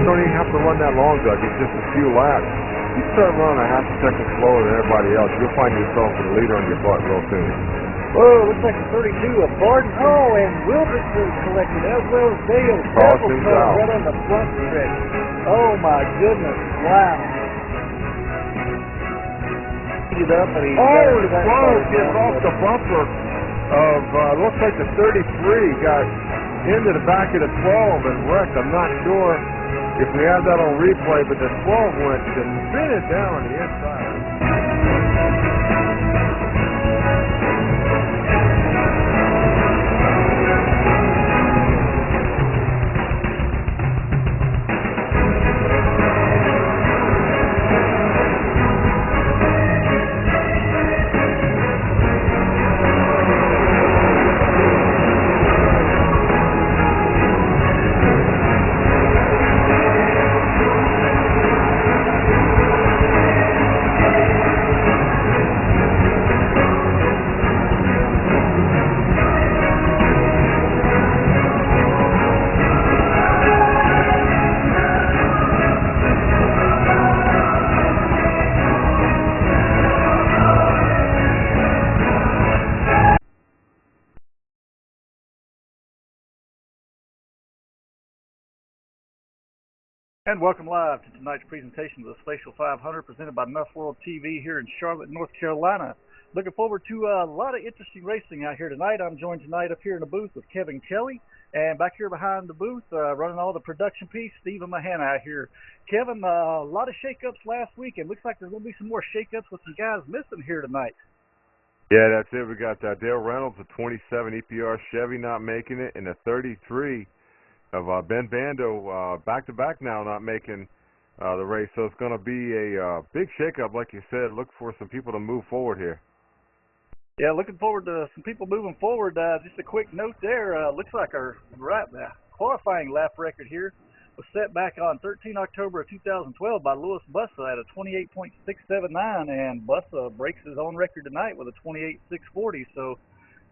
Don't even have to run that long, Doug. It's just a few laps. You start running a half a second slower than everybody else, you'll find yourself with a leader on your butt real soon. Whoa, looks like a 32 of Barton. Oh, and Wilderson collected as well as Dale. Several cars right on the front stretch. Oh my goodness! Wow. It up and he the 12 gets off the bumper of looks like the 33 got into the back of the 12 and wrecked. I'm not sure if we have that on replay, but the 12 went to spin it down on the inside. And welcome live to tonight's presentation of the Spatial 500 presented by NuffWORLD TV here in Charlotte, North Carolina. Looking forward to a lot of interesting racing out here tonight. I'm joined tonight up here in the booth with Kevin Kelly, and back here behind the booth, running all the production piece, Stephen Mahana out here. Kevin, a lot of shakeups last week, and looks like there's going to be some more shakeups with some guys missing here tonight. Yeah, that's it. We got Dale Reynolds, a 27 EPR Chevy not making it, and a 33 of Ben Bando back-to-back now not making the race. So it's going to be a big shakeup, like you said. Look for some people to move forward here. Yeah, looking forward to some people moving forward. Just a quick note there. Looks like our qualifying lap record here was set back on 13 October of 2012 by Louis Bussa at a 28.679, and Bussa breaks his own record tonight with a 28.640. So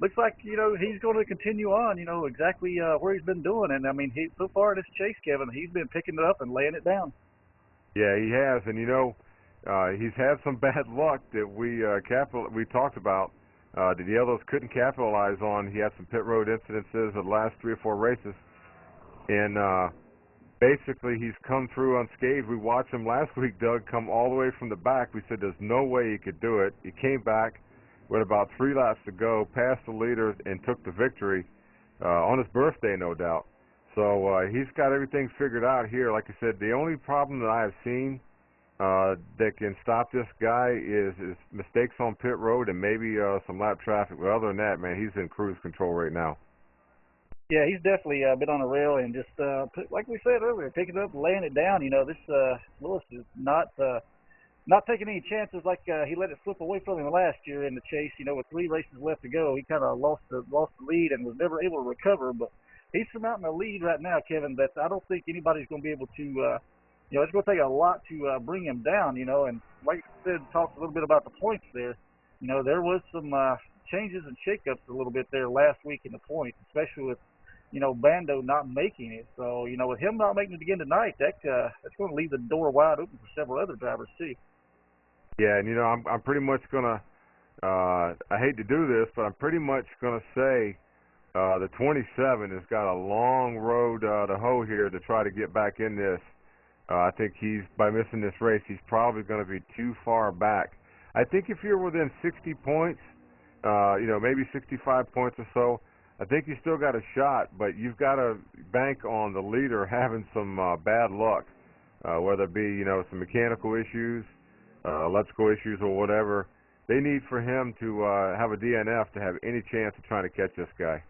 looks like, you know, he's going to continue on, you know, exactly where he's been doing. And, I mean, so far in this chase, Kevin, he's been picking it up and laying it down. Yeah, he has. And, you know, he's had some bad luck that we talked about that the others couldn't capitalize on. He had some pit road incidences the last 3 or 4 races. And basically he's come through unscathed. We watched him last week, Doug, come all the way from the back. We said there's no way he could do it. He came back with about 3 laps to go, passed the leader, and took the victory on his birthday, no doubt. So he's got everything figured out here. Like I said, the only problem that I have seen that can stop this guy is mistakes on pit road and maybe some lap traffic. But other than that, man, he's in cruise control right now. Yeah, he's definitely been on a rail and just, like we said earlier, picking it up and laying it down. You know, this Lewis is not taking any chances like he let it slip away from him last year in the chase. You know, with 3 races left to go, he kind of lost the lead and was never able to recover. But he's surmounting a lead right now, Kevin, that I don't think anybody's going to be able to, you know, it's going to take a lot to bring him down, you know. And like I said, talked a little bit about the points there. You know, there was some changes and shakeups a little bit there last week in the points, especially with, you know, Bando not making it. So, you know, with him not making it again tonight, that's going to leave the door wide open for several other drivers too. Yeah, and you know, I'm pretty much gonna. I hate to do this, but I'm pretty much gonna say the 27 has got a long road to hoe here to try to get back in this. I think by missing this race, he's probably going to be too far back. I think if you're within 60 points, you know, maybe 65 points or so, I think you still got a shot. But you've got to bank on the leader having some bad luck, whether it be, you know, some mechanical issues, electrical issues or whatever. They need for him to have a DNF to have any chance of trying to catch this guy.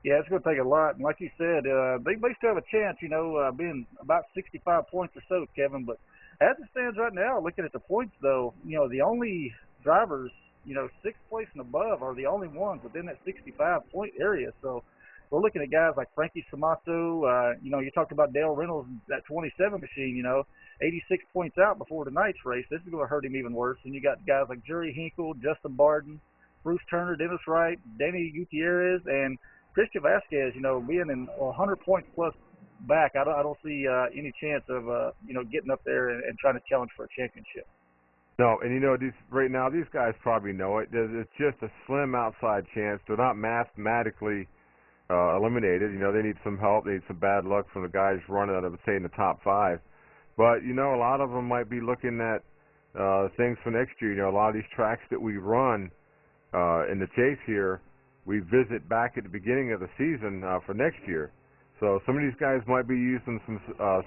Yeah, it's going to take a lot. And like you said, they may still have a chance, you know, being about 65 points or so, Kevin. But as it stands right now, looking at the points, though, you know, the only drivers, you know, 6th place and above are the only ones within that 65-point area. So, we're looking at guys like Frankie Samato. You know, you talked about Dale Reynolds, that 27 machine. You know, 86 points out before tonight's race. This is going to hurt him even worse. And you got guys like Jerry Hinkle, Justin Barden, Bruce Turner, Dennis Wright, Danny Gutierrez, and Christian Vasquez. You know, being in 100 points plus back, I don't see any chance of you know, getting up there and trying to challenge for a championship. No, and you know, right now these guys probably know it. It's just a slim outside chance. They're not mathematically eliminated. You know, they need some help. They need some bad luck from the guys running out of, say, in the top 5. But you know, a lot of them might be looking at things for next year. You know, a lot of these tracks that we run in the chase here, we visit back at the beginning of the season for next year. So some of these guys might be using some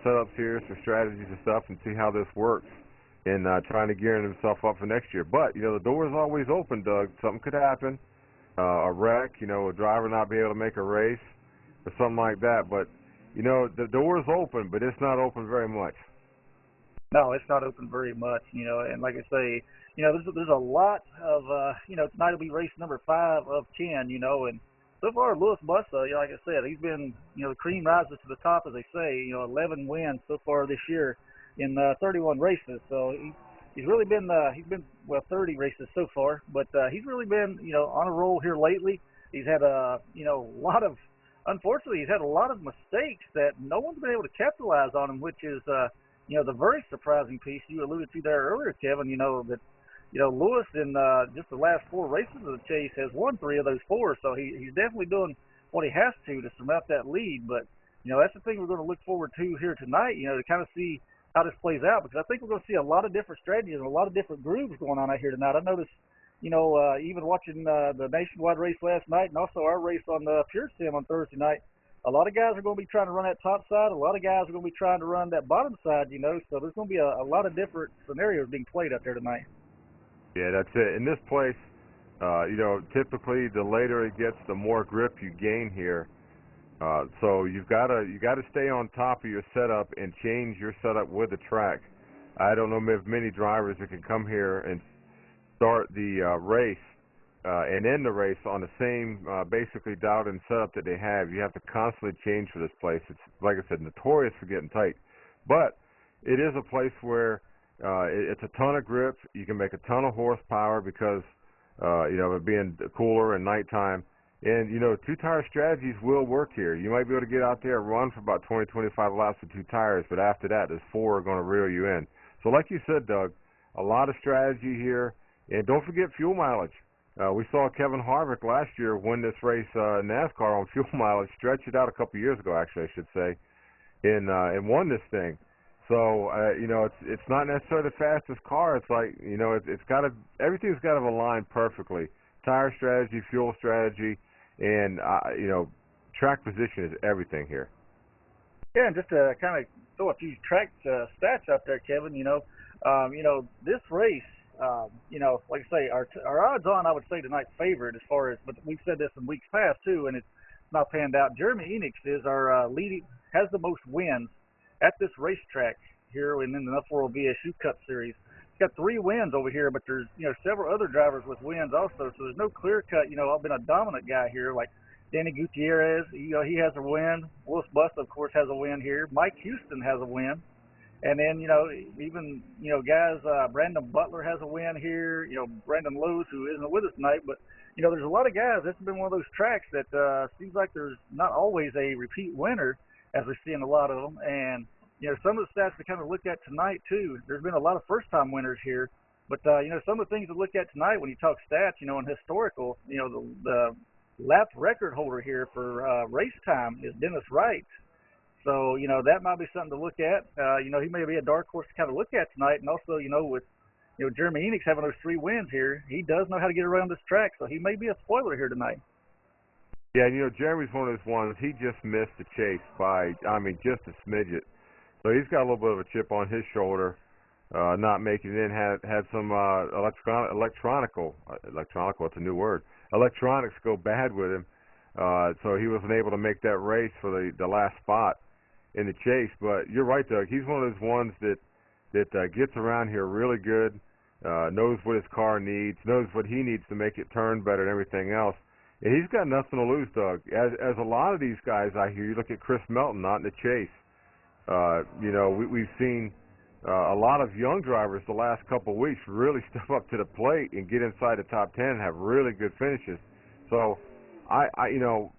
setups here, some strategies and stuff, and see how this works in trying to gear himself up for next year. But, you know, the door is always open, Doug. Something could happen, a wreck, you know, a driver not be able to make a race or something like that. But, you know, the door is open, but it's not open very much. No, it's not open very much, you know, and like I say, you know, there's a lot of, you know, tonight will be race number 5 of 10, you know, and so far Louis Bussa, you know, like I said, he's been, you know, the cream rises to the top, as they say, you know, 11 wins so far this year in 31 races. So he's really been, well, 30 races so far, but he's really been, you know, on a roll here lately. He's had you know, a lot of, unfortunately, he's had a lot of mistakes that no one's been able to capitalize on him, which is, you know, the very surprising piece you alluded to there earlier, Kevin. You know that, you know, Louis in just the last 4 races of the chase has won 3 of those 4, so he's definitely doing what he has to surmount that lead. But you know, that's the thing we're going to look forward to here tonight. You know, to kind of see how this plays out, because I think we're going to see a lot of different strategies and a lot of different grooves going on out here tonight. I noticed, you know, even watching the nationwide race last night and also our race on the Pure Sim on Thursday night, a lot of guys are going to be trying to run that top side. A lot of guys are going to be trying to run that bottom side, you know, so there's going to be a lot of different scenarios being played out there tonight. Yeah, that's it. In this place, you know, typically the later it gets, the more grip you gain here. So you got to stay on top of your setup and change your setup with the track. I don't know of many drivers that can come here and start the race and end the race on the same basically dialed in setup that they have. You have to constantly change for this place. It's, like I said, notorious for getting tight, but it is a place where it's a ton of grip. You can make a ton of horsepower because you know, it being cooler and nighttime. And, you know, 2-tire strategies will work here. You might be able to get out there and run for about 20, 25 laps with 2 tires, but after that, there's 4 are going to reel you in. So like you said, Doug, a lot of strategy here. And don't forget fuel mileage. We saw Kevin Harvick last year win this race in NASCAR on fuel mileage, stretch it out a couple years ago, actually, I should say, and won this thing. So, you know, it's not necessarily the fastest car. It's like, you know, it's got to, everything's got to align perfectly. Tire strategy, fuel strategy, and, you know, track position is everything here. Yeah, and just to kind of throw a few track stats out there, Kevin, you know, this race, you know, like I say, our odds on, I would say, tonight favorite as far as, but we've said this in weeks past too, and it's not panned out. Jeremy Enix is our leading, has the most wins at this racetrack here in the NuffWORLD VSU Cup Series. He's got 3 wins over here, but there's, you know, several other drivers with wins also, so there's no clear cut, you know, I've been a dominant guy here, like Danny Gutierrez, you know, he has a win. Louis Bussa, of course, has a win here. Mike Houston has a win. And then, you know, even, you know, guys, Brandon Butler has a win here. You know, Brandon Lewis, who isn't with us tonight. But, you know, there's a lot of guys. This has been one of those tracks that seems like there's not always a repeat winner, as we're seeing a lot of them. And, you know, some of the stats to kind of look at tonight, too, there's been a lot of first-time winners here. But, you know, some of the things to look at tonight when you talk stats, you know, and historical, you know, the lap record holder here for race time is Dennis Wright. So, you know, that might be something to look at. You know, he may be a dark horse to kind of look at tonight. And also, you know, with, you know, Jeremy Enix having those 3 wins here, he does know how to get around this track. So he may be a spoiler here tonight. Yeah, you know, Jeremy's one of those ones, he just missed the chase by, I mean, just a smidget. So he's got a little bit of a chip on his shoulder, not making it in, had some electronical, it's a new word, electronics go bad with him. So he wasn't able to make that race for the last spot in the chase. But you're right, Doug. He's one of those ones that gets around here really good, knows what his car needs, knows what he needs to make it turn better and everything else. And he's got nothing to lose, Doug. As a lot of these guys I hear, you look at Chris Melton not in the chase. You know, we've seen a lot of young drivers the last couple of weeks really step up to the plate and get inside the top 10 and have really good finishes. So, you know,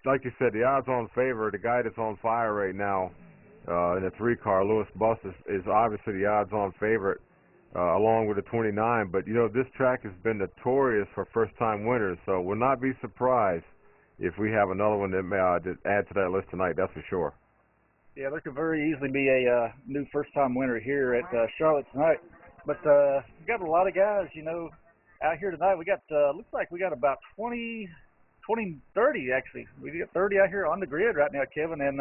like you said, the odds-on favor, the guy that's on fire right now in the 3-car, Lewis Buss, is obviously the odds-on favorite along with the 29. But, you know, this track has been notorious for first-time winners, so we'll not be surprised if we have another one that may add to that list tonight, that's for sure. Yeah, there could very easily be a new first-time winner here at Charlotte tonight. But we've got a lot of guys, you know, out here tonight. We got, looks like we got about 30 actually. We got 30 out here on the grid right now, Kevin, and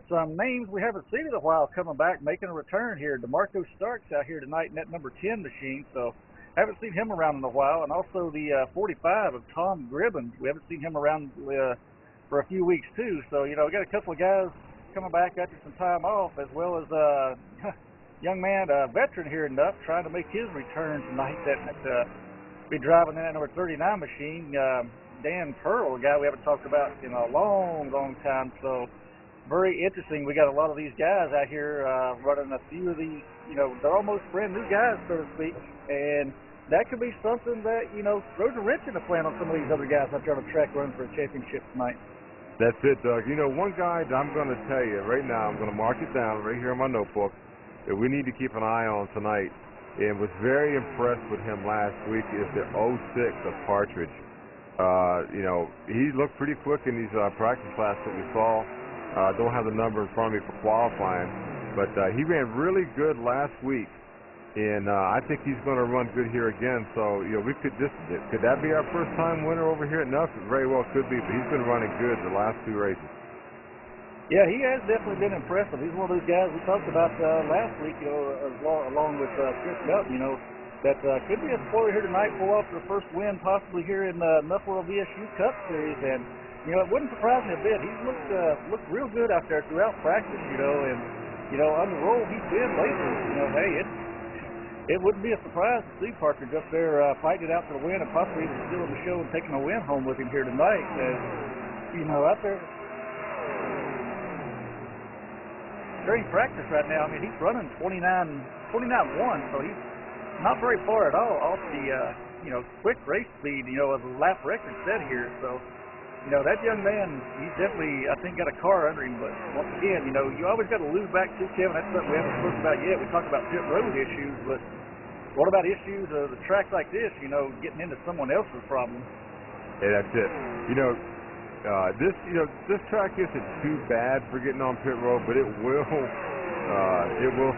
some names we haven't seen in a while coming back, making a return here. DeMarco Starks out here tonight in that number 10 machine, so haven't seen him around in a while. And also the 45 of Tom Gribbon. We haven't seen him around for a few weeks too. So, you know, we got a couple of guys coming back after some time off, as well as young man, veteran here in Nuff, trying to make his return tonight. That be driving in that number 39 machine. Dan Pearl, a guy we haven't talked about in a long, long time. So very interesting. We got a lot of these guys out here running a few of these. You know, they're almost brand new guys, so to speak, and that could be something that, you know, throws a wrench in the plan on some of these other guys out there on the track running for a championship tonight. That's it, Doug. You know, one guy that I'm going to tell you right now, I'm going to mark it down right here in my notebook, that we need to keep an eye on tonight, and was very impressed with him last week, is the 06 of Partridge. You know, he looked pretty quick in these practice laps that we saw. Don't have the number in front of me for qualifying, but he ran really good last week, and I think he's going to run good here again. So, you know, could that be our first time winner over here at Nuff? It very well could be, but he's been running good the last 2 races. Yeah, he has definitely been impressive. He's one of those guys we talked about last week, you know, along with Chris Melton, you know, that could be a spoiler here tonight, pull off their first win possibly here in the NuffWORLD VSU Cup Series. And, you know, it wouldn't surprise me a bit. He's looked real good out there throughout practice, you know, and, you know, on the roll he's been lately. You know, hey, it wouldn't be a surprise to see Partridge up there fighting it out for the win and possibly even stealing the show and taking a win home with him here tonight. You know, out there during practice right now, I mean, he's running 29.1, so he's not very far at all off the, you know, quick race speed, you know, as a lap record set here. So, you know, that young man, he's definitely, I think, got a car under him. But once again, you know, you always got to lose back to, Kevin. That's something we haven't spoken about yet. We talked about pit road issues, but what about issues of a track like this, you know, getting into someone else's problem? Yeah, that's it. You know, this track isn't too bad for getting on pit road, but it will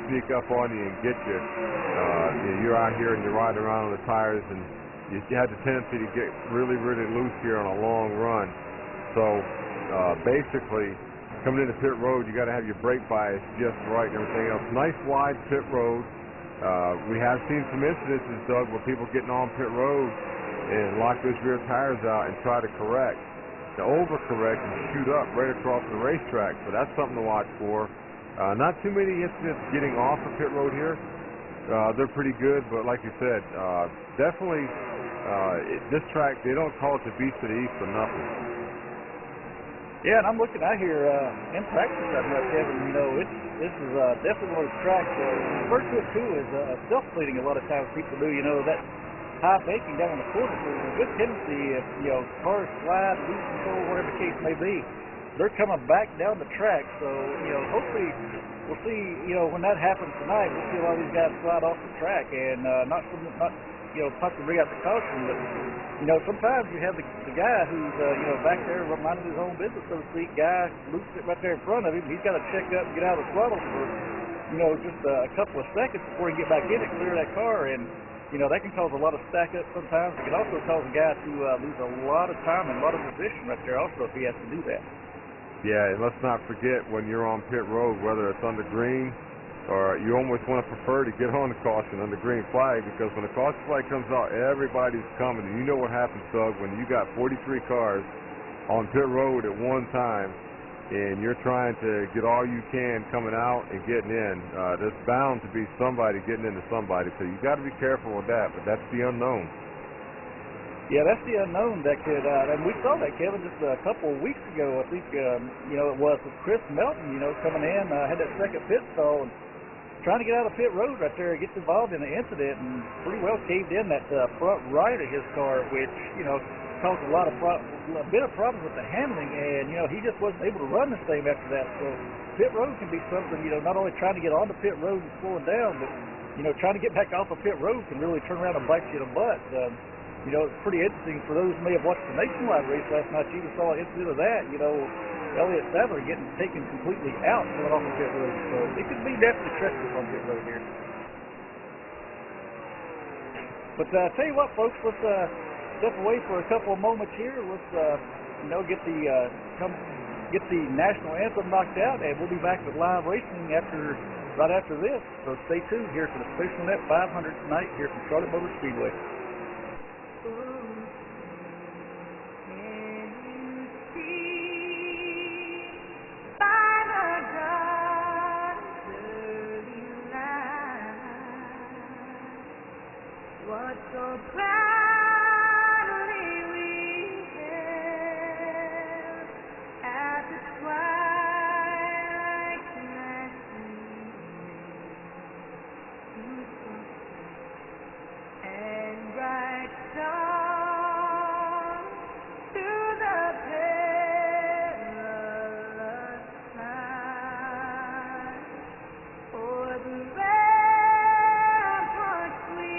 sneak up on you and get you. You're out here and you're riding around on the tires, and you have the tendency to get really, really loose here on a long run. So basically, coming into pit road, you got to have your brake bias just right and everything else. Nice wide pit road. We have seen some incidences, Doug, where people getting on pit road and lock those rear tires out and try to correct, to overcorrect and shoot up right across the racetrack. So that's something to watch for. Not too many incidents getting off of pit road here. They're pretty good, but like you said, definitely this track, they don't call it the Beast of the East for nothing. Yeah, and I'm looking out here in practice right now, Kevin. You know, this is definitely one of those tracks. First to it, too, is self-cleaning a lot of times people do. You know, that high baking down on the corner, so there's a good tendency if, you know, cars slide, lose control, whatever the case may be, they're coming back down the track. So, you know, hopefully we'll see, you know, when that happens tonight, we'll see a lot of these guys slide off the track and not you know, possibly bring out the caution, but, you know, sometimes you have the guy who's, you know, back there minding his own business, so to speak, guy loose it right there in front of him. He's got to check up and get out of the throttle for, you know, just a couple of seconds before he can get back in and clear that car. And, you know, that can cause a lot of stack up sometimes. It can also cause a guy to lose a lot of time and a lot of position right there also if he has to do that. Yeah, and let's not forget when you're on pit road, whether it's under green or you almost want to prefer to get on the caution under green flag, because when the caution flag comes out, everybody's coming. And you know what happens, Doug, when you got 43 cars on pit road at one time and you're trying to get all you can coming out and getting in. There's bound to be somebody getting into somebody, so you got to be careful with that, but that's the unknown. Yeah, that's the unknown that could, and we saw that, Kevin, just a couple of weeks ago. I think, you know, it was with Chris Melton, you know, coming in, had that second pit stall and trying to get out of pit road right there. Gets involved in an incident and pretty well caved in that front right of his car, which, you know, caused a bit of problems with the handling, and, you know, he just wasn't able to run this thing after that. So pit road can be something, you know, not only trying to get onto pit road and slowing down, but, you know, trying to get back off of pit road can really turn around and bite you in the butt. You know, it's pretty interesting for those who may have watched the Nationwide race last night. You even saw an incident of that. You know, Elliott Sadler getting taken completely out coming off of pit road. So it could be definitely treacherous on pit road here. But tell you what, folks, let's step away for a couple of moments here. Let's you know, get the national anthem knocked out, and we'll be back with live racing right after this. So stay tuned here for the Spacial Net 500 tonight here from Charlotte Motor Speedway. What so proudly we hailed at the twilight's last gleaming, and bright stars through the perilous night, o'er the ramparts we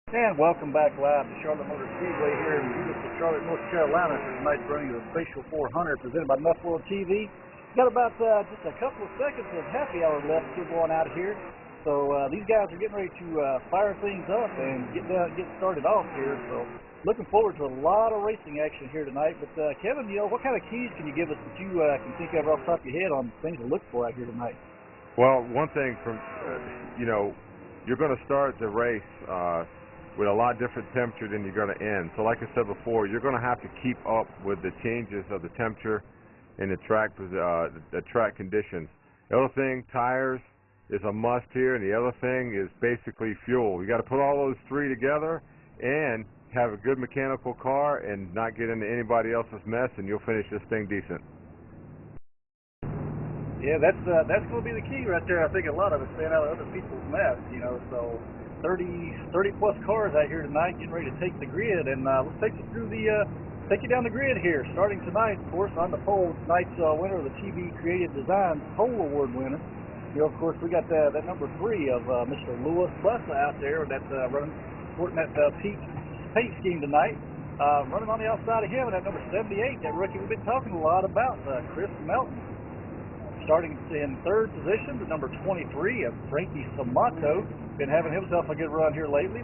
And welcome back live to Charlotte Motor Speedway here in beautiful Charlotte, North Carolina for tonight's running of the Spacial 400 presented by NuffWORLD TV. Got about just a couple of seconds of happy hour left to go on out of here. So these guys are getting ready to fire things up and get started off here. So looking forward to a lot of racing action here tonight. But Kevin, you know, what kind of keys can you give us that you can think of off the top of your head on things to look for out here tonight? Well, one thing from, you know, you're going to start the race with a lot different temperature than you're going to end. So like I said before, you're going to have to keep up with the changes of the temperature and the track conditions. The other thing, tires is a must here, and the other thing is basically fuel. You got to put all those three together and have a good mechanical car and not get into anybody else's mess, and you'll finish this thing decent. Yeah, that's going to be the key right there. I think a lot of it staying out of other people's mess, you know. So 30 plus cars out here tonight getting ready to take the grid, and let's take you through take you down the grid here. Starting tonight, of course, on the pole, tonight's winner of the TV Creative Design Pole Award winner. You know, of course, we got that number 3 of Mr. Lewis Bussa out there that's running, sporting that peak paint scheme tonight. Running on the outside of him, and that number 78, that rookie we've been talking a lot about, Chris Melton. Starting in third position, the number 23 of Frankie Samato. Been having himself a good run here lately.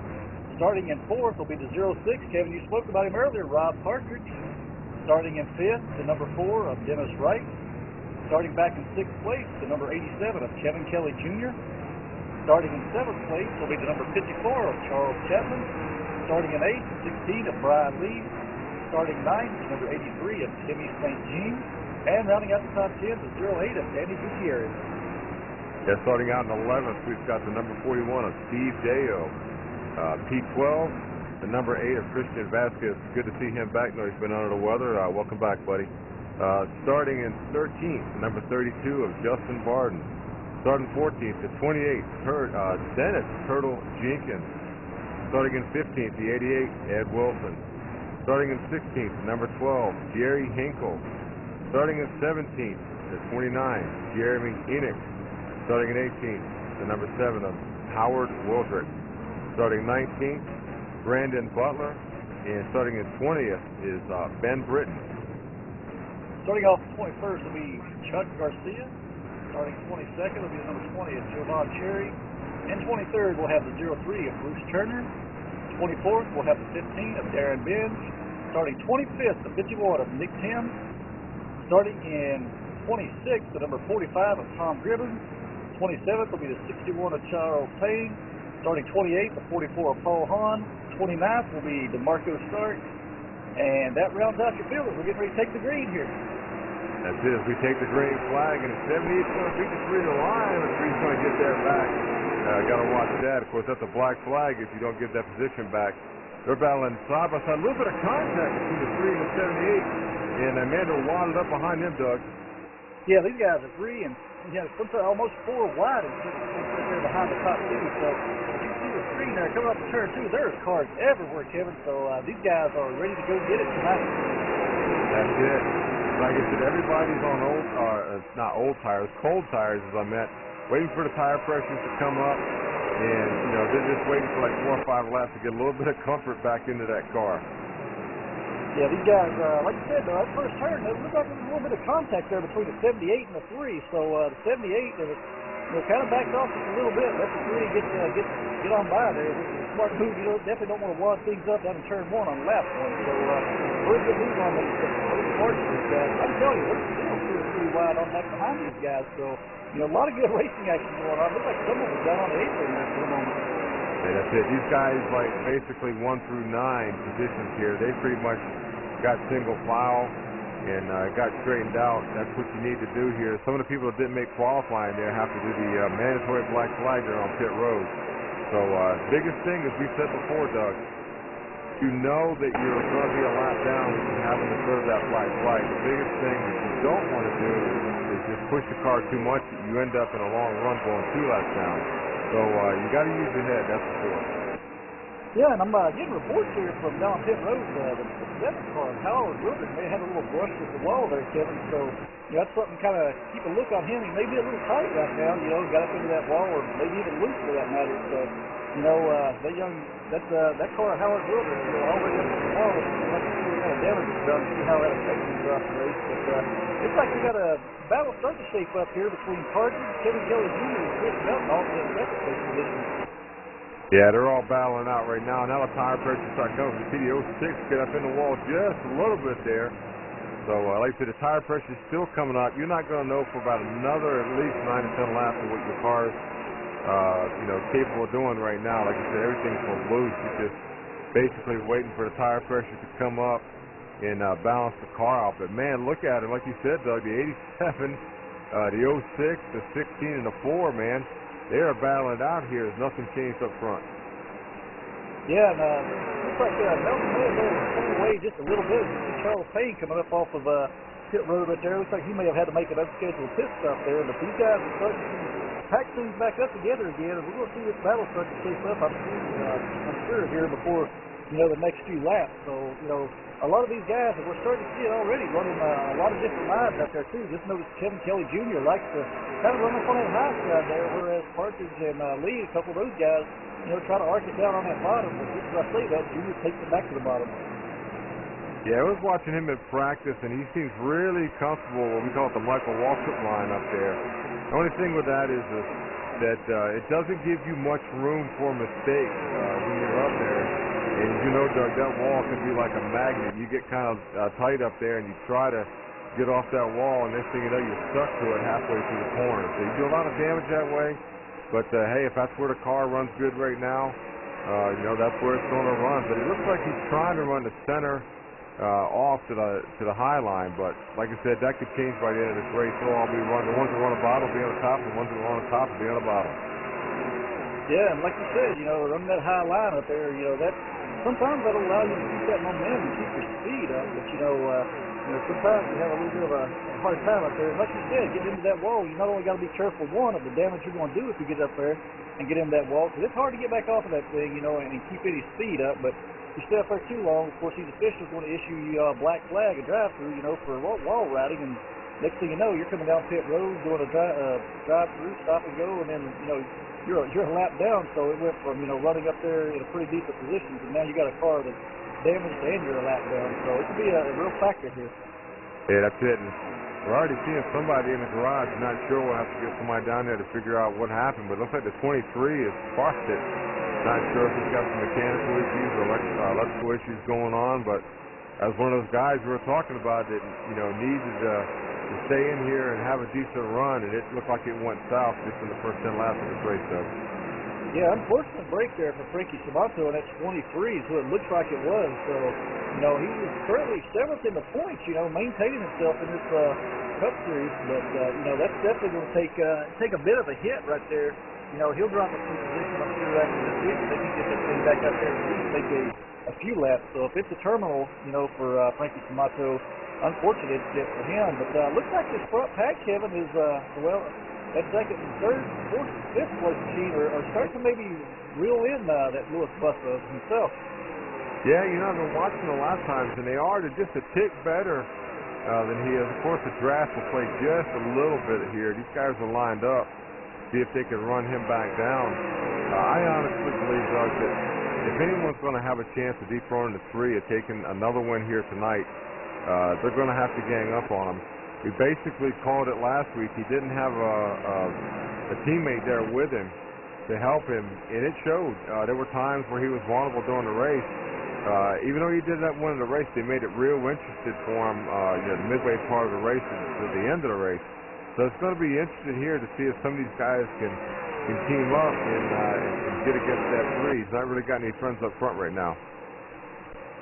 Starting in fourth will be the 06. Kevin, you spoke about him earlier, Rob Partridge. Starting in fifth, the number 4 of Dennis Wright. Starting back in sixth place, the number 87 of Kevin Kelly Jr. Starting in seventh place will be the number 54 of Charles Chapman. Starting in eighth, 16 of Brian Lee. Starting ninth, the number 83 of Timmy St. Jean. And rounding out the top 10, the 08 of Danny Gutierrez. Yeah, starting out in 11th, we've got the number 41 of Steve Deo. P12, the number 8 of Christian Vasquez. Good to see him back. No, he's been under the weather. Welcome back, buddy. Starting in 13th, the number 32 of Justin Barden. Starting 14th, the 28th, Dennis Turtle Jenkins. Starting in 15th, the 88, Ed Wilson. Starting in 16th, the number 12, Jerry Hinkle. Starting in 17th, the 29, Jeremy Enoch. Starting in 18th, the number 7 of Howard Wildrick. Starting 19th, Brandon Butler. And starting in 20th is Ben Britton. Starting off 21st will be Chuck Garcia. Starting 22nd will be the number 20 of Jovan Cherry. And 23rd we'll have the 03 of Bruce Turner. 24th we'll have the 15 of Darren Benz. Starting 25th, the 51 of Nick Tim. Starting in 26th, the number 45 of Tom Gribbon. 27th will be the 61 of Charles Payne. Starting 28th, the 44 of Paul Hahn. 29th will be DeMarco Stark. And that rounds out your field as we're getting ready to take the green here. That's it. As we take the green flag, and if 78's going to beat the 3 to the line, the 3's going to get that back. Got to watch that. Of course, that's a black flag if you don't get that position back. They're battling side by side. A little bit of contact between the 3 and the 78. And Amanda wadded up behind him, Doug. Yeah, these guys are 3 and sometimes almost 4 wide and they're behind the top 2. So you see the screen there coming up the turn 2. There's cars everywhere, Kevin. So these guys are ready to go get it tonight. That's it. Like I said, everybody's on not old tires, cold tires, as I meant, waiting for the tire pressures to come up. And, they're just waiting for like 4 or 5 laps to get a little bit of comfort back into that car. Yeah, these guys, like you said, that first turn, it looked like there was a little bit of contact there between the 78 and the 3. So the 78, kind of backed off just a little bit. Let the 3 get on by there. It was a smart move. Definitely don't want to wad things up down in turn 1 on lap 1. So very good move on the parts of these guys. I can tell you, they're still 2 or 3 wide on back behind these guys. So, a lot of good racing action going on. Looks like someone was down on the apron there for a moment. Yeah, that's it. These guys, like, basically 1 through 9 positions here, they pretty much got single file and got straightened out. That's what you need to do here. Some of the people that didn't make qualifying there have to do the mandatory black flag there on pit road. So biggest thing, as we said before, Doug, you know that you're going to be a lap down when you're having to serve that black flag. The biggest thing that you don't want to do is just push the car too much that you end up in a long run going 2 laps down. So you got to use your head, that's for sure. Yeah, and I'm getting reports here from down pit road. The 7th car, Howard Wilson, may have had a little brush with the wall there, Kevin. So that's something kind of keep a look on him. He may be a little tight right now. Got up into that wall, or maybe even loose for that matter. So that car, Howard Wilson, already up on the wall. Let's see what kind of damage is done. See how that affects him throughout the race. But looks like we got a battle starting to shape up here between Partridge, Kevin Kelly Jr., and Chris Melton, all in the second place position. Yeah, they're all battling out right now. Now the tire pressure starts coming. You see the 06 get up in the wall just a little bit there. So, like I said, the tire pressure is still coming up. You're not going to know for about another at least 9 to 10 laps of what your car's, capable of doing right now. Like I said, everything's so loose. You're just basically waiting for the tire pressure to come up and balance the car out. But, man, look at it. Like you said, Doug, the 87, the 06, the 16, and the 4, man. They are battling out here as nothing changed up front. Yeah, and looks like Melton may have pulled away just a little bit. You see Charles Payne coming up off of pit road right there. Looks like he may have had to make an unscheduled pit stop there. But these guys are starting to pack things back up together again. And we're going to see this battle start to shape up, I'm sure, here before, the next few laps. So, a lot of these guys that we're starting to see it already running a lot of different lines out there, too. Just notice Kevin Kelly Jr. likes to kind of run up on that high side there, whereas Partridge and Lee, a couple of those guys, try to arc it down on that bottom. But just as I say that, Jr. takes it back to the bottom. Yeah, I was watching him at practice, and he seems really comfortable, what we call it the Michael Waltrip line up there. The only thing with that is that it doesn't give you much room for mistakes when you're up there. And as you know, Doug, that wall can be like a magnet. You get kind of tight up there, and you try to get off that wall, and next thing you know, you're stuck to it halfway through the corner. So you do a lot of damage that way. But, hey, if that's where the car runs good right now, that's where it's going to run. But it looks like he's trying to run the center off to the high line. But like I said, that could change by the end of this race. So I'll be running. The ones that run a bottom will be on the top, and the ones that run on top will be on the bottom. Yeah, and like you said, running that high line up there, that sometimes that'll allow you to keep that momentum and keep your speed up. But sometimes you have a little bit of a hard time up there. Like you said, getting into that wall, you not only got to be careful, one, of the damage you're going to do if you get up there and get into that wall, because it's hard to get back off of that thing, and keep any speed up. But if you stay up there too long, of course, these officials want to issue you a black flag, a drive-through, for wall routing, and next thing you know, you're coming down pit road, doing a drive-through, stop and go, and then, you're a lap down. So it went from, running up there in a pretty decent position, and now you got a car that's damaged and you're a lap down. So it could be a real factor here. Yeah, that's it. And we're already seeing somebody in the garage. Not sure. We'll have to get somebody down there to figure out what happened. But it looks like the 23 is sparked it. Not sure if he's got some mechanical issues or electrical issues going on. But as one of those guys we were talking about that, needed to stay in here and have a decent run, and it looked like it went south just in the first 10 laps of this race, though. Yeah, unfortunate break there for Frankie Samato, and that's 23 is who it looks like it was. So, he was currently 7th in the points, maintaining himself in this Cup Series. But, that's definitely going to take a bit of a hit right there. He'll drop a few positions, I'm sure, after this week. They can get that thing back out there and at least make a few laps. So if it's a terminal, for Frankie Samato, unfortunate for him. But looks like this front pack, Kevin, is, that second and third, fourth, fifth place machine are starting to maybe reel in that Louis Bussa himself. Yeah, I've been watching the last times, and they are just a tick better than he is. Of course, the draft will play just a little bit here. These guys are lined up, see if they can run him back down. I honestly believe, Doug, that if anyone's going to have a chance of dethroning the 3 and taking another win here tonight, they're going to have to gang up on him. We basically called it last week. He didn't have a teammate there with him to help him, and it showed. There were times where he was vulnerable during the race. Even though he did not win the race, they made it real interested for him, the midway part of the race to the end of the race. So it's going to be interesting here to see if some of these guys can team up and get against that 3. He's not really got any friends up front right now.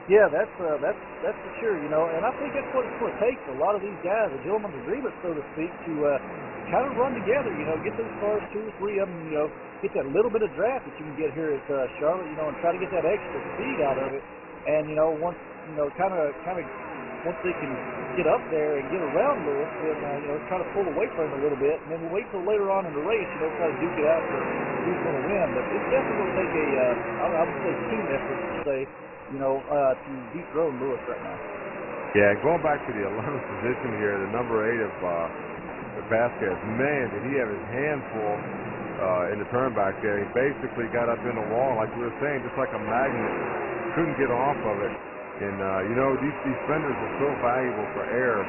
Yeah, that's for sure, and I think that's what it's going to take for a lot of these guys, a gentleman's agreement, so to speak, to kind of run together, get those cars, 2 or 3 of them, get that little bit of draft that you can get here at Charlotte, and try to get that extra speed out of it, and, once, kind of once they can get up there and get around Lewis, then, try to pull away from him a little bit, and then we'll wait till later on in the race, try to duke it out for who's going to win, but it's definitely going to take I would say team effort to say, to dethrone Lewis right now. Yeah, going back to the 11th position here, the number 8 of Vasquez, man, did he have his hand full in the turn back there. He basically got up in the wall, like we were saying, just like a magnet. Couldn't get off of it. And, these fenders are so valuable for air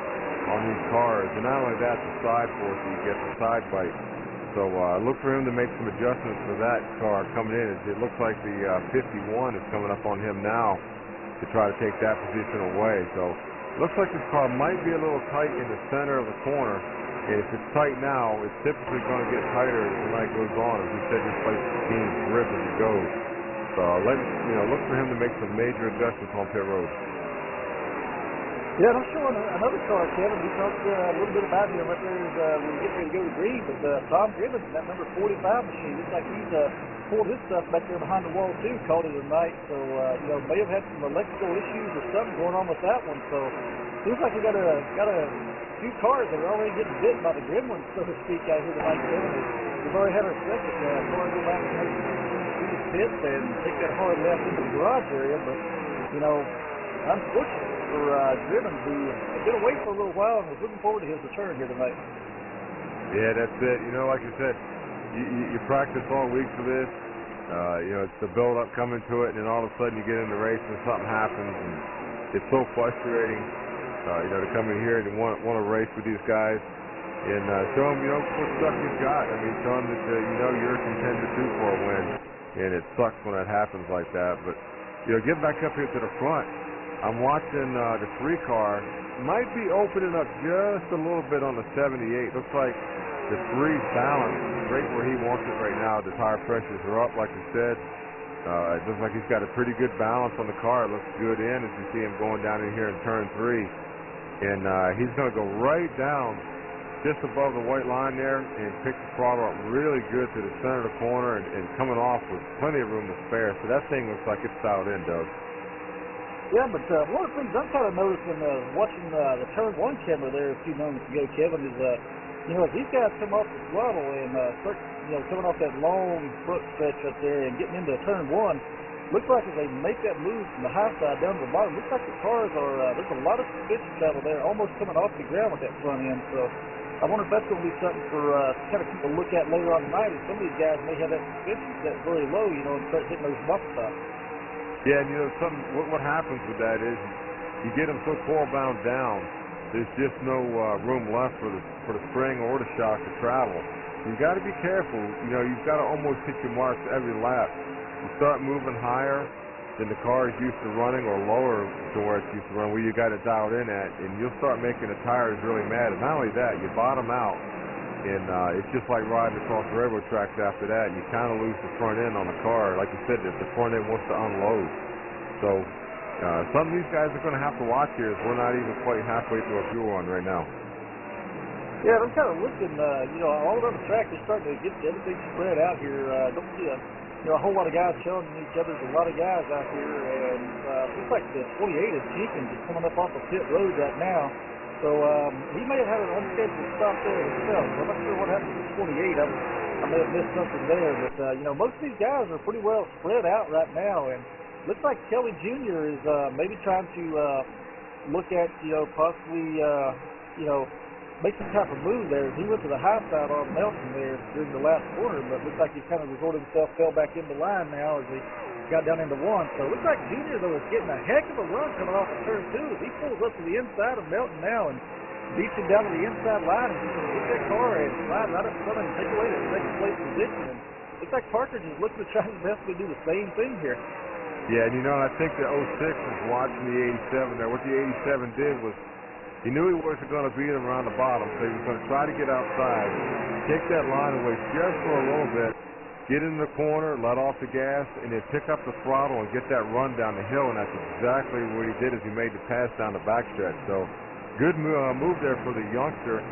on these cars. And not only that, the side force you get, the side bite. So look for him to make some adjustments for that car coming in. It looks like the 51 is coming up on him now to try to take that position away. So looks like this car might be a little tight in the center of the corner. And if it's tight now, it's typically going to get tighter as the night goes on. As we said, this place team's grip as it goes. So look for him to make some major adjustments on pit road. Yeah, I'm showing another car, Kevin. We talked a little bit about him right there as we get ready to go to green, but Tom Gibbons, that number 45 machine, looks like he's pulled his stuff back there behind the wall too, called it a night. So, may have had some electrical issues or something going on with that one. So, seems like we got a few cars that are already getting bit by the gremlins, so to speak, out here tonight, Kevin. We've already had our second car go back to the pits and take that hard left into the garage area, but, unfortunately for Gibbons, who had been away for a little while and was looking forward to his return here tonight. Yeah, that's it. Like you said, you practice all week for this. It's the build-up coming to it, and then all of a sudden you get in the race and something happens, and it's so frustrating, to come in here and want to race with these guys and show them, what stuff you've got. I mean, show them that, you're a contender too for a win, and it sucks when that happens like that. But, get back up here to the front. I'm watching the 3 car. Might be opening up just a little bit on the 78. Looks like the 3's balanced right where he wants it right now. The tire pressures are up, like we said. It looks like he's got a pretty good balance on the car. It looks good as you see him going down in here in turn 3. And he's going to go right down just above the white line there and pick the throttle up really good to the center of the corner and coming off with plenty of room to spare. So that thing looks like it's dialed in, Doug. Yeah, but one of the things I'm kind of noticing watching the turn 1 camera there a few moments ago, Kevin, is you know, as these guys come off the throttle and start, you know, coming off that long front stretch up there and getting into turn 1, looks like as they make that move from the high side down to the bottom, looks like the cars are, there's a lot of suspension travel there, almost coming off the ground with that front end. So I wonder if that's going to be something for kind of keep a look at later on tonight. As some of these guys may have that suspension set very low, you know, and start hitting those bump stops. Yeah, and you know, what happens with that is you get them so coil bound down, there's just no room left for the spring or the shock to travel. You've got to be careful. You know, you've got to almost hit your marks every lap. You start moving higher than the car is used to running, or lower to where it's used to run, where you got it dialed in at, and you'll start making the tires really mad. And not only that, you bottom out, and it's just like riding across the railroad tracks after that. You kind of lose the front end on the car. Like you said, the front end wants to unload. So some of these guys are going to have to watch here, as we're not even quite halfway through a fuel run right now. Yeah, I'm kind of looking, you know, all around the track, they're starting to get everything spread out here. Don't see a whole lot of guys challenging each other. There's a lot of guys out here, and looks like the 28 is Jenkins just coming up off the pit road right now. So he may have had an unscheduled stop there himself. I'm not sure what happened to 28. I may have missed something there, but you know, most of these guys are pretty well spread out right now, and looks like Kelly Jr. is maybe trying to look at, you know, possibly, you know, make some type of move there. He went to the high side on Melton there during the last quarter, but looks like he kind of resorted himself, fell back into line now as he got down into 1. So it looks like Junior, though, is getting a heck of a run coming off of turn 2. As he pulls up to the inside of Melton now and beats him down to the inside line, and he's going to get that car and slide right up front and take away that second place position. And looks like Partridge is looking to try his best to do the same thing here. Yeah, and you know, I think the 06 was watching the 87 there. What the 87 did was, he knew he wasn't going to beat him around the bottom, so he was going to try to get outside, take that line away just for a little bit, get in the corner, let off the gas, and then pick up the throttle and get that run down the hill, and that's exactly what he did as he made the pass down the backstretch. So good move there for the youngster.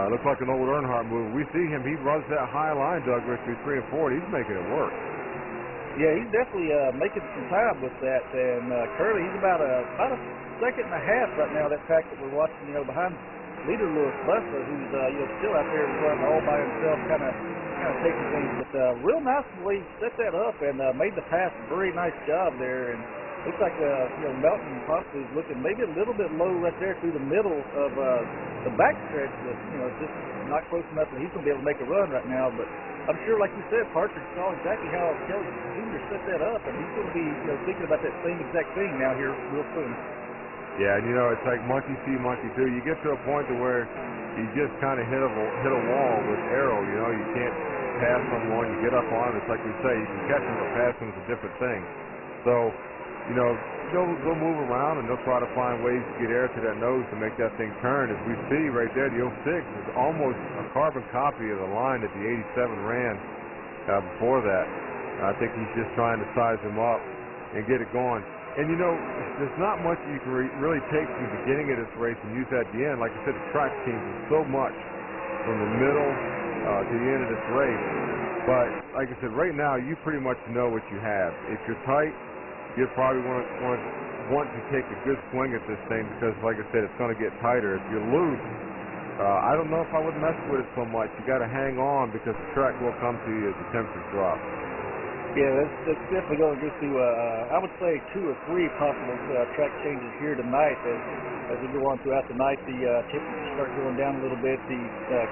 Looks like an old Earnhardt move. We see him, he runs that high line, Doug, right through 3 and 4, and he's making it work. Yeah, he's definitely making some time with that, and Curly, he's about a second and a half right now, that track that we're watching, you know, behind leader Lewis Butler, who's, you know, still out there running all by himself, kind of taking things, but real nice the way he set that up and made the pass. Very nice job there, and looks like, you know, Melton possibly is looking maybe a little bit low right there through the middle of the backstretch, but, you know, just not close enough that he's going to be able to make a run right now, but I'm sure, like you said, Partridge saw exactly how Kelly Jr. set that up, and he's going to be, you know, thinking about that same exact thing now here real soon. Yeah, and you know, it's like monkey see, monkey do. You get to a point to where you just kind of hit a wall with arrow. You know, you can't pass someone. You get up on it. It's like we say, you can catch them, but passing is a different thing. So, you know, they'll move around and they'll try to find ways to get air to that nose to make that thing turn. As we see right there, the 06 is almost a carbon copy of the line that the 87 ran before that. I think he's just trying to size him up and get it going. And, you know, there's not much you can really take from the beginning of this race and use that at the end. Like I said, the track changes so much from the middle to the end of this race. But, like I said, right now, you pretty much know what you have. If you're tight, you'll probably want to take a good swing at this thing because, like I said, it's going to get tighter. If you're loose, I don't know if I would mess with it so much. You got to hang on because the track will come to you as the temperatures drop. Yeah, that's definitely going to go through, I would say, 2 or 3 possible track changes here tonight. As we go on throughout the night, the temperatures start going down a little bit. The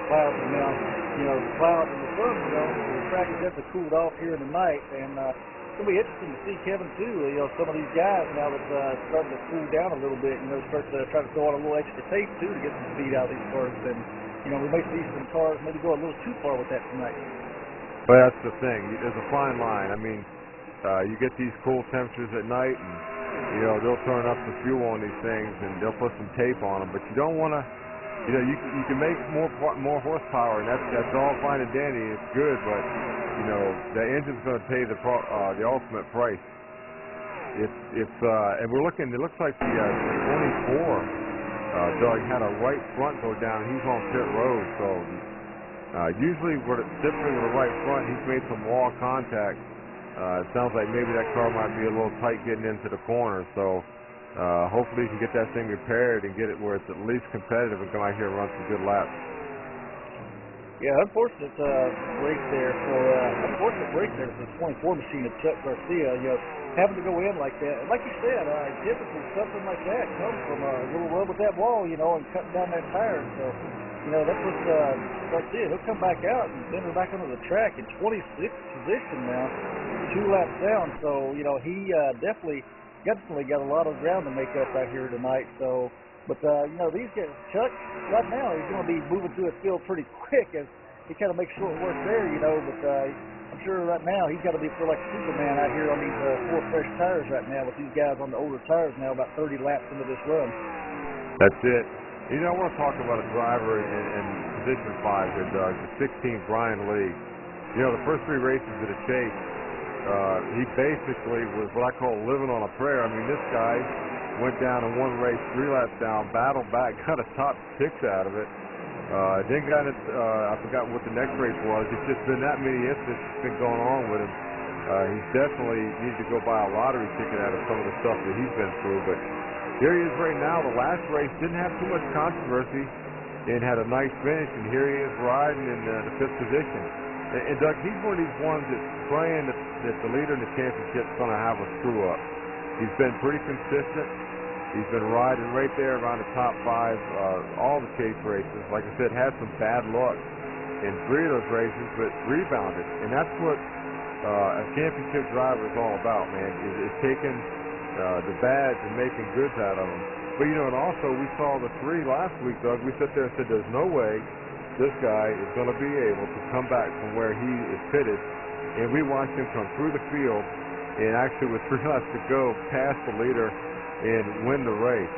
clouds are now, you know, the clouds and the sun, you know, the track has definitely cooled off here in the night. And it's going to be interesting to see, Kevin, too, you know, some of these guys now that starting to cool down a little bit, you know, start to try to throw on a little extra tape, too, to get some speed out of these cars. And, you know, we may see some cars maybe go a little too far with that tonight. But that's the thing. There's a fine line. I mean, you get these cool temperatures at night, and you know they'll turn up the fuel on these things, and they'll put some tape on them. But you don't want to you can make more horsepower, and that's all fine and dandy. It's good, but the engine's going to pay the ultimate price. And we're looking. It looks like the 24 Doug had a right front go down. He's on pit road, so usually typically with a right front, he's made some wall contact. It sounds like maybe that car might be a little tight getting into the corner, so. Hopefully he can get that thing repaired and get it where it's at least competitive and come out here and run some good laps. Yeah, unfortunate break there for the 24 machine of Chuck Garcia. Having to go in like that. And like you said, typically something like that comes from a little rub with that wall, and cutting down that tire. So, that's what Garcia. He'll come back out and then we're back onto the track in 26th position now, 2 laps down. So, he definitely got a lot of ground to make up out here tonight. So, but these guys, Chuck, right now he's going to be moving through his field pretty quick as he kind of makes short work there, But I'm sure right now he's got to be feel like Superman out here on these 4 fresh tires right now with these guys on the older tires now, about 30 laps into this run. That's it. I want to talk about a driver in position 5 here, Doug. The 16th Brian Lee. The first 3 races at a Chase. He basically was what I call living on a prayer. I mean, this guy went down in one race, 3 laps down, battled back, got a top 6 out of it. Then got it, I forgot what the next race was. It's just been that many incidents that's been going on with him. He's definitely needed to go buy a lottery ticket out of some of the stuff that he's been through. But here he is right now. The last race didn't have too much controversy and had a nice finish. And here he is riding in the 5th position. And Doug, he's one of these ones that's praying that the leader in the championship's going to have a screw-up. He's been pretty consistent. He's been riding right there around the top 5, all the Chase races. Like I said, had some bad luck in 3 of those races, but rebounded. And that's what a championship driver is all about, man, is taking the bads and making goods out of them. But, and also we saw the 3 last week, Doug. We sat there and said there's no way this guy is going to be able to come back from where he is pitted, and we watched him come through the field and actually with 3 laps to go pass the leader and win the race.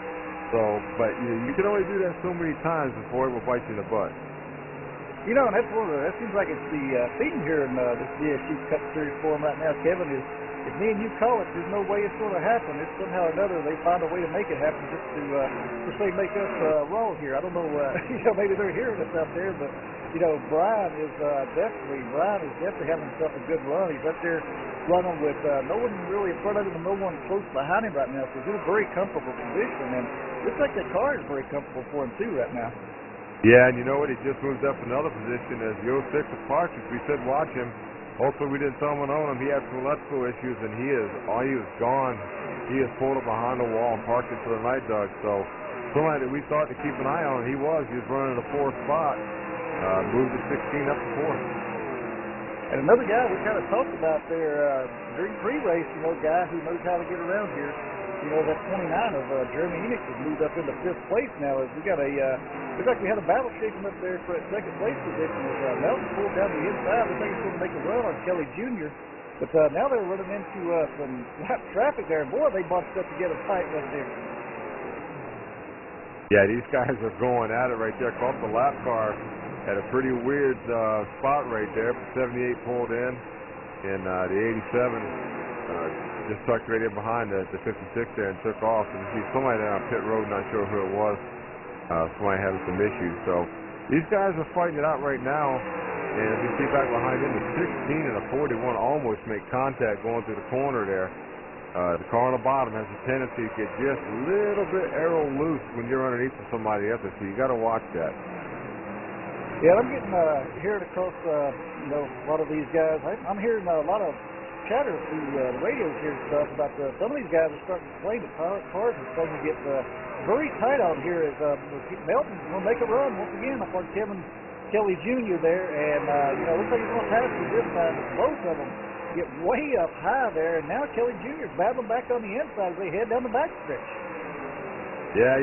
So, but you can only do that so many times before it will bite you in the butt. And that's that seems like it's the theme here in this VSU Cup Series for him right now, Kevin, is if me and you call it, there's no way it's going to happen. It's somehow or another they find a way to make it happen just to say make us wrong here. I don't know, maybe they're hearing us out there, but Brian is definitely having himself a good run. He's up there running with no one really in front of him and no one close behind him right now. So he's in a very comfortable position, and looks like that car is very comfortable for him too right now. Yeah, and you know what? He just moved up another position as the 06 of Partridge. We said watch him. Hopefully we didn't throw him on him. He had some electrical issues, and he is gone. He is pulled up behind the wall and parked it for the night, Doug. So somebody that we thought to keep an eye on, he was running the 4th spot. Moved the 16 up to 4th. And another guy we kind of talked about there during pre-race, a guy who knows how to get around here. That 29 of Jeremy Enix has moved up into 5th place now. As we got looks like we had a battle shaking up there for that 2nd place position. As Melton pulled down the inside, we think he's going to make a run on Kelly Jr. But now they're running into some lap traffic there. And boy, they bunched up together tight right there. Yeah, these guys are going at it right there. Caught the lap car at a pretty weird spot right there. 78 pulled in, and the 87 just tucked right in behind the 56 there and took off. And you see somebody there on pit road, not sure who it was. Somebody having some issues. So these guys are fighting it out right now. And if you see back behind them, the 16 and the 41 almost make contact going through the corner there. The car on the bottom has a tendency to get just a little bit arrow loose when you're underneath of somebody else, so you got to watch that. Yeah, I'm getting hearing across a lot of these guys. I'm hearing a lot of chatter through the radios here and stuff about some of these guys are starting to complain that cars are starting to get very tight out here. As Melton's going to make a run once again up on Kelly Jr. there, and looks like he's going to pass me this time. But both of them get way up high there, and now Kelly Jr. is battling back on the inside as they head down the back stretch. Yeah,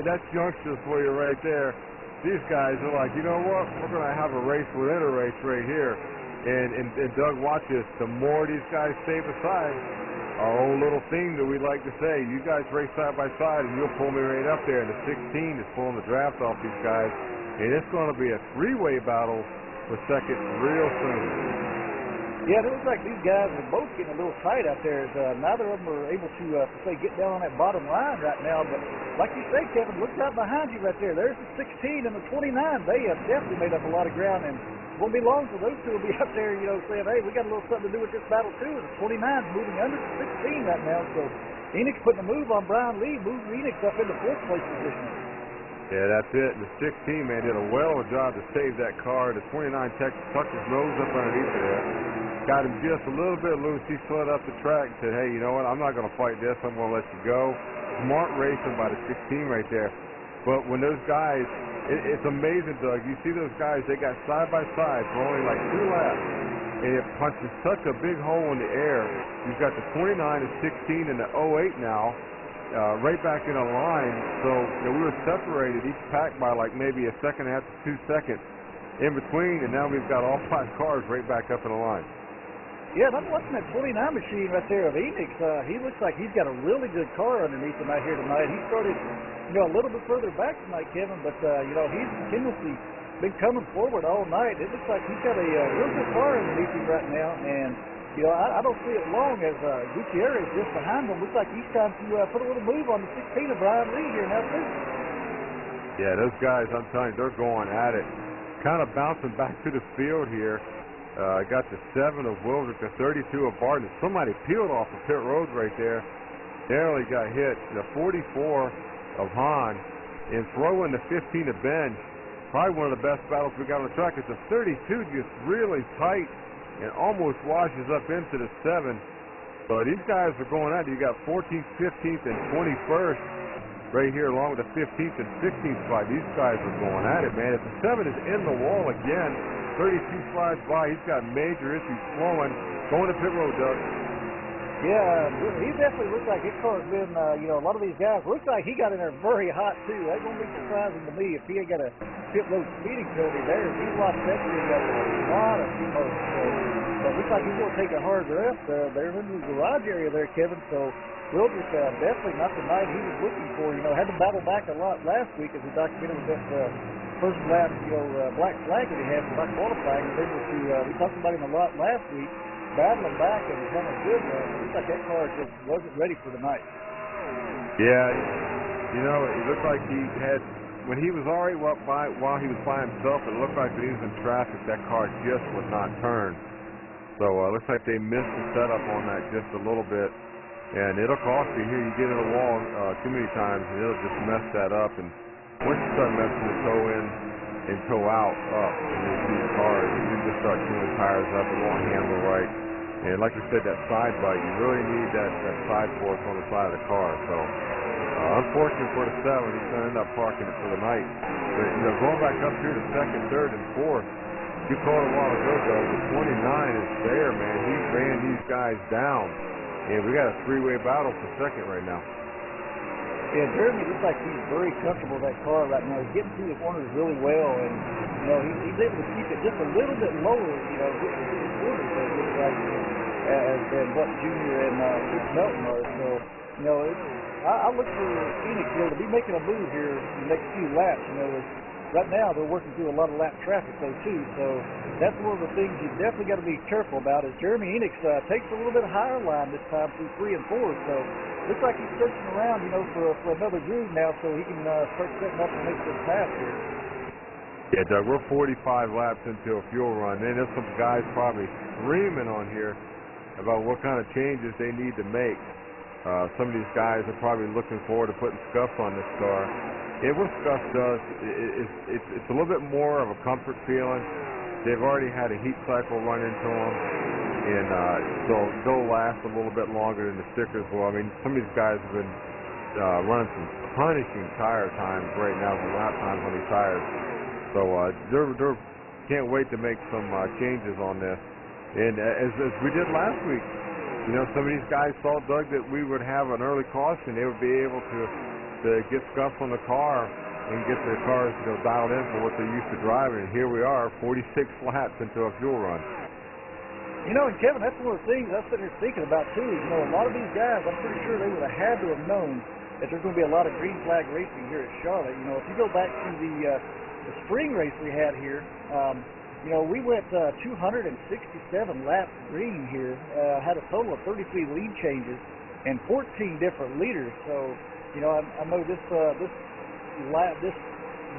that's youngsters for you right there. These guys are like, you know what? We're going to have a race within a race right here. And Doug, watch this. The more these guys stay beside, our old little theme that we like to say, you guys race side by side and you'll pull me right up there. And the 16 is pulling the draft off these guys. And it's going to be a three-way battle for second real soon. Yeah, it looks like these guys are both getting a little tight out there. Neither of them are able to say, get down on that bottom line right now. But like you say, Kevin, look right behind you right there. There's the 16 and the 29. They have definitely made up a lot of ground. And it won't be long till those two will be up there, you know, saying, hey, we got a little something to do with this battle too. And the 29's moving under the 16 right now. So Enix putting a move on Brian Lee, moving Enix up into fourth place position. Yeah, that's it. And the 16, man, did a well of a job to save that car. The 29 tucked his nose up underneath of there. Got him just a little bit loose. He slid up the track and said, hey, you know what, I'm not going to fight this. I'm going to let you go. Smart racing by the 16 right there. But when those guys, it's amazing, Doug. You see those guys, they got side by side for only like 2 laps. And it punches such a big hole in the air. You've got the 29, the 16, and the 08 now. Right back in a line. So you know, we were separated each pack by like maybe a second and a half to 2 seconds in between, and now we've got all 5 cars right back up in a line. Yeah, and I'm watching that 29 machine right there of Enix. He looks like he's got a really good car underneath him out here tonight. He started, you know, a little bit further back tonight, Kevin, but you know, he's continuously been coming forward all night. It looks like he's got a real good car underneath him right now, and you know, I don't see it long as Gutierrez just behind him. Looks like he's trying to put a little move on the 16 of Brian Lee here now, too. Yeah, those guys, I'm telling you, they're going at it. Kind of bouncing back to the field here. Got the 7 of Wildrick, the 32 of Barton. Somebody peeled off the pit road right there. Narrowly got hit. The 44 of Hahn. And throwing the 15 of Ben. Probably one of the best battles we got on the track. It's a 32 just really tight and almost washes up into the 7. But these guys are going at it. You got 14th, 15th, and 21st right here along with the 15th and 16th spot. These guys are going at it, man. If the 7 is in the wall again, 32 slides by. He's got major issues flowing. Going to pit road, Doug. Yeah, he definitely looks like his car's been, you know, a lot of these guys, looks like he got in there very hot, too. That's going to be surprising to me if he ain't got a pit road speeding penalty there. He's lost that thing up a lot of people. So it looks like he's going to take a hard left. They're in the garage area there, Kevin. So Wildrick definitely not the night he was looking for. You know, had to battle back a lot last week as we documented with that first lap, you know, black flag that he had for not qualifying. And we talked about him a lot last week, battling back and becoming good. It looks like that car just wasn't ready for tonight. Yeah, you know, it looked like he had, when he was already up by, while he was by himself, it looked like when he was in traffic, that car just would not turn. So it looks like they missed the setup on that just a little bit. And it'll cost you here. You get in a wall too many times, and it'll just mess that up. And once you start messing the toe in and toe out up in these cars, you just start chewing tires up. It won't handle right. And like we said, that side bite, you really need that side force on the side of the car. So unfortunate for the 7, he's going to end up parking it for the night. But you know, going back up here to second, third, and fourth, you called a while ago, though. The 29 is there, man. He ran these guys down. And we got a 3-way battle for second right now. Yeah, Jeremy looks like he's very comfortable with that car right now. He's getting through the corners really well, and you know he's able to keep it just a little bit lower, you know, getting through the corners there, looks like, than what Junior and Chris Melton are. So, you know, I look for Phoenix, you know, to be making a move here in the next few laps. You know, right now they're working through a lot of lap traffic though too. So that's one of the things you definitely got to be careful about. Is Jeremy Enix takes a little bit higher line this time through 3 and 4. So looks like he's searching around, you know, for another groove now, so he can start setting up and make this pass here. Yeah, Doug, we're 45 laps into a fuel run. And there's some guys probably screaming on here about what kind of changes they need to make. Some of these guys are probably looking forward to putting scuffs on this car. And what scuff does, it's a little bit more of a comfort feeling. They've already had a heat cycle run into them. And so they'll last a little bit longer than the stickers will. I mean, some of these guys have been running some punishing tire times right now, some lap times on these tires. So they're can't wait to make some changes on this. And as we did last week, you know, some of these guys thought, Doug, that we would have an early caution. They would be able to get scuffs on the car and get their cars, you know, dialed in for what they're used to driving. And here we are, 46 laps into a fuel run. You know, and Kevin, that's one of the things I was sitting here thinking about too. You know, a lot of these guys, I'm pretty sure they would have had to have known that there's going to be a lot of green flag racing here at Charlotte. You know, if you go back to the spring race we had here, you know, we went 267 laps green here, had a total of 33 lead changes and 14 different leaders. So, you know, I know this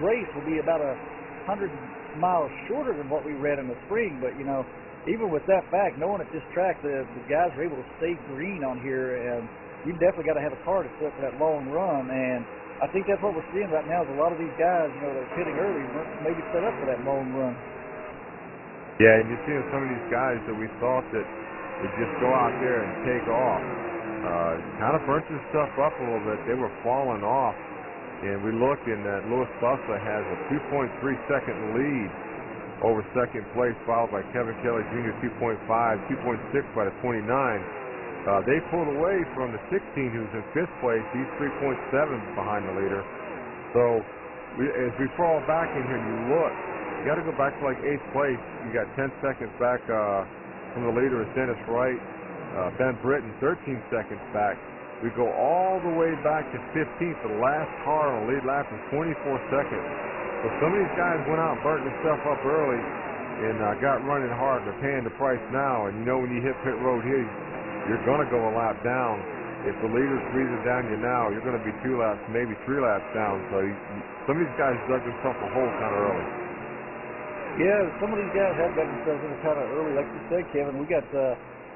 race will be about 100 miles shorter than what we ran in the spring, but you know, even with that fact, knowing at this track the guys are able to stay green on here, and you definitely got to have a car to set for that long run. And I think that's what we're seeing right now is a lot of these guys, you know, that are pitting early, maybe set up for that long run. Yeah, and you're seeing some of these guys that we thought that would just go out there and take off, kind of bunching stuff up a little bit. They were falling off, and we looked, and Louis Bussa has a 2.3 second lead over second place, followed by Kevin Kelly Jr. 2.5, 2.6 by the 29. They pulled away from the 16 who's in fifth place. He's 3.7 behind the leader. So as we fall back in here and you look, you got to go back to like 8th place. You got 10 seconds back from the leader is Dennis Wright. Ben Britton 13 seconds back. We go all the way back to 15th. The last car on the lead lap is 24 seconds. So some of these guys went out and burnt their stuff up early and got running hard. They're paying the price now. And you know when you hit pit road here, you're going to go a lap down. If the leader's breathing down you now, you're going to be 2 laps, maybe 3 laps down. So some of these guys dug themselves a hole kind of early. Yeah, some of these guys have got themselves in kind of early. Like you said, Kevin, we got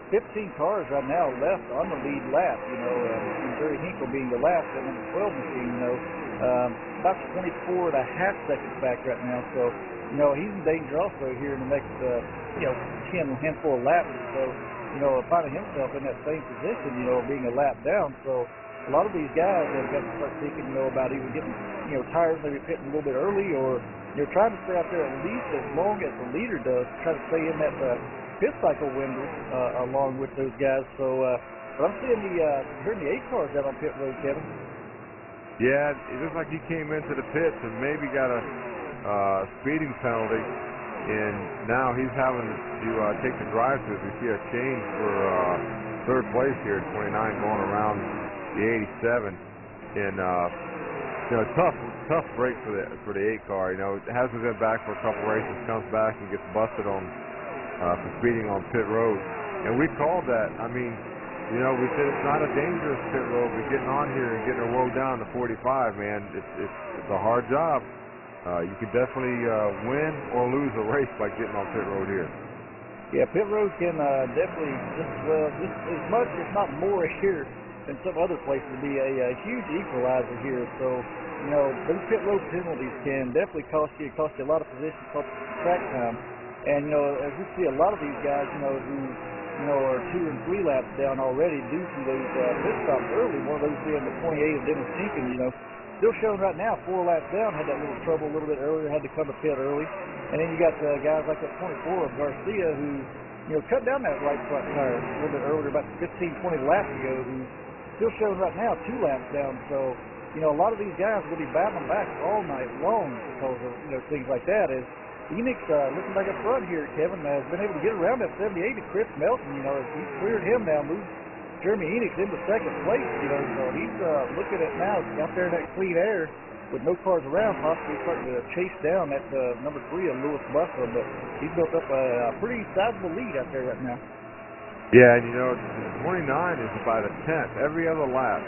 15 cars right now left on the lead lap, you know, and Jerry Hinkle being the last, that number 12 machine, you know, about 24 and a half seconds back right now. So, you know, he's in danger also here in the next, you know, handful of laps. So, you know, finding himself in that same position, you know, being a lap down. So, a lot of these guys have got to start thinking, you know, about either getting, you know, tires maybe pitting a little bit early, or, you know, trying to stay out there at least as long as the leader does, try to stay in that pit cycle window along with those guys. So, but I'm seeing hearing the 8 cars out on pit road, Kevin. Yeah, it looks like he came into the pits and maybe got a speeding penalty, and now he's having to take the drive-through. We see a change for third place here at 29 going around the 87, and you know, tough break for the 8 car. You know, it hasn't been back for a couple races, comes back and gets busted on for speeding on pit road, and we called that. I mean, you know, we said it's not a dangerous pit road, but getting on here and getting a road down to 45, man, it's a hard job. You can definitely win or lose a race by getting on pit road here. Yeah, pit road can definitely just as much, if not more, here than some other places, be a huge equalizer here. So, you know, those pit road penalties can definitely cost you a lot of position, cost you track time. And, you know, as we see a lot of these guys, you know, who, you know, are 2 and 3 laps down already due to those pit stops early, one of those being the 28 of Dennis Tinkin, you know, still showing right now 4 laps down, had that little trouble a little bit earlier, had to come to pit early. And then you got guys like that 24 of Garcia who, you know, cut down that right front tire a little bit earlier, about 15, 20 laps ago, who's still showing right now 2 laps down. So, you know, a lot of these guys will be battling back all night long because of, you know, things like that. As Enix, looking back up front here, Kevin, has been able to get around that 78 to Chris Melton. You know, he's cleared him now, moved Jeremy Enix into second place. You know, so he's looking at now out there in that clean air with no cars around, possibly starting to chase down that number 3 of Louis Bussa. But he's built up a pretty sizable lead out there right now. Yeah, and you know, 29 is about a tenth every other lap.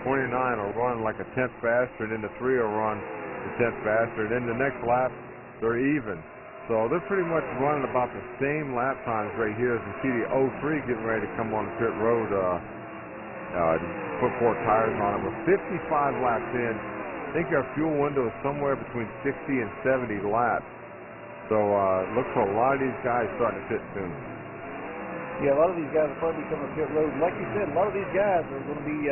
29 will run like a tenth faster, and then the 3 will run a tenth faster, and then the next lap they're even. So they're pretty much running about the same lap times right here as we see the 03 getting ready to come on the pit road to put 4 tires on it. We're 55 laps in. I think our fuel window is somewhere between 60 and 70 laps. So looks like a lot of these guys starting to pit soon. Yeah, a lot of these guys are probably coming to pit road. Like you said, a lot of these guys are going to be,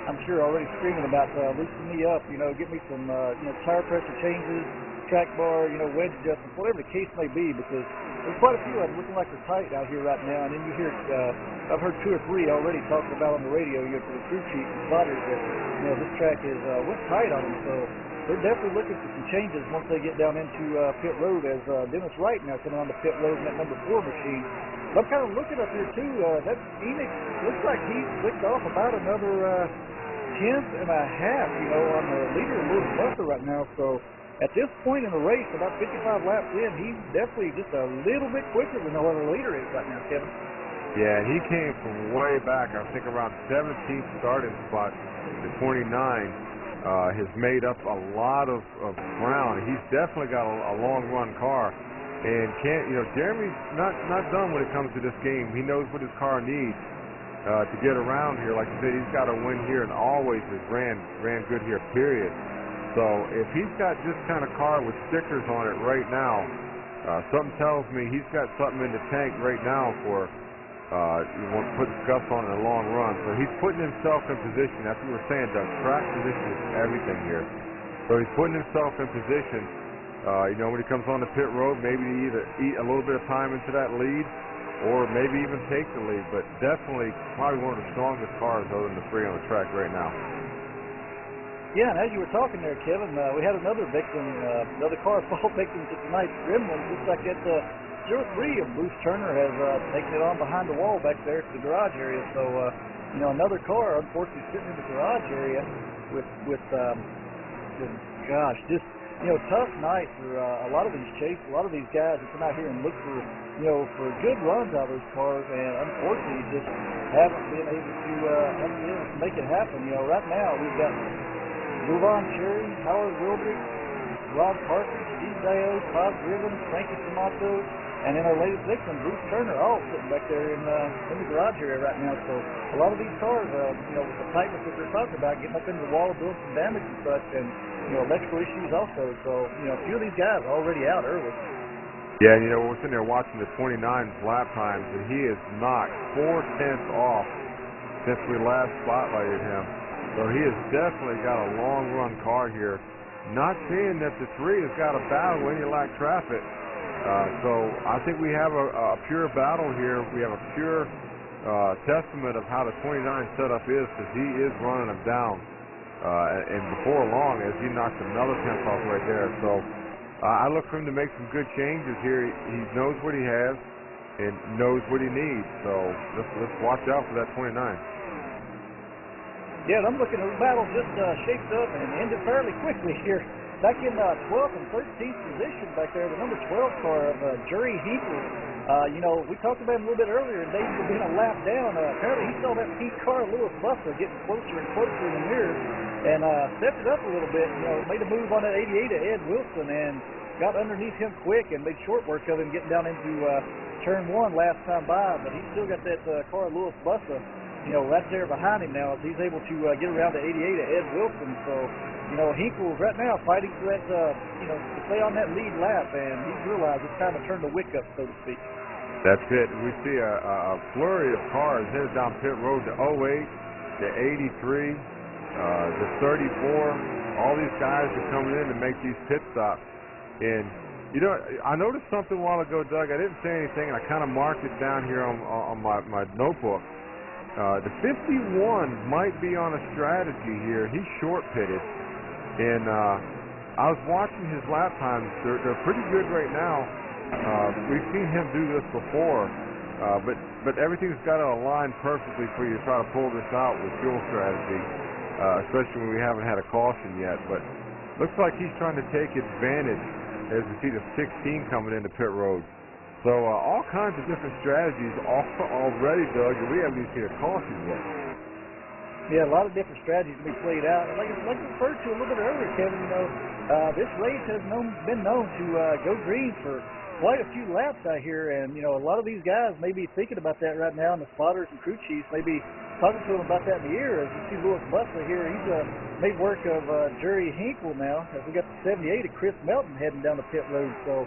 I'm sure, already screaming about loosening me up, you know, get me some, you know, tire pressure changes, track bar, you know, wedge adjustments, whatever the case may be, because there's quite a few of them looking like they're tight out here right now. And then you hear, I've heard 2 or 3 already talking about on the radio, you know, for the crew chief and spotters that, you know, this track is what's tight on them. So they're definitely looking for some changes once they get down into pit road, as Dennis Wright now coming on the pit road in that number 4 machine. I'm kind of looking up here too. That Phoenix looks like he's flicked off about another tenth and a half, on the leader of Lewis Buster right now. So at this point in the race, about 55 laps in, he's definitely just a little bit quicker than the other leader is right now, Kevin. Yeah, and he came from way back. I think around 17th starting spot to 29. Has made up a lot of ground. He's definitely got a long run car, and Jeremy's not done when it comes to this game. He knows what his car needs to get around here. Like you said, he's got to win here, and always has ran good here. Period. So if he's got this kind of car with stickers on it right now, something tells me he's got something in the tank right now for. You want to put the scuffs on in the long run. So he's putting himself in position. That's what we were saying, Doug. Track position is everything here. So he's putting himself in position. When he comes on the pit road, maybe to either eat a little bit of time into that lead or maybe even take the lead. But definitely probably one of the strongest cars other than the three on the track right now. Yeah, and as you were talking there, Kevin, we had another victim, another car fall victim to tonight's Gremlins. Looks like it's 03 of Bruce Turner has taken it on behind the wall back there to the garage area. So, another car, unfortunately, sitting in the garage area with tough night for a lot of these chases. A lot of these guys that come out here and look for good runs out of those cars, and unfortunately just haven't been able to make it happen. Right now we've got Luvon Cherry, Howard Wildrick, Rob Parsons, Steve Dio, Todd Driven, Frankie Tomato, and then our latest victim, Bruce Turner, all sitting back there in the garage area right now. So a lot of these cars, with the tightness that they're talking about, getting up into the wall, doing some damage and such, and electrical issues also. So a few of these guys are already out early. Yeah, we're sitting there watching the 29's lap times, and he is knocked 4/10 off since we last spotlighted him. So he has definitely got a long run car here. Not saying that the 3 has got a battle when you lack traffic. So I think we have a pure battle here. We have a pure testament of how the 29 setup is, because he is running them down. And before long, as he knocked another 10th off right there. So I look for him to make some good changes here. He knows what he has and knows what he needs. So let's watch out for that 29. Yeah, I'm looking at the battle just shaped up and ended fairly quickly here. Back in 12th and 13th position back there, the number 12 car of Jerry Hinkle. We talked about him a little bit earlier, and Dave was being a lap down. Apparently he saw that pink car, Lewis Buster, getting closer and closer in the mirror, and stepped it up a little bit. Made a move on that 88 to Ed Wilson and got underneath him quick and made short work of him getting down into turn 1 last time by. But he's still got that car, Lewis Buster, right there behind him now, as he's able to get around to 88 to Ed Wilson. So, Hinkle's right now fighting for that, to stay on that lead lap, and he's realized it's time to turn the wick up, so to speak. That's it. We see a flurry of cars headed down pit road to 08, to 83, to 34. All these guys are coming in to make these pit stops. And, I noticed something a while ago, Doug. I didn't say anything, and I kind of marked it down here on my notebook. The 51 might be on a strategy here. He's short pitted, and I was watching his lap times. They're pretty good right now. We've seen him do this before, but everything's got to align perfectly for you to try to pull this out with fuel strategy, especially when we haven't had a caution yet. But looks like he's trying to take advantage as we see the 16 coming into pit road. So all kinds of different strategies already, Doug, and we haven't even seen a caution yet. Yeah, a lot of different strategies to be played out. And like referred to a little bit earlier, Kevin, this race has been known to go green for quite a few laps out here. And, a lot of these guys may be thinking about that right now, and the spotters and crew chiefs may be talking to them about that in the ear. As you see Lewis Buster here, he's made work of Jerry Hinkle now, as we got the 78 of Chris Melton heading down the pit road. So,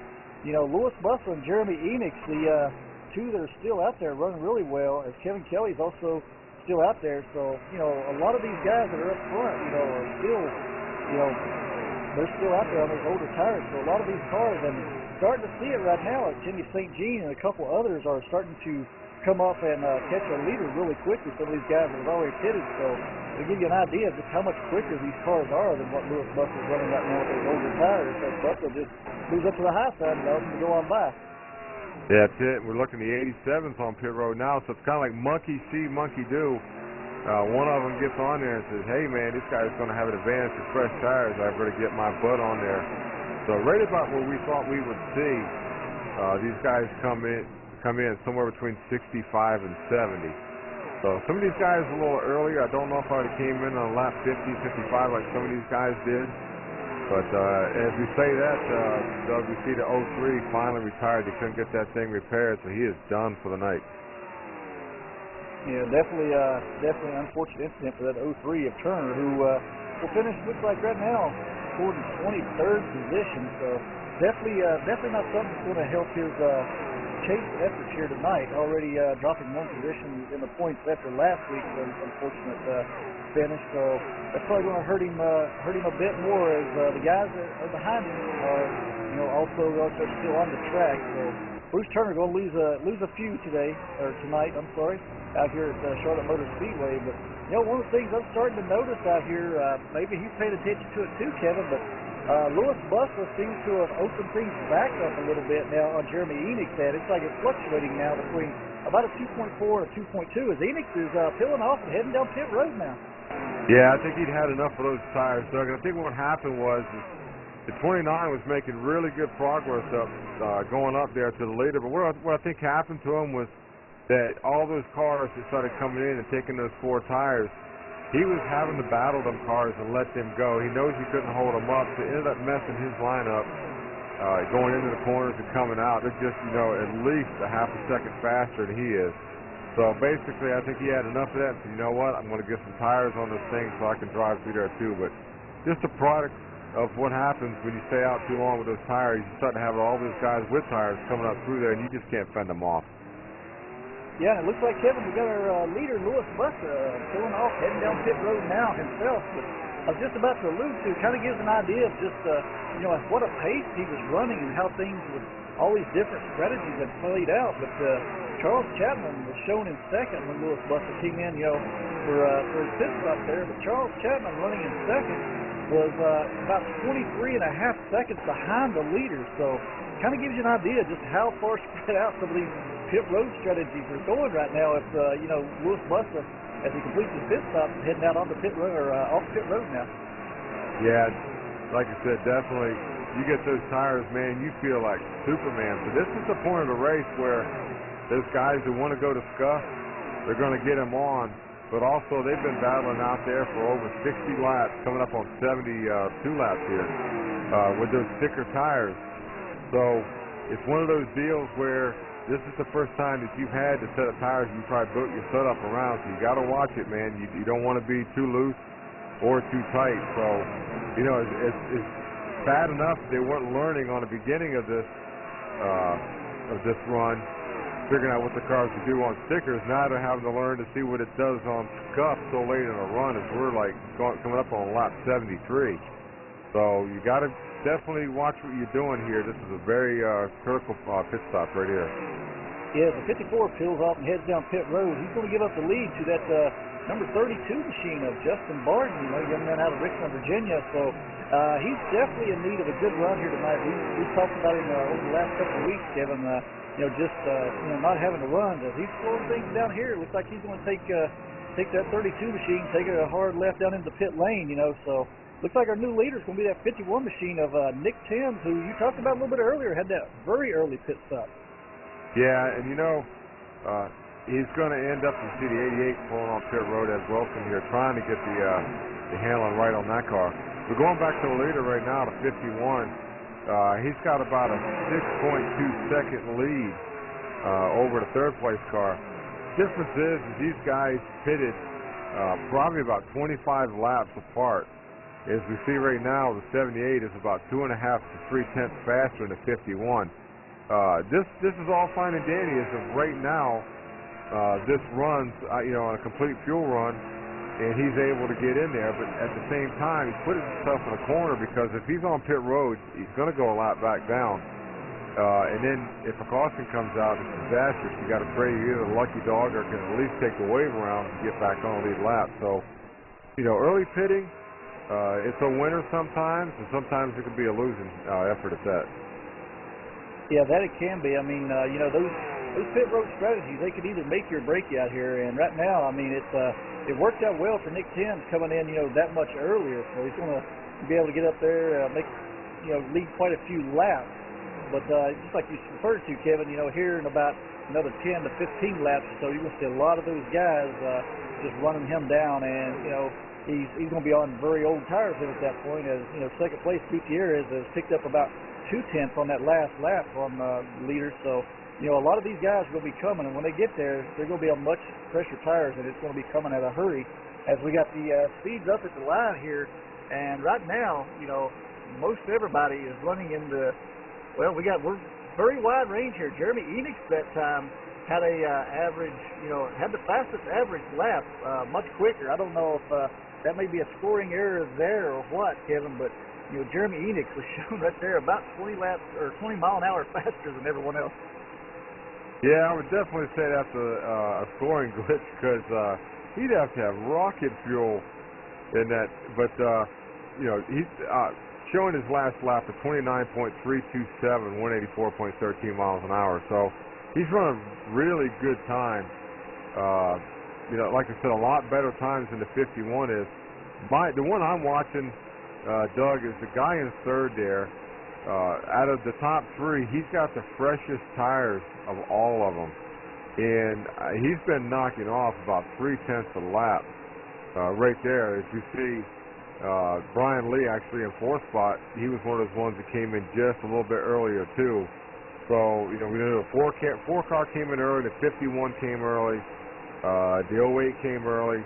Lewis Buster and Jeremy Enix, the two that are still out there running really well, as Kevin Kelly's also still out there. So, a lot of these guys that are up front, are still, they're still out there on those older tires. So a lot of these cars, and starting to see it right now, as Jimmy St. Jean and a couple others are starting to come up and catch a leader really quickly. Some of these guys that have already pitted. So to give you an idea of just how much quicker these cars are than what Lewis Buster's running right now with those older tires. So Buster just moves up to the high side and allows him to go on by. Yeah, that's it. We're looking at the 87s on pit road now, so it's kind of like monkey see, monkey do. One of them gets on there and says, hey, man, this guy's going to have an advantage with fresh tires. I better get my butt on there. So right about where we thought we would see these guys come in somewhere between 65 and 70. So some of these guys a little earlier. I don't know if I would have came in on lap 50, 55 like some of these guys did. But as we say that, Doug, we see the 03 finally retired. He couldn't get that thing repaired, so he is done for the night. Yeah, definitely an unfortunate incident for that 03 of Turner, who will finish, looks like right now, scored in 23rd position. So definitely not something that's going to help his chase efforts here tonight. Already dropping one position in the points after last week's unfortunate finish. So that's probably going to hurt him a bit more, as the guys that are behind him are, also still on the track. So Bruce Turner going to lose a few tonight. I'm sorry, out here at Charlotte Motor Speedway. But one of the things I'm starting to notice out here, maybe he's paying attention to it too, Kevin, but Lewis Bussler seems to have opened things back up a little bit now on Jeremy Enix's head. It's like it's fluctuating now between about a 2.4 and a 2.2 as Enix is peeling off and heading down pit road now. Yeah, I think he'd had enough of those tires, Doug. And I think what happened was the 29 was making really good progress up, going up there to the leader. But what I think happened to him was that all those cars that started coming in and taking those 4 tires, he was having to battle them cars and let them go. He knows he couldn't hold them up, so it ended up messing his lineup, going into the corners and coming out. They're just, at least a half a second faster than he is. So basically, I think he had enough of that and said, you know what, I'm going to get some tires on this thing so I can drive through there too. But just a product of what happens when you stay out too long with those tires. You start to have all those guys with tires coming up through there, and you just can't fend them off. Yeah, and it looks like, Kevin, we got our leader, Lewis Bussler, pulling off, heading down pit road now himself. But I was just about to allude to, kind of gives an idea of just, what a pace he was running and how things with all these different strategies had played out. But Charles Chapman was shown in second when Lewis Bussler came in, for his pit stop there. But Charles Chapman running in second was about 23 and a half seconds behind the leader. So kind of gives you an idea just how far spread out some of these pit road strategies are going right now. If Lewis Bussler, as he completes his pit stop, heading out on the pit road or off pit road now. Yeah, like I said, definitely. You get those tires, man, you feel like Superman. So this is the point of the race where those guys who want to go to Scuff, they're going to get them on. But also, they've been battling out there for over 60 laps, coming up on 72 laps here, with those thicker tires. So it's one of those deals where this is the first time that you've had to set up tires you probably built your setup around, so you got to watch it, man. You don't want to be too loose or too tight. So, it's bad enough that they weren't learning on the beginning of this run, figuring out what the cars would do on stickers. Now they're having to learn to see what it does on scuff so late in a run as we're coming up on lap 73. So you got to definitely watch what you're doing here. This is a very critical pit stop right here. Yeah, the 54 peels off and heads down pit road. He's going to give up the lead to that number 32 machine of Justin Barton, young man out of Richmond, Virginia. So he's definitely in need of a good run here tonight. We've talked about him over the last couple of weeks, Kevin. Not having to run. He's slowing things down here. It looks like he's going to take that 32 machine, take a hard left down into the pit lane. So looks like our new leader is going to be that 51 machine of Nick Timms, who you talked about a little bit earlier, had that very early pit stop. Yeah, and he's going to end up in the 88 pulling on pit road as Wilson here, trying to get the handling right on that car. We're going back to the leader right now to 51. He's got about a 6.2 second lead over the third place car. Difference is these guys pitted probably about 25 laps apart. As we see right now, the 78 is about 2.5 to 3/10 faster than the 51. This is all fine and dandy as of right now. This runs, on a complete fuel run, and he's able to get in there. But at the same time, he's putting himself in a corner because if he's on pit road, he's going to go a lap back down. And then if a caution comes out, it's disastrous. You got to pray you're either a lucky dog or can at least take the wave around and get back on the lead lap. So, early pitting, it's a winner sometimes, and sometimes it can be a losing effort at that. Yeah, that it can be. I mean, you know, those pit road strategies, they could either make you or break you out here. And right now, I mean, it worked out well for Nick Timms coming in, you know, that much earlier. So he's going to be able to get up there, make, you know, lead quite a few laps. But just like you referred to, Kevin, you know, here in about another 10 to 15 laps or so, you're going to see a lot of those guys just running him down. And, you know, he's going to be on very old tires at that point. As, you know, second place Gutierrez has picked up about 2/10 on that last lap on leader. So, you know, a lot of these guys will be coming, and when they get there, they're going to be on much fresher tires, and it's going to be coming at a hurry. As we got the speeds up at the line here, and right now, you know, most everybody is running in the, well, we're very wide range here. Jeremy Enix that time had a average, you know, had the fastest average lap, much quicker. I don't know if that may be a scoring error there or what, Kevin, but you know, Jeremy Enix was shown right there about 20 laps or 20 mile an hour faster than everyone else. Yeah, I would definitely say that's a scoring glitch because he'd have to have rocket fuel in that. But, you know, he's showing his last lap at 29.327, 184.13 miles an hour. So he's running really good time. You know, like I said, a lot better times than the 51 is. The one I'm watching, Doug, is the guy in third there. Out of the top three, he's got the freshest tires of all of them. And he's been knocking off about 0.3 of a lap right there. As you see, Brian Lee actually in fourth spot. He was one of those ones that came in just a little bit earlier, too. So, you know, we know the four car came in early, the 51 came early, the 08 came early.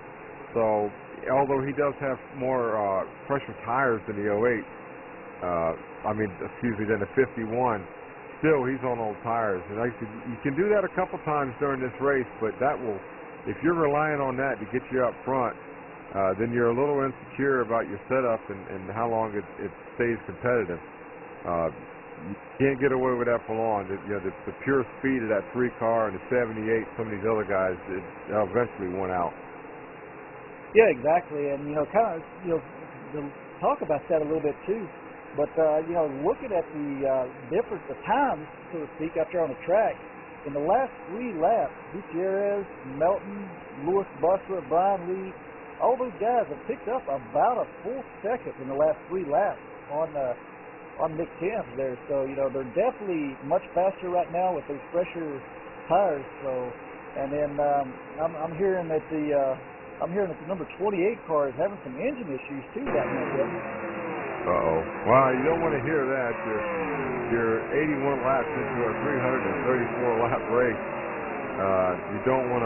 So, although he does have more fresher tires than the 08, than the 51, still he's on old tires. And like I said, you can do that a couple times during this race, but that will, if you're relying on that to get you up front, then you're a little insecure about your setup and how long it stays competitive. You can't get away with that for long. You know, the pure speed of that 3 car and the 78, some of these other guys, it eventually went out. Yeah, exactly, and you know, kind of, you know, talk about that a little bit too. But you know, looking at the times, so to speak, out there on the track, in the last 3 laps, Gutierrez, Melton, Lewis Bussler, Brian Lee, all those guys have picked up about a full second in the last 3 laps on Nick Timms there. So you know, they're definitely much faster right now with those fresher tires. So, and then I'm hearing that the number 28 car is having some engine issues too right now. Uh-oh. Well, you don't want to hear that. You're 81 laps into a 334 lap race. You don't want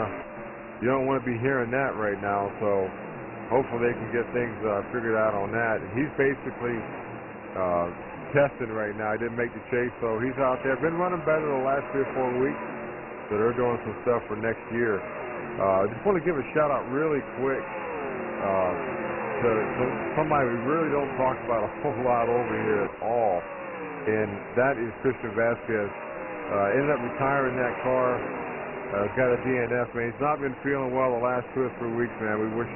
to be hearing that right now. So hopefully they can get things figured out on that. And he's basically testing right now. He didn't make the chase, so he's out there. Been running better the last 3 or 4 weeks. So they're doing some stuff for next year. Just want to give a shout out really quick to somebody we really don't talk about a whole lot over here at all, and that is Christian Vasquez. Ended up retiring that car. He's got a DNF, man. He's not been feeling well the last 2 or 3 weeks, man. We wish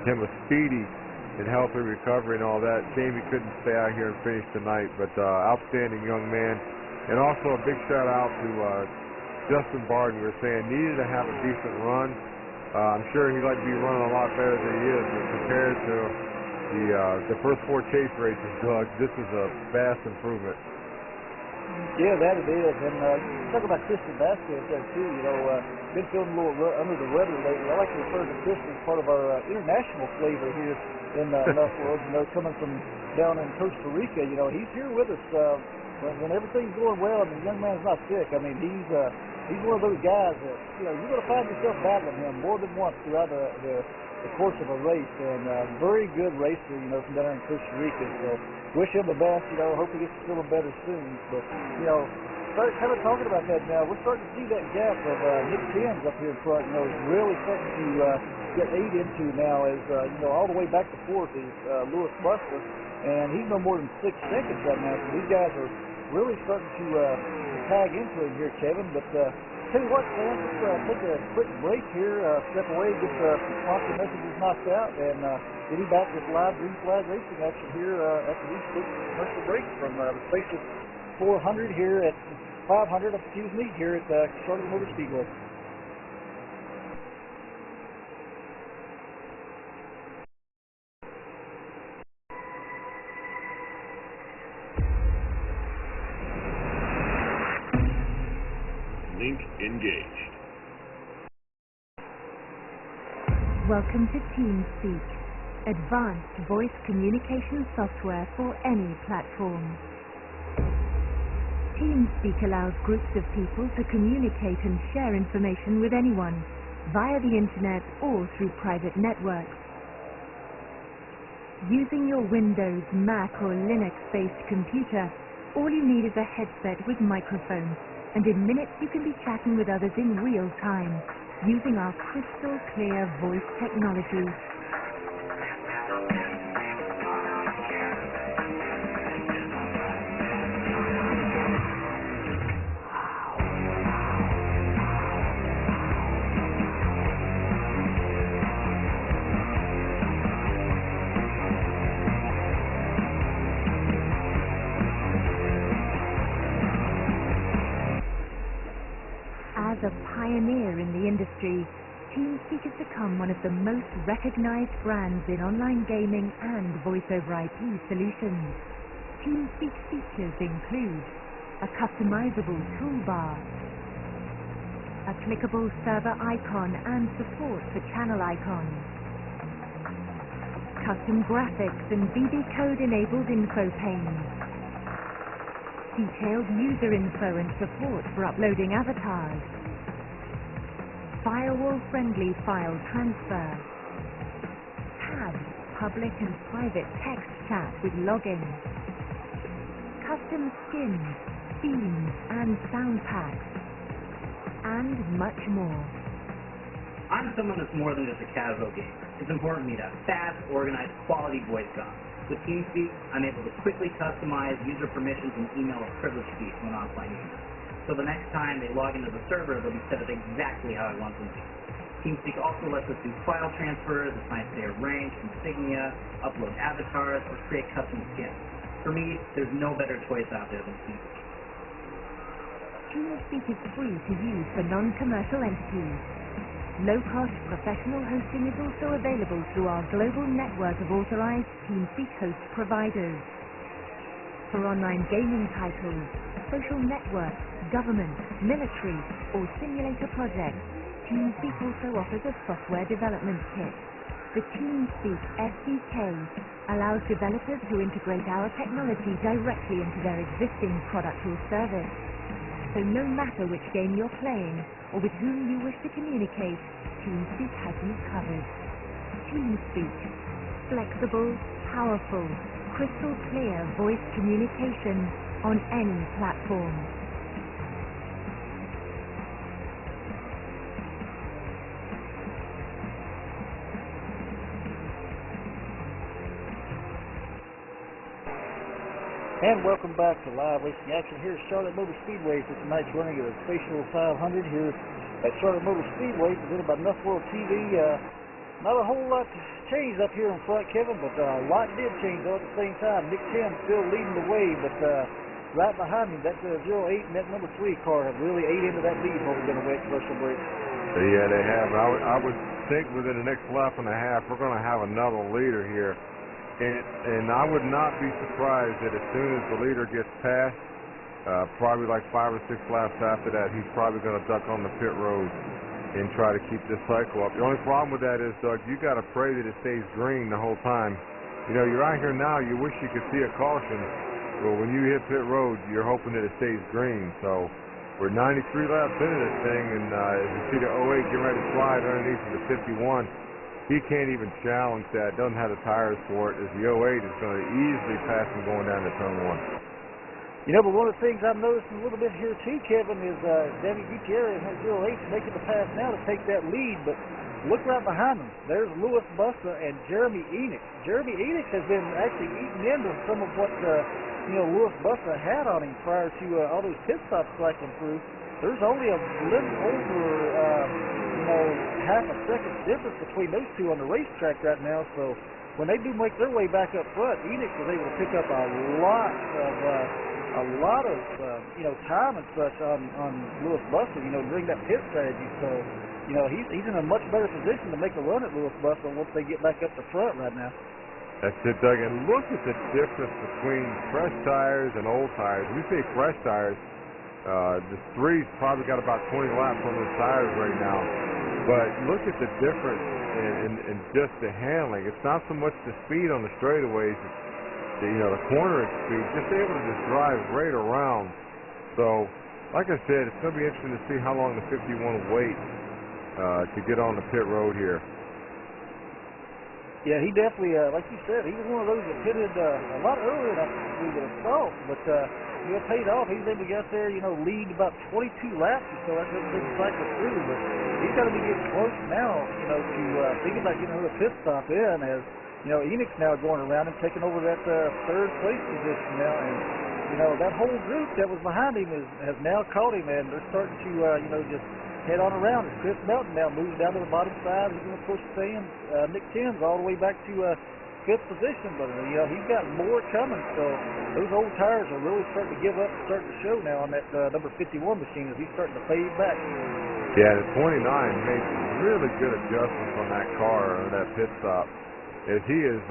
him a speedy and healthy recovery and all that. Shame he couldn't stay out here and finish tonight, but outstanding young man. And also a big shout out to Justin Barden. We were saying needed to have a decent run. I'm sure he'd like to be running a lot better than he is, but compared to the first 4 chase races, Doug, this is a vast improvement. Yeah, that it is. And talk about Christian Vasquez there too. You know, been feeling a little under the weather lately. I like to refer to Christian as part of our international flavor here in NuffWORLD. You know, coming from down in Costa Rica. You know, he's here with us when everything's going well and the young man's not sick. I mean, he's one of those guys that, you know, you're going to find yourself battling him more than once throughout the course of a race. And very good racer, you know, from down there in Costa Rica. So wish him the best. You know, hope he gets feeling better soon. But you know, kind of talking about that now, we're starting to see that gap of Nick Timms up here in front. You know, is really starting to get ate into now. As you know, all the way back to 4th is Lewis Bussler, and he's no more than 6 seconds right now. So these guys are really starting to tag into him here, Kevin. But tell you what, man, let's take a quick break here, step away, get some sponsor messages knocked out, and we'll be back with live green flag racing action here after these quick commercial breaks from the Spacial 400 here at 500, excuse me, here at Charlotte Motor Speedway. Link engaged. Welcome to TeamSpeak, advanced voice communication software for any platform. TeamSpeak allows groups of people to communicate and share information with anyone via the internet or through private networks. Using your Windows, Mac or Linux-based computer, all you need is a headset with microphone, and in minutes you can be chatting with others in real time using our crystal clear voice technology. As a pioneer in the industry, TeamSpeak has become one of the most recognized brands in online gaming and voice-over IP solutions. TeamSpeak features include a customizable toolbar, a clickable server icon and support for channel icons, custom graphics and VB code-enabled info panes, detailed user info and support for uploading avatars, firewall-friendly file transfer, tabs, public and private text chat with login, custom skins, themes and sound packs, and much more. I'm someone that's more than just a casual gamer. It's important to me to have fast, organized, quality voice comms. With TeamSpeak, I'm able to quickly customize user permissions and email a privilege key to an offline user. So the next time they log into the server, they'll be set up exactly how I want them to. TeamSpeak also lets us do file transfers, assign player rank, insignia, upload avatars, or create custom skins. For me, there's no better choice out there than TeamSpeak. TeamSpeak is free to use for non-commercial entities. Low-cost professional hosting is also available through our global network of authorized TeamSpeak host providers. For online gaming titles, social networks, government, military, or simulator projects, TeamSpeak also offers a software development kit. The TeamSpeak SDK allows developers to integrate our technology directly into their existing product or service. So no matter which game you're playing or with whom you wish to communicate, TeamSpeak has you covered. TeamSpeak. Flexible, powerful, crystal clear voice communication on any platform. And welcome back to live racing action here at Charlotte Motor Speedway for tonight's running of the Spacial 500 here at Charlotte Motor Speedway, presented by NuffWORLD TV. Not a whole lot changed up here in front, Kevin, but a lot did change all at the same time. Nick Tim still leading the way, but right behind him, that 08 and that number 3 car have really ate into that lead while we've been away at commercial break. Yeah, they have. I would think within the next lap and a half, we're going to have another leader here. And I would not be surprised that as soon as the leader gets past, probably like 5 or 6 laps after that, he's probably going to duck on the pit road and try to keep this cycle up. The only problem with that is, Doug, you got to pray that it stays green the whole time. You know, you're out here now, you wish you could see a caution. Well, when you hit pit road, you're hoping that it stays green. So we're 93 laps into this thing, and as you see the 08 getting ready to slide underneath the 51, he can't even challenge that, doesn't have the tires for it, as the 08 is going to easily pass him going down to turn 1. You know, but one of the things I'm noticing a little bit here too, Kevin, is Danny Gutierrez and that 08 making the pass now to take that lead, but look right behind them. There's Louis Bussa and Jeremy Enoch. Jeremy Enoch has been actually eating into some of what Louis Bussa had on him prior to all those pit stops cycling through. There's only a little over half a second difference between those two on the racetrack right now, so when they do make their way back up front, Enoch was able to pick up a lot of a lot of time and such on Lewis Buster, during that pit strategy. So, he's in a much better position to make a run at Lewis Buster once they get back up to front right now. That's it, Doug. And look at the difference between fresh tires and old tires. We say fresh tires. The 3's probably got about 20 laps on those tires right now. But look at the difference in just the handling. It's not so much the speed on the straightaways. It's the cornering speed. Just able to just drive right around. So, like I said, it's going to be interesting to see how long the 51 waits to get on the pit road here. Yeah, he definitely, like you said, he was one of those that pitted a lot earlier than we would have thought, but it paid off. He was able to get out there, lead about 22 laps or so after everything cycled through, but he's got to be getting close now, to thinking about getting another pit stop in as, Enix now going around and taking over that third place position now, and, that whole group that was behind him has now caught him, and they're starting to, just head on around. As Chris Melton now moves down to the bottom side. He's going to push Nick Timms all the way back to fifth position. But, he's got more coming. So those old tires are really starting to give up and starting to show now on that number 51 machine as he's starting to fade back. Yeah, the 29 made some really good adjustments on that car, or that pit stop, as he is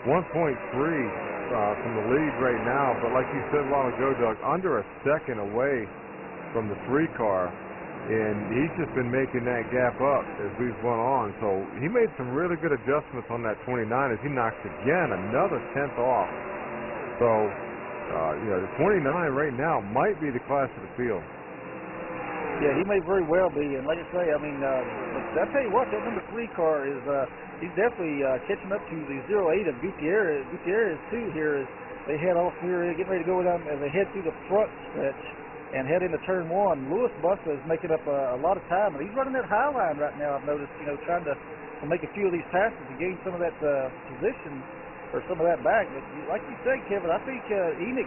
1.3 from the lead right now. But like you said a while ago, Doug, under a second away from the 3 car. And he's just been making that gap up as we've gone on. So he made some really good adjustments on that 29 as he knocks again another 10th off. So, the 29 right now might be the class of the field. Yeah, he may very well be. And like I say, I tell you what, that number 3 car is, he's definitely catching up to the 08 of Gutierrez. Gutierrez, too, here as they head off here, getting ready to go down as they head through the front stretch and head into turn 1. Lewis Buster is making up a lot of time, and he's running that high line right now, I've noticed, trying to make a few of these passes to gain some of that position or some of that back. But like you said, Kevin, I think Enix,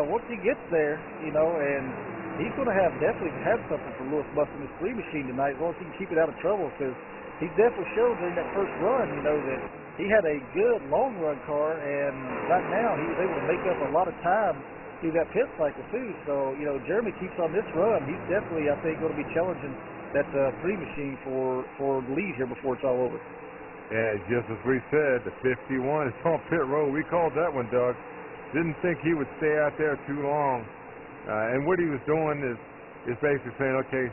once he gets there, and he's going to definitely have something for Lewis Buster in this 3 machine tonight, as long as he can keep it out of trouble, because he's definitely showed during that first run, that he had a good long run car, and right now he was able to make up a lot of time through that pit cycle too. So, Jeremy keeps on this run. He's definitely, I think, going to be challenging that 3 machine for the lead here before it's all over. Yeah, just as we said, the 51 is on pit road. We called that one, Doug. Didn't think he would stay out there too long. And what he was doing is basically saying, okay,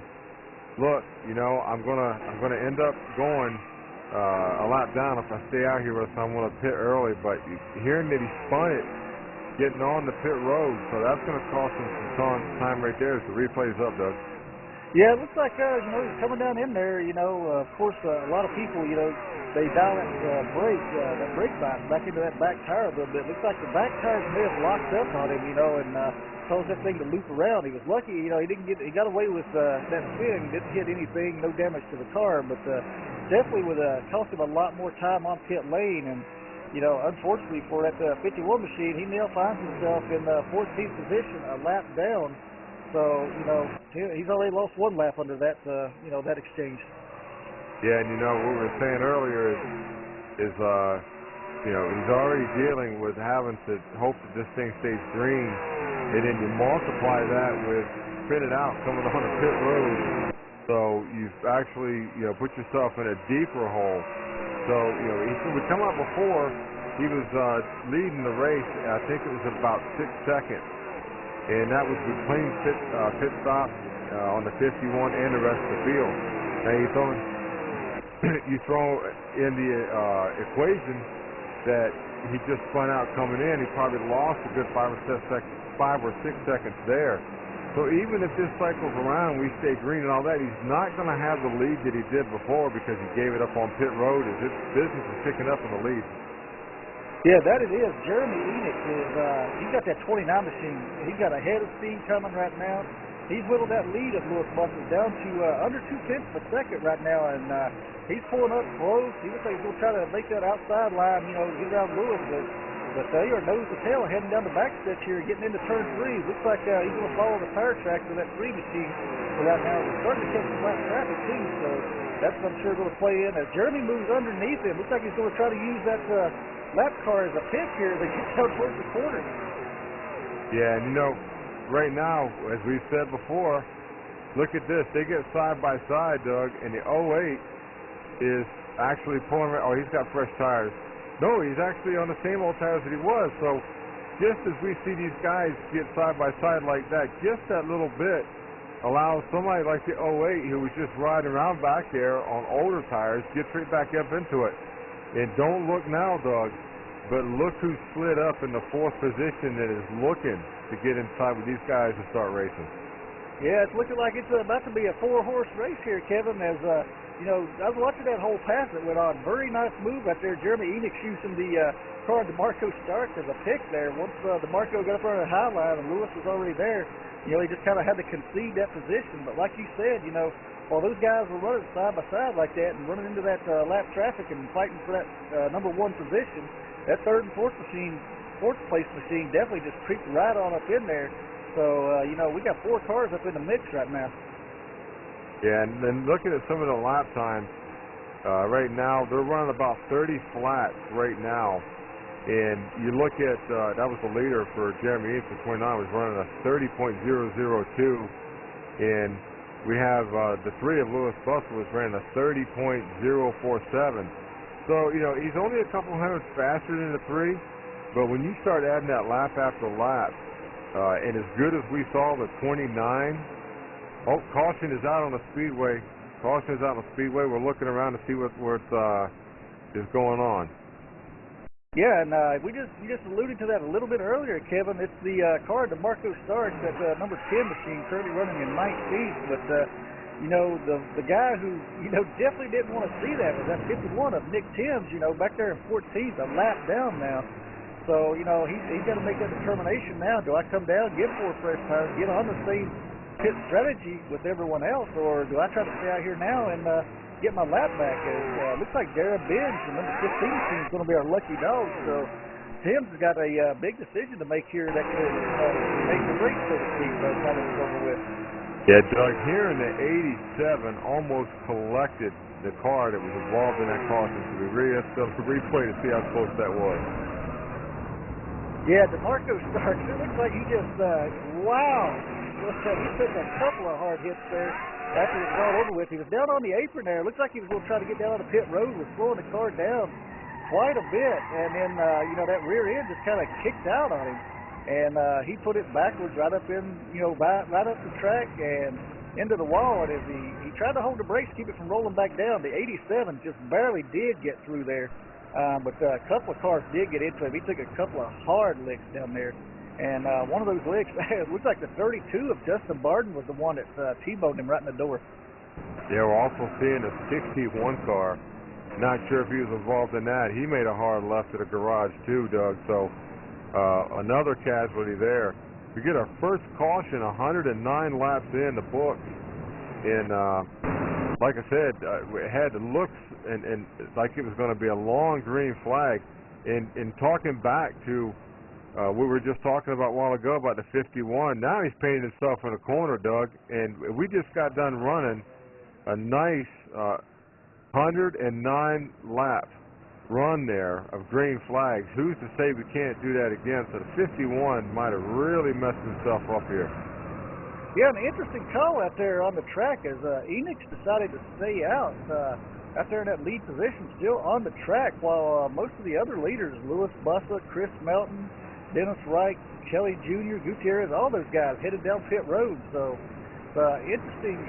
look, I'm gonna end up going a lap down if I stay out here, so I'm gonna pit early. But hearing that he spun it, getting on the pit road, so that's going to cost him some time right there as the replay's up, Doug. Yeah, it looks like, he's coming down in there, of course, a lot of people, they dial that brake bind back into that back tire a little bit. Looks like the back tires may have locked up on him, and caused that thing to loop around. He was lucky, he got away with that spin, didn't hit anything, no damage to the car, but definitely would cost him a lot more time on pit lane. And unfortunately for that 51 machine, he now finds himself in the 14th position, a lap down. So, he's already lost 1 lap under that, that exchange. Yeah, and what we were saying earlier is he's already dealing with having to hope that this thing stays green, and then you multiply that with spin it out coming on a pit road. So you've actually, put yourself in a deeper hole. So, he would come up before, he was leading the race, I think it was about 6 seconds. And that was between pit stop on the 51 and the rest of the field. Now you throw in the equation that he just spun out coming in, he probably lost a good 5 or 6 seconds there. So even if this cycles around, we stay green and all that, he's not going to have the lead that he did before because he gave it up on pit road as his business is picking up in the lead. Yeah, that it is. Jeremy Enix he's got that 29 machine. He's got a head of steam coming right now. He's whittled that lead of Lewis Buster down to under 2/10 of a second right now, and he's pulling up close. He looks like he's going to try to make that outside line, get around Lewis, but they are nose to tail heading down the backstretch here, getting into turn 3. Looks like he's going to follow the tire track for that 3 machine for right now. We're starting to catch some lap traffic too, so that's, I'm sure, going to play in. As Jeremy moves underneath him, looks like he's going to try to use that lap car as a pick here as they get down towards the corner. Yeah, and you know, right now, as we said before, look at this. They get side by side, Doug, and the 08 is actually pulling. Oh, he's got fresh tires. No, he's actually on the same old tires that he was. So, just as we see these guys get side by side like that, just that little bit allows somebody like the 08 who was just riding around back there on older tires get straight back up into it. And don't look now, Doug, but look who slid up in the 4th position that is looking to get inside with these guys to start racing. Yeah, it's looking like it's about to be a 4-horse race here, Kevin, as you know, I was watching that whole pass that went on. Very nice move out there. Jeremy Enix using the car DeMarco Stark as a pick there. Once DeMarco got up on the high line and Lewis was already there, you know, he just kind of had to concede that position. But like you said, you know, while those guys were running side by side like that and running into that lap traffic and fighting for that number 1 position, that 3rd and 4th place machine definitely just creeped right on up in there. So, you know, we got 4 cars up in the mix right now. Yeah, and then looking at some of the lap times, right now, they're running about 30 flats right now. And you look at, that was the leader for Jeremy Eames for 29, was running a 30.002. And we have the 3 of Louis Bussell was running a 30.047. So, you know, he's only a couple hundred faster than the 3. But when you start adding that lap after lap, and as good as we saw the 29, oh, caution is out on the speedway. Caution is out on the speedway. We're looking around to see what is going on. Yeah, and you just alluded to that a little bit earlier, Kevin. It's the car DeMarco Stark, that number 10 machine, currently running in 19th. But you know, the guy who, you know, definitely didn't want to see that was that 51 of Nick Timms, you know, back there in 14th, a lap down now. So, you know, he's got to make that determination now. Do I come down, get 4 fresh tires, get on the same pit strategy with everyone else, or do I try to stay out here now and get my lap back? Looks like Dara Benz, the number 15 team, is going to be our lucky dog. So Tim's has got a big decision to make here that could make the race, so to speak, by the time it's over with. Yeah, Doug, here in the 87 almost collected the car that was involved in that caution. So we really have to replay to see how close that was. Yeah, DeMarco Stark, it looks like he just, wow. He took a couple of hard hits there after it was all over with. He was down on the apron there. It looks like he was going to try to get down on the pit road, was slowing the car down quite a bit. And then, you know, that rear end just kind of kicked out on him. And he put it backwards right up in, you know, right up the track and into the wall. And as he tried to hold the brakes, keep it from rolling back down, the 87 just barely did get through there. But a couple of cars did get into him. He took a couple of hard licks down there. And one of those licks, it looks like the 32 of Justin Barden was the one that T-boned him right in the door. Yeah, we're also seeing a 61 car. Not sure if he was involved in that. He made a hard left to the garage too, Doug. So another casualty there. We get our first caution 109 laps in the books. And like I said, it had the looks and like it was going to be a long green flag. In talking back to we were just talking about a while ago about the 51. Now he's painting himself in a corner, Doug, and we just got done running a nice 109 lap run there of green flags. Who's to say we can't do that again? So the 51 might have really messed himself up here. Yeah, an interesting call out there on the track as Enix decided to stay out there in that lead position, still on the track, while most of the other leaders, Louis Bussa, Chris Melton, Dennis Wright, Kelly Jr., Gutierrez, all those guys headed down pit road. So interesting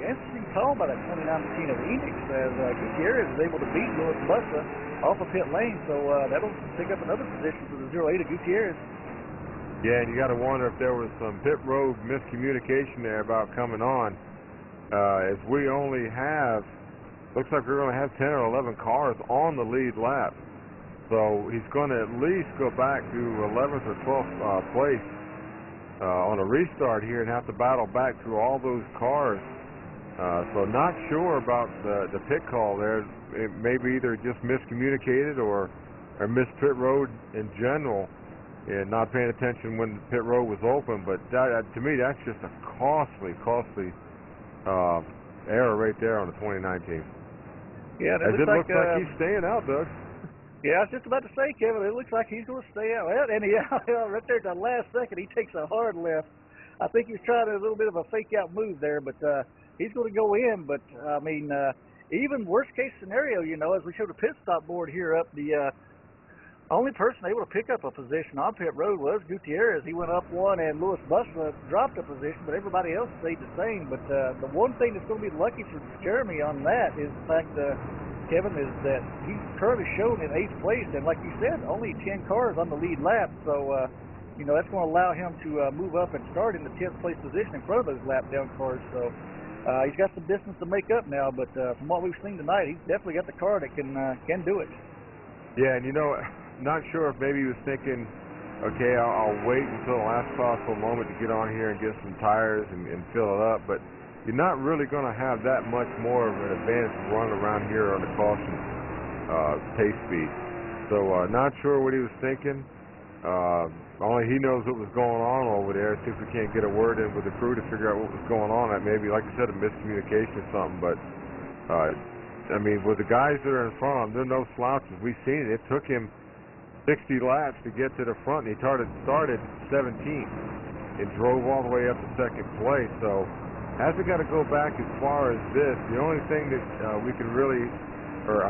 call by that 29 machine of Enix as Gutierrez is able to beat Louis Bussa off of pit lane. So that'll pick up another position for the 08 of Gutierrez. Yeah, and you got to wonder if there was some pit road miscommunication there about coming on. As we only have, looks like we're going to have 10 or 11 cars on the lead lap. So he's going to at least go back to 11th or 12th place on a restart here and have to battle back through all those cars. So not sure about the pit call there. It may be either just miscommunicated or missed pit road in general and not paying attention when the pit road was open. But that, to me, that's just a costly error right there on the 2019. Yeah, it looks like he's staying out, Doug. Yeah, I was just about to say, Kevin, it looks like he's going to stay out. Well, and he, right there at the last second, he takes a hard left. I think he's trying a little bit of a fake-out move there, but he's going to go in. But, I mean, even worst-case scenario, you know, as we showed the pit stop board here up, the only person able to pick up a position on pit road was Gutierrez. He went up one, and Louis Busla dropped a position, but everybody else stayed the same. But the one thing that's going to be lucky for Jeremy on that is the fact, Kevin, is that he's currently shown in 8th place, and like you said, only 10 cars on the lead lap. So, you know, that's going to allow him to move up and start in the 10th place position in front of those lap down cars. So, he's got some distance to make up now, but from what we've seen tonight, he's definitely got the car that can do it. Yeah, and you know, not sure if maybe he was thinking, okay, I'll wait until the last possible moment to get on here and get some tires and fill it up, but you're not really going to have that much more of an advantage running around here on the caution pace speed. So not sure what he was thinking. Only he knows what was going on over there. See if we can't get a word in with the crew to figure out what was going on. That maybe, like I said, a miscommunication or something. But I mean, with the guys that are in front of him, they're no slouches. We've seen it. It took him 60 laps to get to the front, and he started 17th and drove all the way up to 2nd place. So hasn't got to go back as far as this. The only thing that we can really, or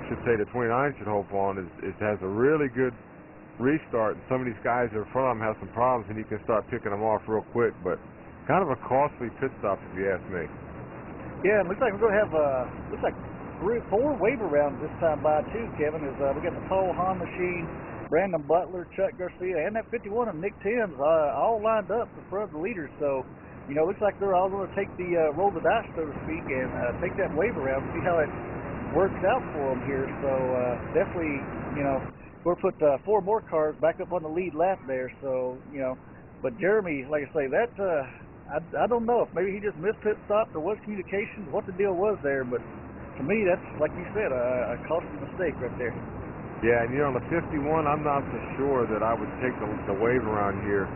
should say the 29 should hope on is has a really good restart, and some of these guys in front of him have some problems, and he can start picking them off real quick. But kind of a costly pit stop, if you ask me. Yeah, it looks like we're going to have looks like 3 or 4 waiver rounds this time by too, Kevin. Is we got the Paul Hahn machine, Brandon Butler, Chuck Garcia, and that 51 of Nick Timms all lined up in front of the leaders. So, you know, looks like they're all going to take the roll the dice, so to speak, and take that waiver round, see how it works out for them here. So definitely, you know, we'll put 4 more cars back up on the lead lap there. So, you know, but Jeremy, like I say, that I don't know if maybe he just missed pit stop or was communications, what the deal was there, but to me, that's, like you said, a costly mistake right there. Yeah, and you know, on the 51, I'm not so sure that I would take the wave around here.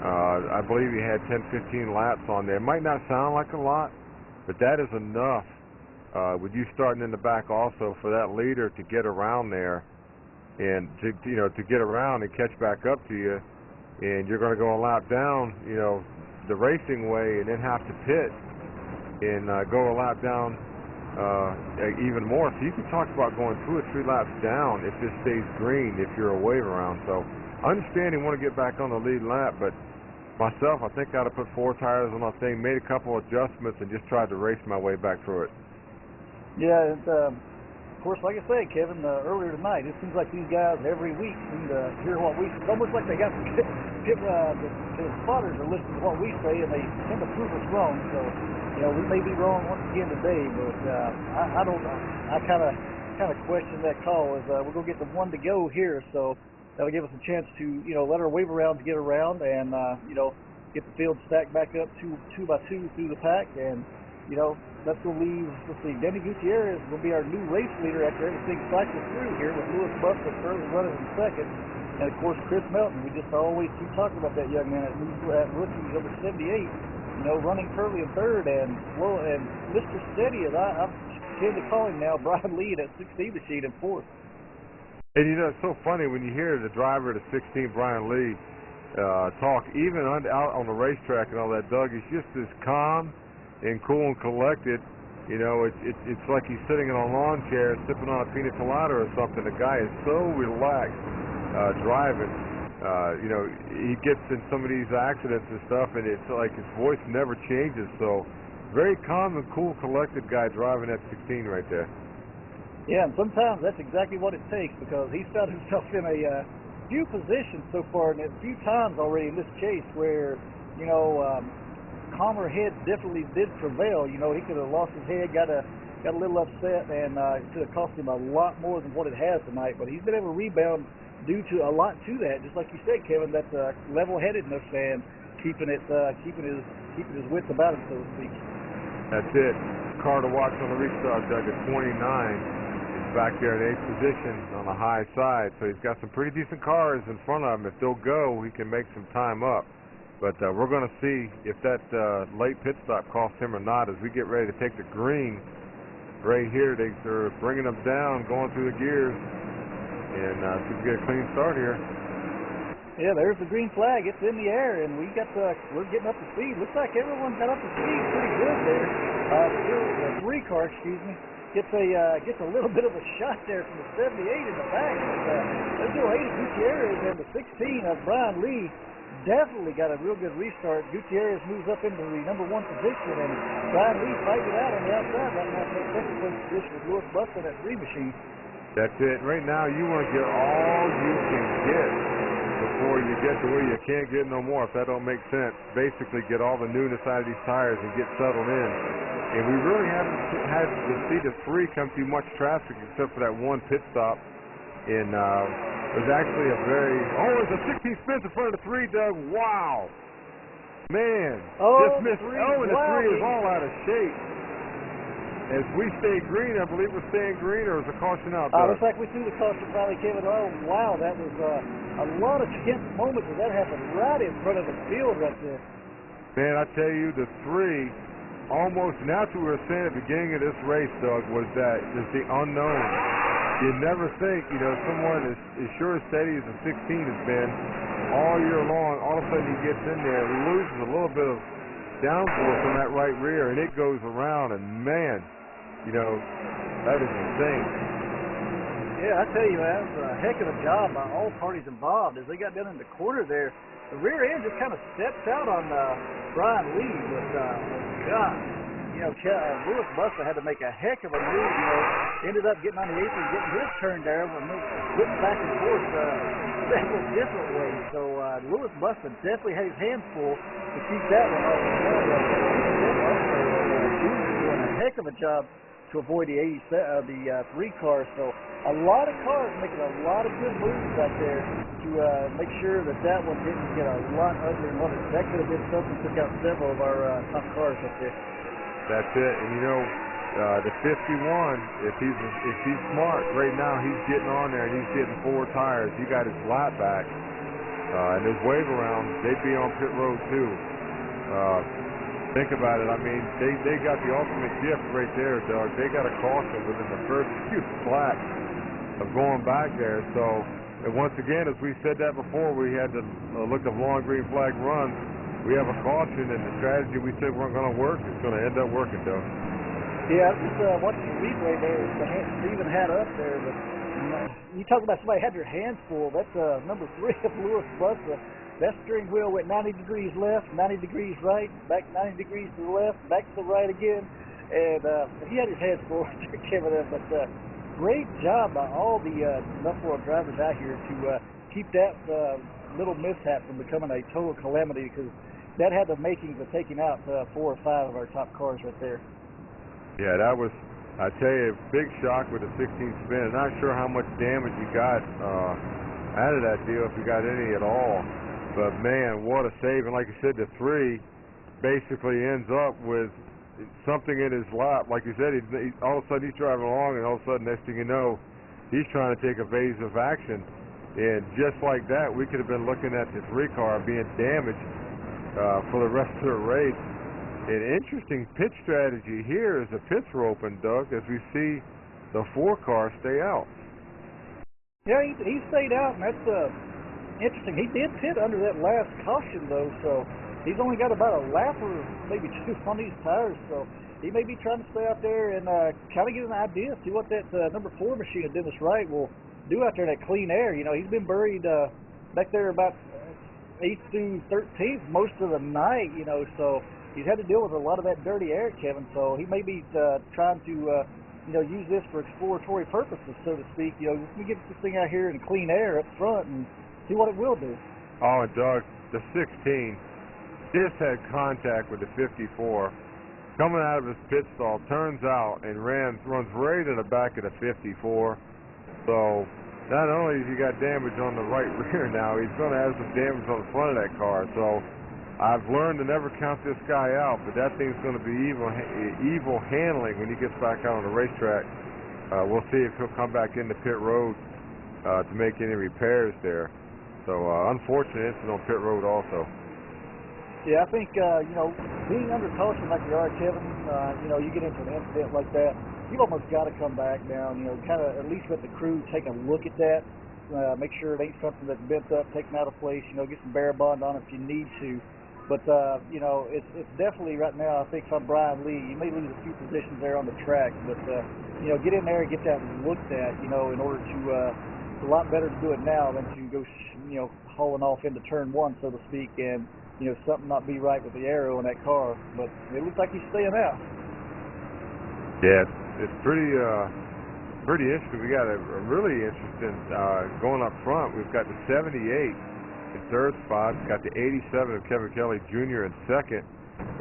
I believe he had 10, 15 laps on there. It might not sound like a lot, but that is enough. With you starting in the back also for that leader to get around there and to get around and catch back up to you, and you're going to go a lap down, you know, the racing way, and then have to pit and go a lap down. Even more. So you can talk about going 2 or 3 laps down if this stays green if you're a wave around. So I understand you want to get back on the lead lap, but myself, I think I'd have put 4 tires on my thing, made a couple adjustments, and just tried to race my way back through it. Yeah, and of course, like I said, Kevin, earlier tonight, it seems like these guys every week seem to hear what we say. It's almost like they got the spotters are listening to what we say, and they tend to prove us wrong. So, you know, we may be wrong once again today, but I don't know. I kind of question that call. As we're gonna get the 1 to go here, so that'll give us a chance to, you know, let our waiver rounds get around and you know, get the field stacked back up 2 by 2 through the pack, and you know, that's gonna leave. Let's see, Denny Gutierrez will be our new race leader after everything cycles through here, with Louis Busla currently running in 2nd, and of course Chris Melton. We just always keep talking about that young man at rookie number 78. You know, running currently in 3rd, and Mr. Steady, as I tend to call him now, Brian Lee at 16 machine in 4th. And you know, it's so funny when you hear the driver of the 16, Brian Lee, talk, even out on the racetrack and all that. Doug, he's just as calm and cool and collected. You know, it's like he's sitting in a lawn chair sipping on a pina colada or something. The guy is so relaxed driving. You know, he gets in some of these accidents and stuff, and it's like his voice never changes. So, very calm and cool, collected guy driving that 16 right there. Yeah, and sometimes that's exactly what it takes, because he's found himself in a few positions so far, and a few times already in this chase where, you know, calmer heads definitely did prevail. You know, he could have lost his head, got a little upset, and it could have cost him a lot more than what it has tonight. But he's been able to rebound due to a lot to that, just like you said, Kevin. That's level-headedness and keeping his wits about him, so to speak. That's it. Car to watch on the restart, Doug, at 29. He's back there in 8th position on the high side, so he's got some pretty decent cars in front of him. If they'll go, he can make some time up. But we're going to see if that late pit stop costs him or not as we get ready to take the green. Right here, they're bringing them down, going through the gears. and see if we get a clean start here. Yeah, there's the green flag. It's in the air, and we're getting up to speed. Looks like everyone got up to speed pretty good there. The 3 car, gets a little bit of a shot there from the 78 in the back. Let's go 80 Gutierrez and the 16 of Brian Lee. Definitely got a real good restart. Gutierrez moves up into the number 1 position, and Brian Lee fights it out on the outside right now for the second place position with Lewis Busta, that 3 machine. That's it. Right now, you want to get all you can get before you get to where you can't get no more, if that don't make sense. Basically, get all the newness out of these tires and get settled in. And we really haven't had to see the 3 come through much traffic except for that 1 pit stop. And it was actually a very... Oh, there's a 16 spins in front of the 3, Doug. Wow. Man. Oh, just missed. And the 3 is all out of shape. As we stay green, I believe we're staying green, or is a caution out, Doug? Looks like we threw the caution finally, Kevin. Oh, wow, that was a lot of tense moments, and that happened right in front of the field right there. Man, I tell you, the 3, almost, and that's what we were saying at the beginning of this race, Doug, was that it's the unknown. You never think, someone as sure and steady as the 16 has been all year long, all of a sudden he gets in there, loses a little bit of downforce on that right rear, and it goes around, and man, that is insane. Yeah, I tell you, that was a heck of a job by all parties involved. As they got down in the corner there, the rear end just kind of steps out on Brian Lee, but God, Lewis Busta had to make a heck of a move. Ended up getting on the apron, getting his turn there, and flipping back and forth several different ways. So Lewis Busta definitely had his hands full to keep that one off the ground. Junior doing a heck of a job to avoid the 3 cars. So a lot of cars making a lot of good moves out there to make sure that one didn't get a lot uglier than what that could have been something. Took out several of our top cars up there. That's it. And the 51, if he's smart right now, he's getting on there and he's getting 4 tires. He got his lap back, and his wave around. They'd be on pit road too. Think about it. I mean, they got the ultimate gift right there, Doug. They got a caution within the first few laps of going back there. So, and once again, as we said that before, we had to look at long green flag runs. We have a caution, and the strategy we said weren't going to work is going to end up working, Doug. Yeah, I was just watching the replay there. Steven had up there, but you talk about somebody had their hands full. That's number 3 of Lewis Busta. That steering wheel went 90 degrees left, 90 degrees right, back 90 degrees to the left, back to the right again. And he had his hands full there, Kevin. But great job by all the NuffWORLD drivers out here to keep that little mishap from becoming a total calamity, because that had the makings of taking out 4 or 5 of our top cars right there. Yeah, that was, I tell you, a big shock with the 16 spin. Not sure how much damage you got out of that deal, if you got any at all. But, man, what a save. And like you said, the 3 basically ends up with something in his lap. Like you said, all of a sudden he's driving along, and all of a sudden, next thing you know, he's trying to take evasive action. And just like that, we could have been looking at the 3 car being damaged for the rest of the race. An interesting pit strategy here as the pits are open, Doug, as we see the 4 car stay out. Yeah, he stayed out, and that's interesting. He did pit under that last caution, though, so he's only got about a lap or maybe 2 on these tires, so he may be trying to stay out there and kind of get an idea, see what that number 4 machine of Dennis Wright will do out there in that clean air. He's been buried back there about 8th through 13th most of the night, so he's had to deal with a lot of that dirty air, Kevin, so he may be trying to use this for exploratory purposes, so to speak. Let me get this thing out here in clean air up front and see what it will do. Oh, and Doug, the 16 just had contact with the 54. Coming out of his pit stall, turns out and runs right in the back of the 54. So not only has he got damage on the right rear now, he's going to have some damage on the front of that car. So I've learned to never count this guy out, but that thing's going to be evil handling when he gets back out on the racetrack. We'll see if he'll come back into pit road to make any repairs there. So unfortunate incident on pit road also. Yeah, I think, being under caution like you are, Kevin, you get into an incident like that, you've almost got to come back down, kind of at least let the crew take a look at that make sure it ain't something that's bent up, taken out of place. You know, get some bear bond on it if you need to. But you know, it's definitely right now. I think if I'm Brian Lee, you may lose a few positions there on the track, but you know, get in there and get that looked at. You know, in order to it's a lot better to do it now than to go you know, hauling off into turn one, so to speak, and you know, something not be right with the aero in that car. But it looks like he's staying out. Yeah, it's pretty interesting. We got a really interesting going up front. We've got the 78 in third spot. We've got the 87 of Kevin Kelly Jr. in second.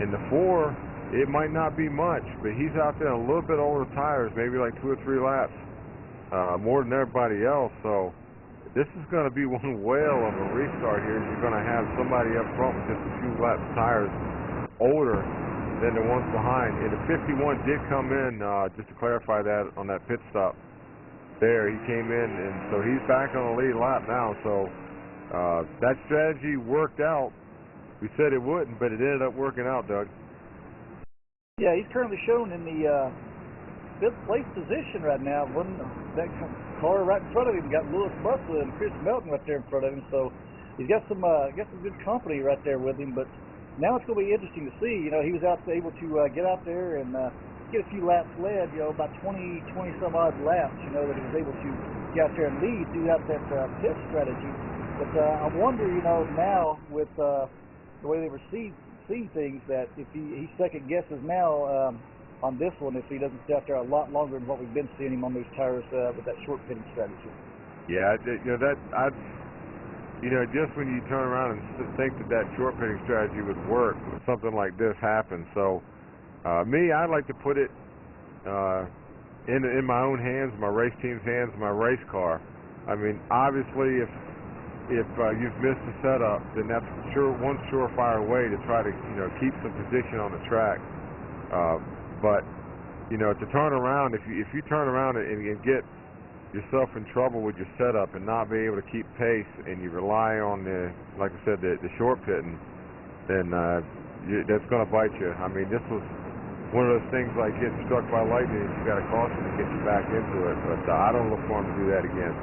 In the 4, it might not be much, but he's out there on a little bit older tires, maybe like 2 or 3 laps more than everybody else. So this is going to be one whale of a restart here. You're going to have somebody up front with just a few laps tires older than the ones behind. And the 51 did come in, just to clarify that, on that pit stop there. He came in, and so he's back on the lead lap now. So that strategy worked out. We said it wouldn't, but it ended up working out, Doug. Yeah, he's currently shown in the 5th place position right now. That car right in front of him got Lewis Bussler and Chris Melton right there in front of him. So he's got some good company right there with him. But now it's going to be interesting to see. You know, he was able to get out there and get a few laps led. You know, about 20 some odd laps. You know, that he was able to get out there and lead throughout that pit strategy. But I wonder, you know, now with the way they were seeing things, that if he second guesses now on this one, if he doesn't stay out there a lot longer than what we've been seeing him on those tires with that short pitting strategy. Yeah, you know, just when you turn around and think that short pitting strategy would work, something like this happens. So I'd like to put it in my own hands, my race team's hands, my race car. I mean, obviously, if you've missed the setup, then that's one surefire way to try to, you know, keep some position on the track. But you know, to turn around, if you turn around and get yourself in trouble with your setup and not be able to keep pace, and you rely on like I said, the short pitting, then that's going to bite you. I mean, this was one of those things like getting struck by lightning. You got a caution to get you back into it, but I don't look for him to do that again.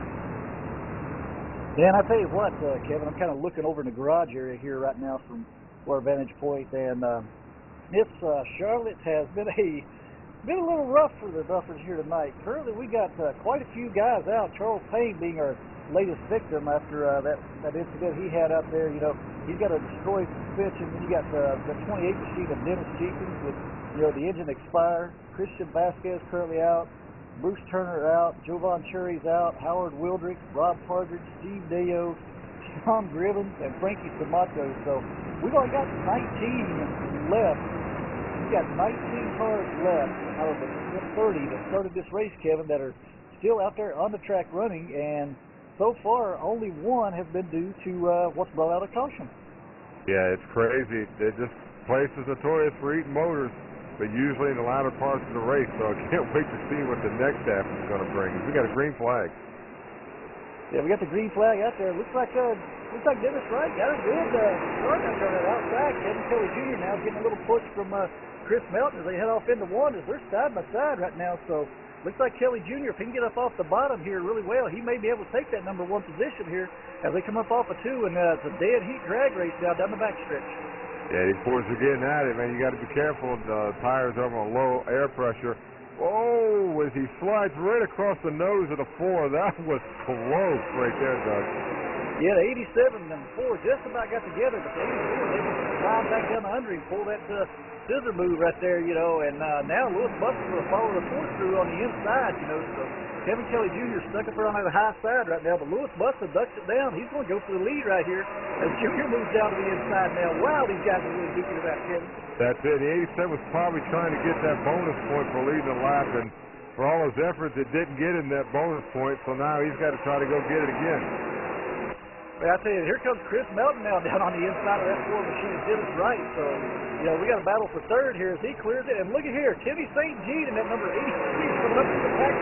Yeah, and I tell you what, Kevin, I'm kind of looking over in the garage area here right now from our vantage point, and this Charlotte has been a little rough for the Duffers here tonight. Currently, we got quite a few guys out. Charles Payne being our latest victim after that incident he had out there. You know, he's got a destroyed suspension. Then you got the 28 machine of Dennis Jenkins with, you know, the engine expired. Christian Vasquez currently out. Bruce Turner out. Jovan Cherry's out. Howard Wildrick, Rob Partridge, Steve Deo, Tom Grivens, and Frankie Samato. So we've only got 19 left. We've got 19 cars left out of the 30 that started this race, Kevin, that are still out there on the track running, and so far only one has been due to what's brought out of caution. Yeah, it's crazy. This place is notorious for eating motors, but usually in the latter parts of the race, so I can't wait to see what the next half is going to bring. We got a green flag. Yeah, we got the green flag out there. Looks like Dennis Wright got a good start out there outside. Kevin Kelly Jr. now getting a little push from Chris Melton as they head off into one, as they're side by side right now. So looks like Kelly Jr., if he can get up off the bottom here really well, he may be able to take that number 1 position here as they come up off of 2, and it's a dead heat drag race now down the backstretch. Yeah, these boys are getting at it, man. You got to be careful. The tires are on low air pressure. Oh, as he slides right across the nose of the 4, that was close right there, Doug. Yeah, the 87 and 4 just about got together, but the 84, they slide back down the 100 and pull that scissor move right there, you know, and now Lewis Bussler will follow the 4-through on the inside, you know, so Kevin Kelly Jr. stuck up there on the high side right now, but Lewis Bussler ducks it down. He's going to go for the lead right here as Jr. moves down to the inside now. Wow, these guys are really duking it out, Kevin. That's it. The 87 was probably trying to get that bonus point for leading the lap, and for all his efforts, it didn't get him that bonus point, so now he's got to try to go get it again. But I tell you, here comes Chris Melton now down on the inside of that 4 machine. Dennis Wright, so, you know, we got a battle for third here as he clears it. And look at here, Timmy St. Jean and that number 83 coming up to the back.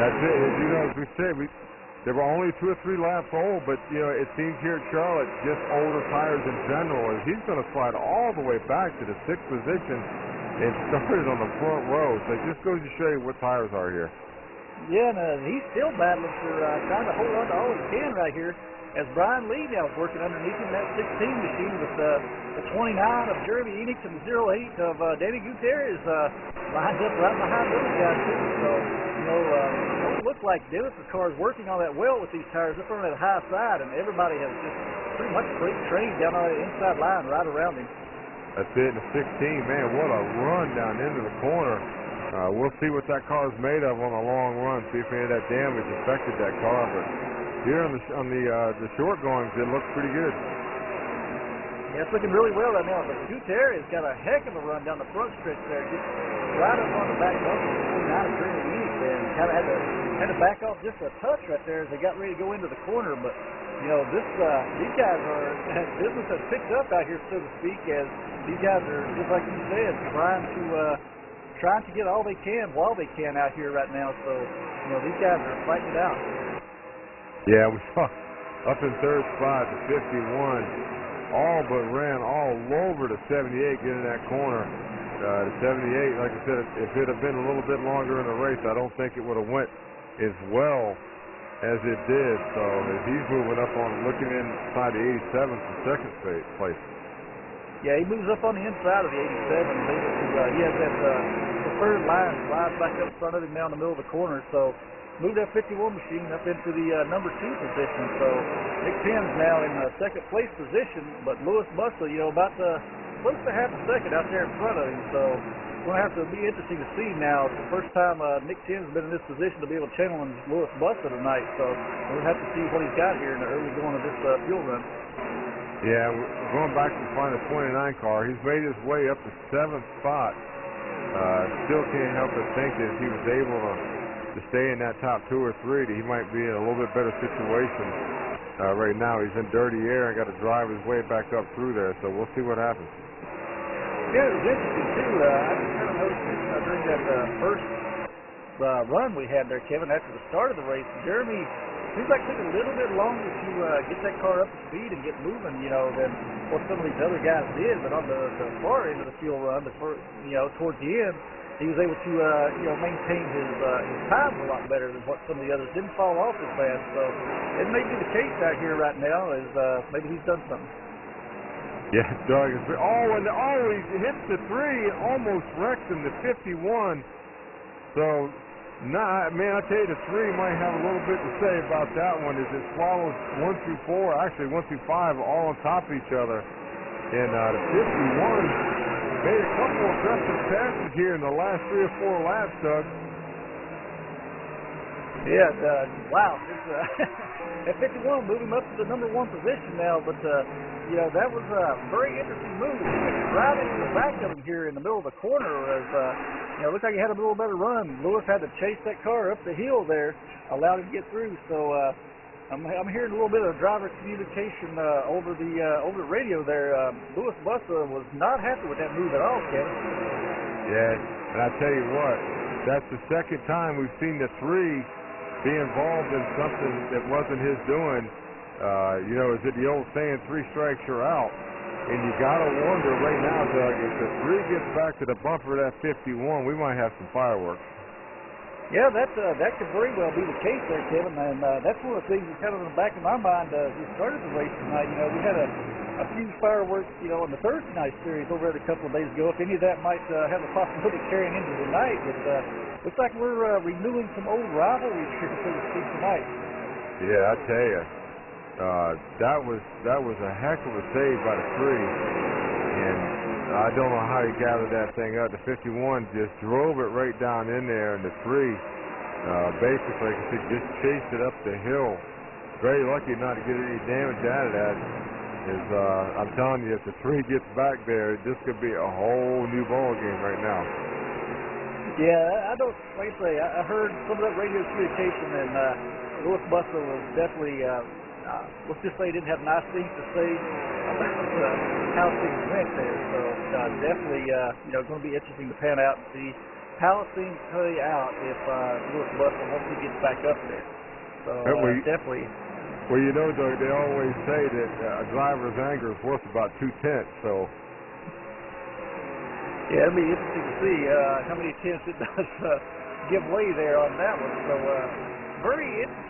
That's it. As you know, as we said, there were only 2 or 3 laps old, but, you know, it seems here at Charlotte, just older tires in general, as he's going to slide all the way back to the 6th position and started on the front row. So it just goes to show you what tires are here. Yeah, and he's still battling for trying to hold on to all he can right here. As Brian Lee now is working underneath him, that 16 machine with the 29 of Jeremy Enix and the 08 of Danny Gutierrez lined up right behind those guys too. So, you know, it looks like Dennis's car is working on that well with these tires up on that high side, and everybody has just pretty much freight trained down on the inside line right around him. That's it, the 16, man, what a run down into the corner. We'll see what that car is made of on a long run, see if any of that damage affected that car, but here on the short goings, it looks pretty good. Yeah, it's looking really well right now, but Gutierrez got a heck of a run down the front stretch there, just right up on the back bumper of 29 of Jeremy Enix there, and kind of had to back off just a touch right there as they got ready to go into the corner, but you know, these guys are, business has picked up out here, so to speak, as these guys are, just like you said, trying to get all they can while they can out here right now. So, you know, these guys are fighting it out. Yeah, we saw up in third spot, the 51, all but ran all over the 78 getting that corner. The 78, like I said, if it had been a little bit longer in the race, I don't think it would have went as well as it did. So as he's moving up on, looking inside the 87 for second place. Yeah, he moves up on the inside of the 87 and able to, he has that preferred line slides back up in front of him now in the middle of the corner. So moved that 51 machine up into the number 2 position. So Nick Penn's now in second place position, but Lewis Bussler, you know, about close to half a second out there in front of him. So it's going to have to be interesting to see now. It's the first time Nick Penn's been in this position to be able to challenge Lewis Bussler tonight. So we'll have to see what he's got here in the early going of this fuel run. Yeah, going back to find a 29 car, he's made his way up to 7th spot. Still can't help but think that if he was able to stay in that top 2 or 3, that he might be in a little bit better situation. Right now, he's in dirty air and got to drive his way back up through there, so we'll see what happens. Yeah, it was interesting, too. I just kind of noticed that during that first run we had there, Kevin, after the start of the race, Jeremy seems like it took a little bit longer to get that car up to speed and get moving, you know, than what some of these other guys did. But on the far end of the fuel run, you know, towards the end, he was able to, you know, maintain his times a lot better than what some of the others didn't fall off as fast. So it may be the case out here right now is maybe he's done something. Yeah, Doug. And he hits the 3, almost wrecks him, the 51. So. Nah, man, I tell you, the 3 might have a little bit to say about that one. Is it swallows 1 through 4, actually 1 through 5, all on top of each other. And the 51 made a couple of aggressive passes here in the last 3 or 4 laps, Doug. Yeah, wow. At 51, moving up to the number 1 position now, but you know, that was a very interesting move. Right into the back of him here in the middle of the corner as, you know, looked like he had a little better run. Lewis had to chase that car up the hill there, allowed him to get through. So I'm hearing a little bit of driver communication over the radio there. Lewis Bussler was not happy with that move at all, Kevin. Yeah, and I tell you what, that's the second time we've seen the 3 be involved in something that wasn't his doing. You know, is it the old saying, 3 strikes you're out? And you gotta wonder right now, Doug, if the 3 gets back to the bumper of that 51, we might have some fireworks. Yeah, that could very well be the case there, Kevin, and that's one of the things that's kind of in the back of my mind as we started the race tonight. You know, we had a few fireworks, you know, in the Thursday night series over there a couple of days ago. If any of that might have a possibility of carrying into tonight, but looks like we're renewing some old rivalries here, so to speak, tonight. Yeah, I tell you, that was a heck of a save by the 3, and I don't know how he gathered that thing up. The 51 just drove it right down in there, and the 3 basically, like I said, just chased it up the hill. Very lucky not to get any damage out of that. I'm telling you, if the 3 gets back there, this could be a whole new ball game right now. Yeah, I don't, like I say, I heard some of that radio communication, and Lewis Bussler was definitely, let's just say he didn't have nice things to say about how things went there. So definitely, you know, going to be interesting to pan out and see how things play out if Lewis Bussler, once he gets back up there. So definitely. Well, you know, Doug, they always say that a driver's anger is worth about 2 tenths, so. Yeah, it'll be interesting to see how many tenths it does give way there on that one. So, very, it's,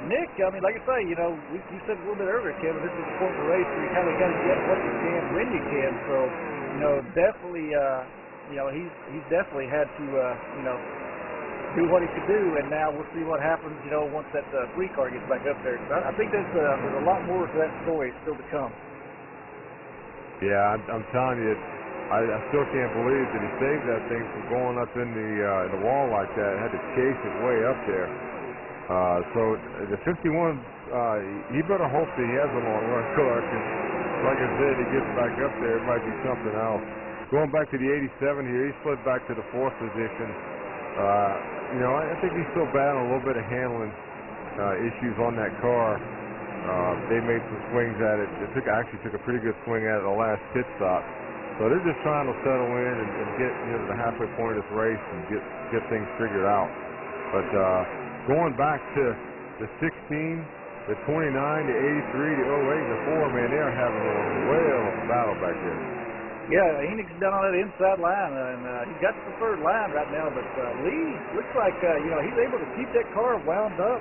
Nick, I mean, like I say, you know, you said a little bit earlier, Kevin, this is a point in the race where you kind of got to get what you can when you can. So, you know, definitely, you know, he's definitely had to, you know, do what he could do, and now we'll see what happens, you know, once that free car gets back up there. So I think there's a lot more to that story still to come. Yeah, I'm telling you, I still can't believe that he saved that thing from going up in the wall like that. Had to chase it way up there. So the 51, he better hope that he has a long run car, because like I said, he gets back up there, it might be something else. Going back to the 87 here, he slid back to the 4th position. You know, I think he's still battling a little bit of handling issues on that car. They made some swings at it. They actually took a pretty good swing at it the last pit stop. So they're just trying to settle in and get, you know, to the halfway point of this race and get things figured out. But going back to the 16, the 29, the 83, the 08, the 4, man, they're having a whale of a battle back there. Yeah, Enix is down on that inside line, and he's got the preferred line right now, but Lee looks like, you know, he's able to keep that car wound up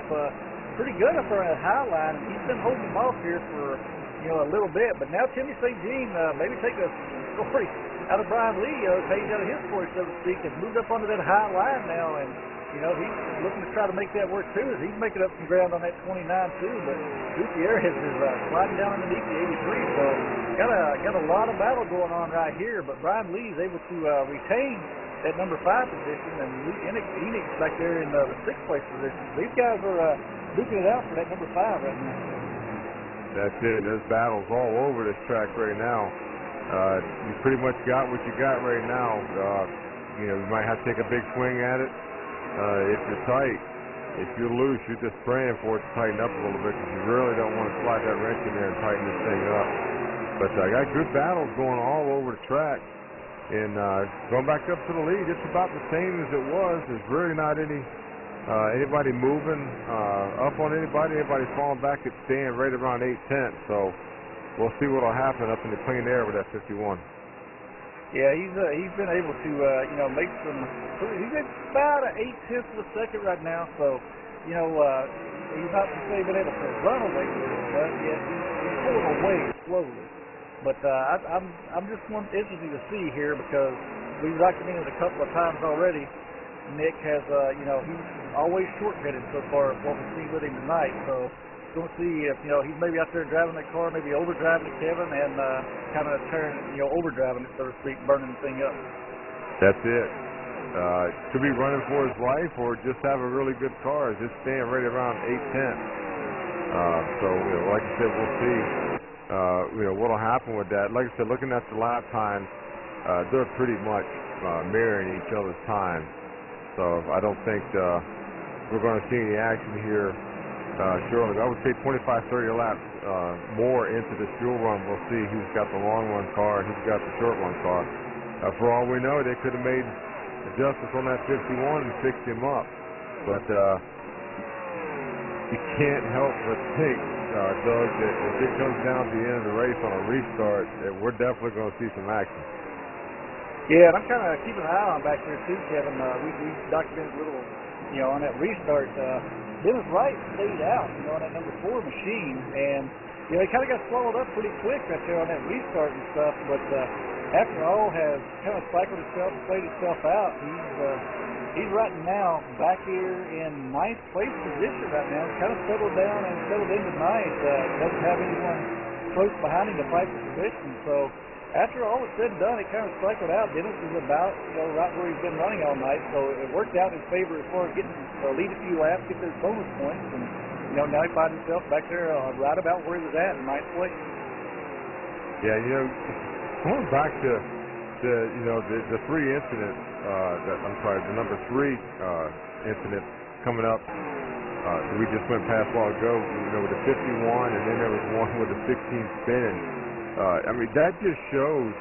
pretty good up there on that high line. He's been holding him off here for, you know, a little bit, but now Timmy St. Jean, maybe take a story out of Brian Lee, page out of his story, so to speak, has moved up onto that high line now, and, you know, he's looking to try to make that work too, as he's making up some ground on that 29 too, but Gutierrez is sliding down underneath the 83, so got a lot of battle going on right here, but Brian Lee is able to retain that number 5 position, and Enix back there in the 6th place position. These guys are duking it out for that number 5 right now. That's it. There's battles all over this track right now. You pretty much got what you got right now. You know, you might have to take a big swing at it. If you're tight, if you're loose, you're just praying for it to tighten up a little bit, because you really don't want to slide that wrench in there and tighten this thing up. But I got good battles going all over the track. And going back up to the lead, it's about the same as it was. There's really not anybody moving up on anybody. Everybody's falling back at stand right around 8/10. So we'll see what will happen up in the clean air with that 51. Yeah, he's been able to you know, make some. He's at about an 8/10 of a second right now. So, you know, he's not necessarily been able to run away with it, but yet he's pulling away slowly. But I'm just interested to see here, because we've documented a couple of times already. Nick has, you know, he's always short-headed so far, what we've seen with him tonight. So we'll see if, you know, he's maybe out there driving that car, maybe overdriving it, Kevin, and kind of overdriving it, so to speak, burning the thing up. That's it. Could be running for his life, or just have a really good car, just staying right around 8/10. So, you know, like I said, we'll see. You know, what'll happen with that. Like I said, looking at the lap times, they're pretty much mirroring each other's time. So I don't think we're going to see any action here shortly. I would say 25-30 laps more into this fuel run. We'll see who's got the long run car and who's got the short run car. For all we know, they could have made adjustments on that 51 and fixed him up. But you can't help but think, Doug, that if it comes down to the end of the race on a restart, that we're definitely going to see some action. Yeah, and I'm kind of keeping an eye on back there too, Kevin. We documented a little, you know, on that restart. Dennis Wright stayed out, you know, on that number 4 machine, and you know, he kind of got swallowed up pretty quick right there on that restart and stuff. But after all has kind of cycled itself and played itself out, he's right now back here in 9th place position right now. Kind of settled down and settled into 9th. Doesn't have anyone close behind him to fight for position. So after all is said and done, it kind of cycled out. Dennis is about, you know, right where he's been running all night, so it worked out in his favor as far as getting lead a few laps, get those bonus points, and you know, now he finds himself back there right about where he was at in 9th place. Yeah, you know, going back to you know, the 3 incidents, the number 3 incident coming up. We just went past a while ago, you know, with the 51, and then there was one with the 16 spinning. I mean, that just shows,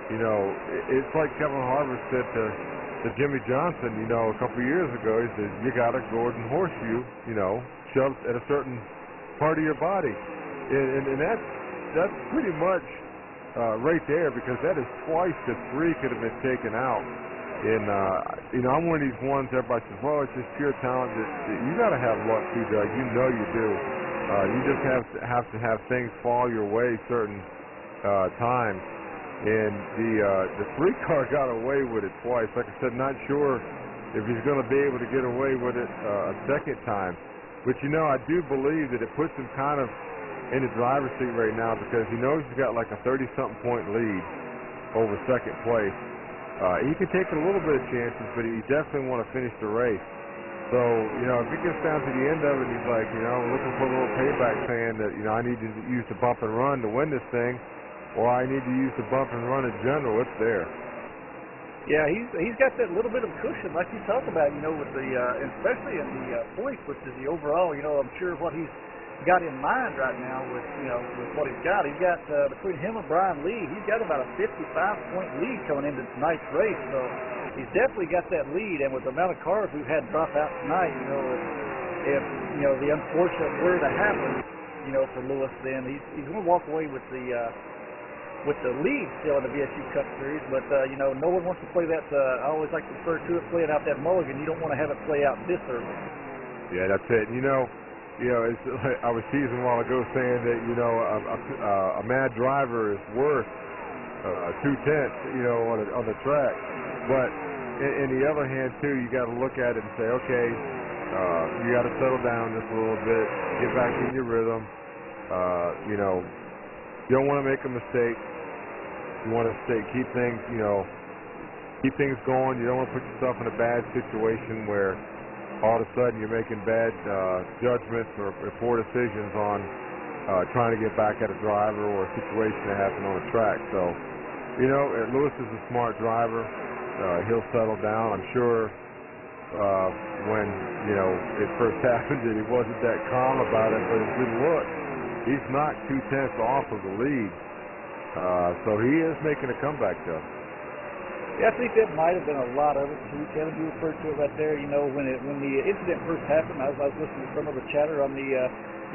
you know, it's like Kevin Harvick said to Jimmy Johnson, you know, a couple of years ago. He said, you got a Gordon horseshoe, you know, shoved at a certain part of your body. And that's pretty much right there, because that is twice the 3 could have been taken out And you know, I'm one of these ones. Everybody says, "Well, it's just pure talent." You got to have luck too, Doug. You know you do. You just have to have things fall your way certain times. And the 3-car got away with it twice. Like I said, not sure if he's going to be able to get away with it a second time. But you know, I do believe that it puts him kind of in the driver's seat right now because he knows he's got like a 30-something point lead over second place. He can take a little bit of chances, but he definitely want to finish the race. So, you know, if it gets down to the end of it, he's like, you know, looking for a little payback, saying that, you know, I need to use the bump and run to win this thing, or I need to use the bump and run in general. It's there. Yeah, he's got that little bit of cushion, like you talk about, you know, with the especially in the points, which is the overall. You know, I'm sure what he's got in mind right now with, you know, with what he's got. He's got between him and Brian Lee, he's got about a 55-point lead coming into tonight's race. So he's definitely got that lead. And with the amount of cars we've had drop out tonight, you know, if you know the unfortunate were to happen, you know, for Lewis, then he's going to walk away with the lead still in the VSU Cup Series. But you know, no one wants to play that. I always like to refer to it playing out that mulligan. You don't want to have it play out this early. Yeah, that's it. You know, it's, I was teasing a while ago saying that, you know, a mad driver is worth 2/10, you know, on the track. But in the other hand, too, you got to look at it and say, okay, you got to settle down just a little bit, get back in your rhythm. You know, you don't want to make a mistake. You want to keep things, you know, keep things going. You don't want to put yourself in a bad situation where all of a sudden you're making bad judgments or poor decisions on trying to get back at a driver or a situation that happened on a track. So, you know, Lewis is a smart driver. He'll settle down. I'm sure when, you know, it first happened that he wasn't that calm about it, but good look, he's knocked 2/10 off of the lead. So he is making a comeback, though. Yeah, I think that might have been a lot of it too, Kevin. You referred to it right there. You know, when the incident first happened, I was listening to some of the chatter on the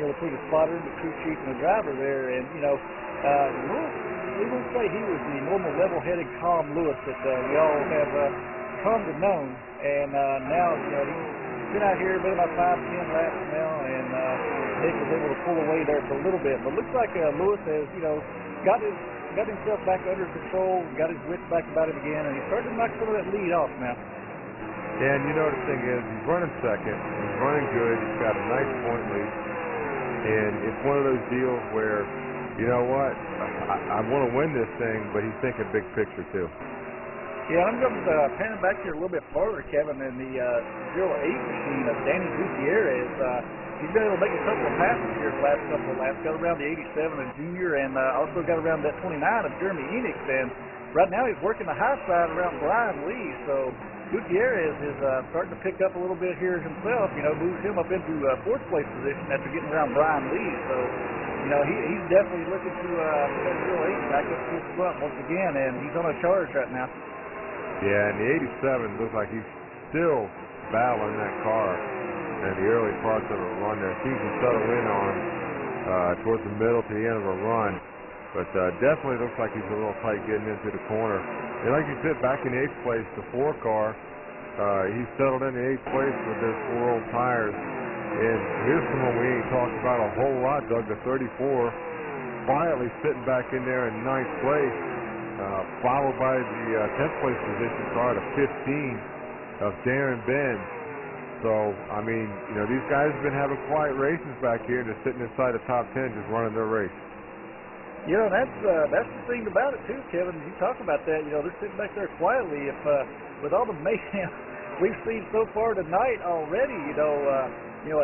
you know, between the spotter and the crew chief and the driver there, and you know, Lewis, we won't say he was the normal, level-headed, calm Lewis that we all have come to know. And now, you know, he's been out here been about 5-10 laps now, and Nick was able to pull away there for a little bit. But it looks like Lewis has, you know, got himself back under control, got his wits back about it again, and he's starting to knock some of that lead off now. Yeah, and you know the thing is, he's running second, he's running good, he's got a nice point lead, and it's one of those deals where, you know what, I want to win this thing, but he's thinking big picture too. Yeah, I'm going to pan back here a little bit farther, Kevin, in the 08 machine of Danny Gutierrez. He's been able to make a couple of passes here the last couple of laps. Got around the 87 of Junior, and also got around that 29 of Jeremy Enix. And right now he's working the high side around Brian Lee. So Gutierrez is starting to pick up a little bit here himself. You know, moves him up into fourth place position after getting around Brian Lee. So, you know, he's definitely looking to put that 08 back up to his front once again, and he's on a charge right now. Yeah, and the 87 looks like he's still battling that car. And the early parts of a run there seems to settle in on towards the middle to the end of a run, but definitely looks like he's a little tight getting into the corner. And like you said, back in 8th place, the 4 car, he settled in the 8th place with those 4 old tires. And here's someone we ain't talked about a whole lot, Doug, the 34, quietly sitting back in there in 9th place, followed by the 10th place position car to 15 of Darren Benz. So, I mean, you know, these guys have been having quiet races back here, and they're sitting inside the top 10 just running their race. You know, that's the thing about it, too, Kevin. You talk about that, you know, they're sitting back there quietly. If with all the mayhem we've seen so far tonight already, you know,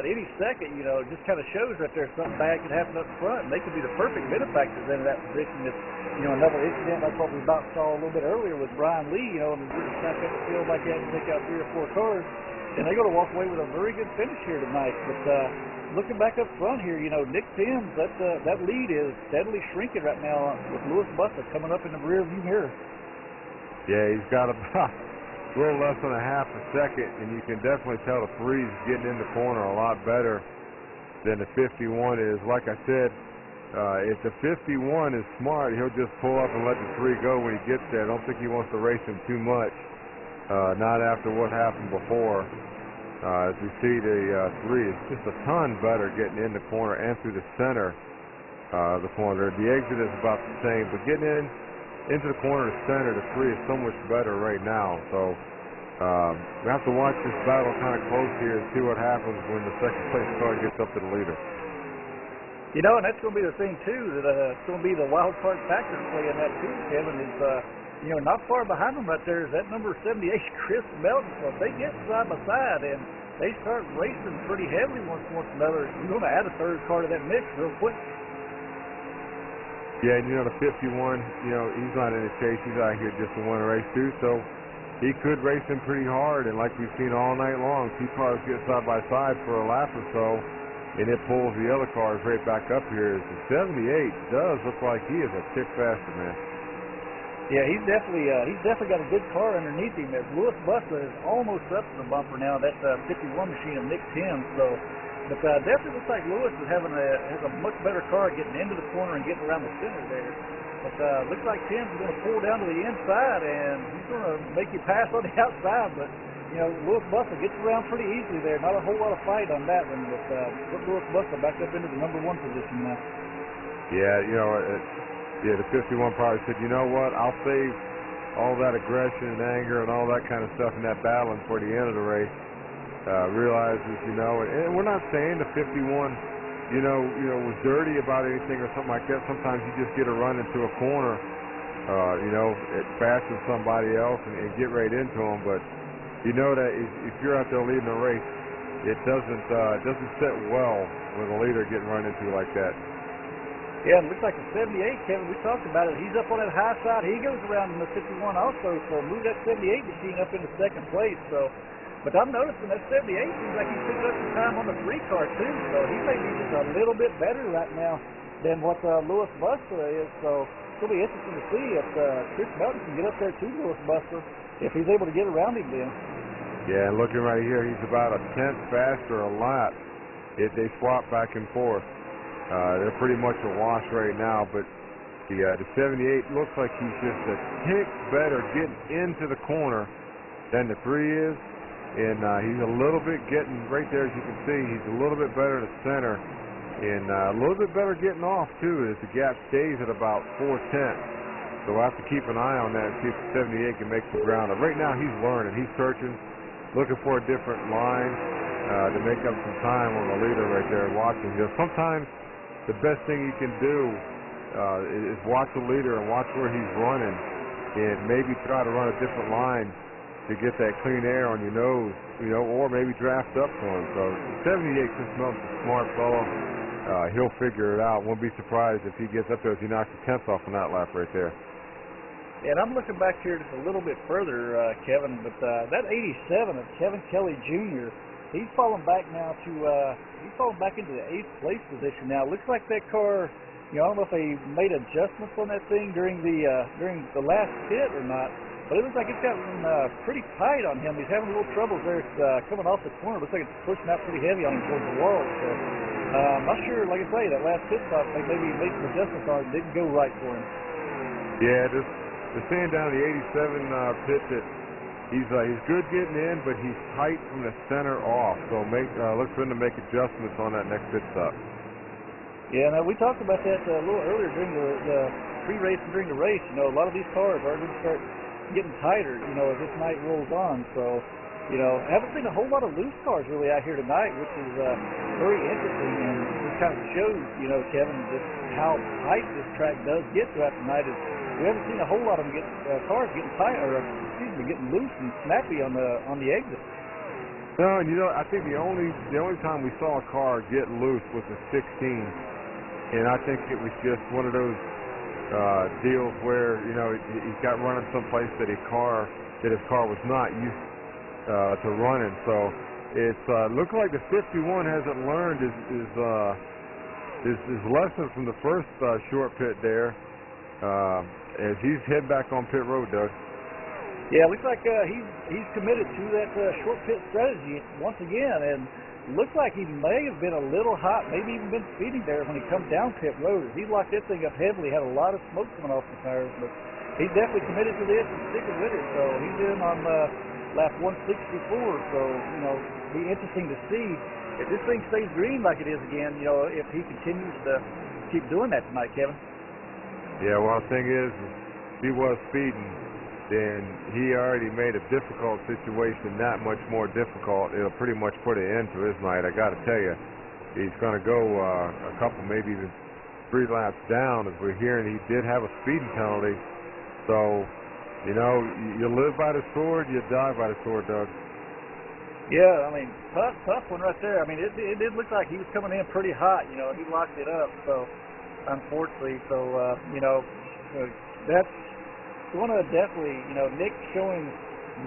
at any second, you know, it just kind of shows that there's something bad could happen up front, and they could be the perfect benefactors into that position. If, you know, another incident like what we about saw a little bit earlier with Brian Lee, you know, and we're just back up the field like that and take out 3 or 4 cars. And they're going to walk away with a very good finish here tonight. But looking back up front here, you know, Nick Timms, that lead is steadily shrinking right now with Lewis Bussa coming up in the rearview mirror. Yeah, he's got about a little less than a half a second, and you can definitely tell the 3's getting in the corner a lot better than the 51 is. Like I said, if the 51 is smart, he'll just pull up and let the 3 go when he gets there. I don't think he wants to race him too much. not after what happened before. As we see the 3 is just a ton better getting in the corner and through the center of the corner. The exit is about the same, but getting into the corner and center, the 3 is so much better right now. So we have to watch this battle kind of close here and see what happens when the second place car gets up to the leader. You know, and that's going to be the thing, too, that it's going to be the wild card factor playing that, too, Kevin, is, you know, not far behind them right there is that number 78, Chris Melton. So if they get side by side and they start racing pretty heavily once another, you're going to add a third car to that mix real quick. Yeah, and you know, the 51, you know, he's not in the chase. He's out here just to win a race, too. So he could race him pretty hard. And like we've seen all night long, 2 cars get side by side for a lap or so, and it pulls the other cars right back up here. The 78 does look like he is a tick faster, man. Yeah, he's definitely got a good car underneath him. As Lewis Buster is almost up to the bumper now. That's 51 machine of Nick Tim. So, but definitely looks like Lewis is has a much better car getting into the corner and getting around the center there. But looks like Tim's going to pull down to the inside and he's going to make you pass on the outside. But you know, Lewis Buster gets around pretty easily there. Not a whole lot of fight on that one. But put Lewis Buster back up into the number 1 position now. Yeah, you know. Yeah, the 51 probably said, you know what, I'll save all that aggression and anger and all that kind of stuff in that battling for the end of the race. Realizes, you know, and we're not saying the 51, you know, was dirty about anything or something like that. Sometimes you just get a run into a corner, you know, faster than somebody else and get right into them. But you know that if you're out there leading a race, it doesn't sit well with a leader getting run into like that. Yeah, it looks like the 78, Kevin, we talked about it. He's up on that high side. He goes around in the 51 also, so move that 78 machine up into second place. So, but I'm noticing that 78 seems like he's picking up some time on the 3 car too. So he may be just a little bit better right now than what Lewis Buster is. So it's going to be interesting to see if Chris Melton can get up there to Lewis Buster if he's able to get around him then. Yeah, and looking right here, he's about a tenth faster a lap. They swap back and forth. They're pretty much a wash right now, but the 78 looks like he's just a tick better getting into the corner than the 3 is, and he's a little bit getting right there, as you can see. He's a little bit better to center, and a little bit better getting off too, as the gap stays at about 4/10. So we'll have to keep an eye on that and see if the 78 can make some ground. Right now, he's learning, he's searching, looking for a different line to make up some time on the leader right there, watching. You know, sometimes the best thing you can do is watch the leader and watch where he's running and maybe try to run a different line to get that clean air on your nose, you know, or maybe draft up to him. So 78 just Melton's a smart fellow. He'll figure it out. Won't be surprised if he gets up there as he knocks the 10th off on that lap right there. And I'm looking back here just a little bit further, Kevin, but that 87 of Kevin Kelly Jr., he's fallen back now to he's fallen back into the 8th place position now. Looks like that car, you know, I don't know if they made adjustments on that thing during the last pit or not, but it looks like it's gotten pretty tight on him. He's having a little troubles there coming off the corner. Looks like it's pushing out pretty heavy on him towards the wall. So I'm not sure, like I say, that last pit stop, they maybe made some adjustments on it, didn't go right for him. Yeah, they're saying down the 87 pit that he's good getting in, but he's tight from the center off. So look for him to make adjustments on that next pit stop. Yeah, now we talked about that a little earlier during the pre-race and during the race. You know, a lot of these cars are going to start getting tighter, you know, as this night rolls on. So, you know, I haven't seen a whole lot of loose cars really out here tonight, which is very interesting, and it kind of shows, you know, Kevin, just how tight this track does get throughout the night. We haven't seen a whole lot of them cars getting tight, or getting loose and snappy on the exit. No, and you know, I think the only time we saw a car get loose was the 16, and I think it was just one of those deals where, you know, he got running someplace that his car was not used to running. So it's looks like the 51 hasn't learned his lesson from the first short pit there, as he's heading back on pit road, Doug. Yeah, it looks like he's committed to that short pit strategy once again, and looks like he may have been a little hot, maybe even been speeding there when he comes down pit road. He locked that thing up heavily, had a lot of smoke coming off the tires, but he's definitely committed to this and sticking with it. So he's in on lap 164. So, you know, be interesting to see if this thing stays green like it is again, you know, if he continues to keep doing that tonight, Kevin. Yeah, well, the thing is if he was speeding, then he already made a difficult situation that much more difficult. It'll pretty much put an end to his night. I got to tell you, he's going to go a couple, maybe even 3 laps down. As we're hearing, he did have a speeding penalty. So, you know, you live by the sword, you die by the sword, Doug. Yeah, I mean, tough one right there. I mean, it did look like he was coming in pretty hot. You know, he locked it up. So, unfortunately, you know, that's going to definitely, you know, Nick showing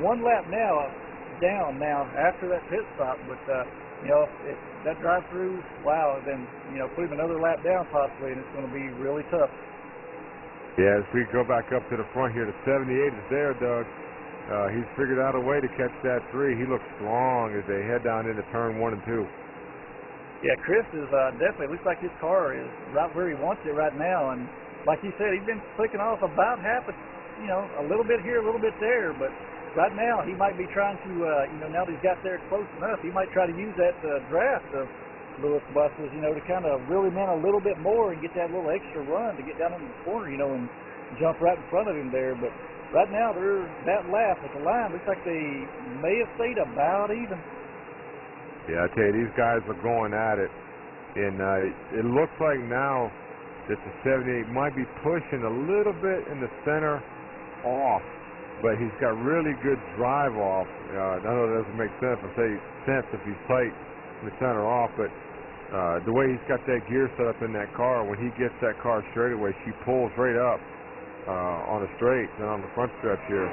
1 lap down now after that pit stop. But, you know, if that drive-through, wow, then, you know, put him another lap down possibly, and it's going to be really tough. Yeah, as we go back up to the front here, the 78 is there, Doug. He's figured out a way to catch that 3. He looks strong as they head down into turn 1 and 2. Yeah, Chris is definitely, looks like his car is right where he wants it right now. And like you said, he's been clicking off about half, you know, a little bit here, a little bit there. But right now, he might be trying to, you know, now that he's got there close enough, he might try to use that draft of Lewis buses, you know, to kind of reel him in a little bit more and get that little extra run to get down in the corner, you know, and jump right in front of him there. But right now, they're that lap at the line. Looks like they may have stayed about even. Yeah, I tell you, these guys are going at it. And it looks like now that the 78 might be pushing a little bit in the center off, but he's got really good drive off. I know it doesn't make sense if he's tight in the center off, but the way he's got that gear set up in that car, when he gets that car straightaway, she pulls right up on the straight and on the front stretch here.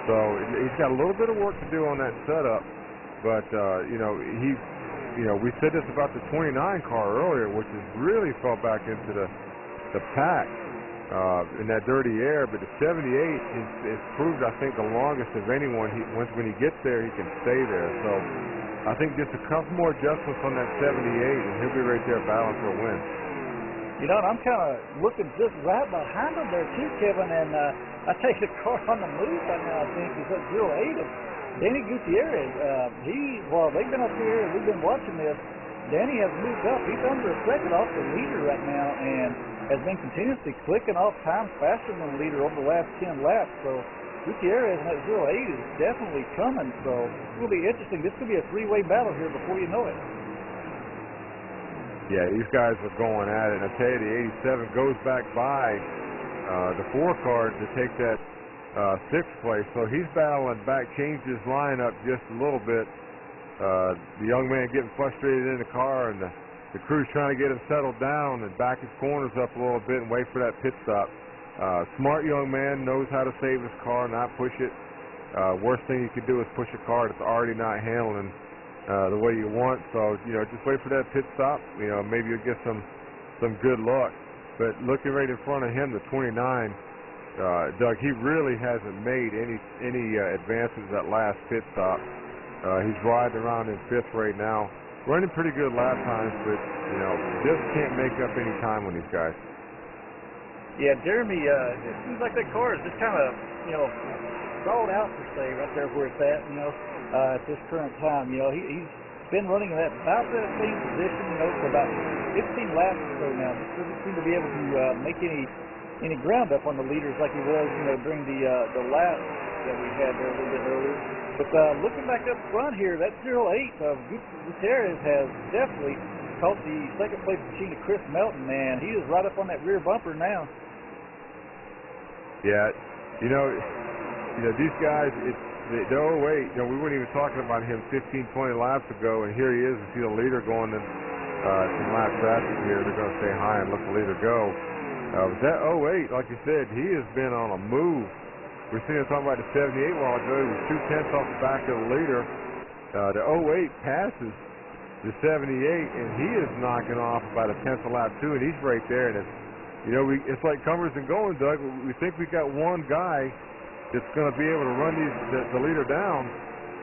So he's got a little bit of work to do on that setup, but you know, we said this about the 29 car earlier, which has really fell back into the pack in that dirty air. But the 78 is proved, I think, the longest of anyone. When he gets there, he can stay there. So I think just a couple more adjustments on that 78, and he'll be right there battling for a win. You know, and I'm kind of looking just right behind him there too, Kevin, and I take the car on the move right now, I think, is that 08 of Danny Gutierrez. While they've been up here and we've been watching this, Danny has moved up. He's under a second off the leader right now and has been continuously clicking off times faster than the leader over the last 10 laps. So Gutierrez in that 08 is definitely coming. So it will be interesting. This could be a 3-way battle here before you know it. Yeah, these guys are going at it. And I tell you, the 87 goes back by the 4 car to take that 6th place. So he's battling back, changed his lineup just a little bit. The young man getting frustrated in the car, and the crew's trying to get him settled down and back his corners up a little bit and wait for that pit stop. Smart young man, knows how to save his car, not push it. Worst thing you could do is push a car that's already not handling the way you want. So, you know, just wait for that pit stop. You know, maybe you'll get some good luck. But looking right in front of him, the 29, Doug, he really hasn't made any advances at last pit stop. He's riding around in 5th right now, running pretty good lap times, but, you know, just can't make up any time on these guys. Yeah, Jeremy, it seems like that car is just kind of, you know, stalled out per se right there where it's at, you know, at this current time. You know, he's been running in about that same position, you know, for about 15 laps or so now. Just doesn't seem to be able to make any ground up on the leaders like he was, you know, during the lap that we had there a little bit earlier. But looking back up front here, that 08 of Gutierrez has definitely caught the second place machine of Chris Melton, man. He is right up on that rear bumper now. Yeah, you know, these guys, the 08, you know, we weren't even talking about him 15, 20 laps ago, and here he is. You see the leader going in some lap traffic here. They're going to say hi and let the leader go. But that 08, like you said, he has been on a move. We're seeing him talking about the 78 a while ago. He was 2/10 off the back of the leader. The 08 passes the 78, and he is knocking off about a 10th of lap 2, and he's right there. And it's like comers and goings, Doug. We think we got one guy that's going to be able to run the leader down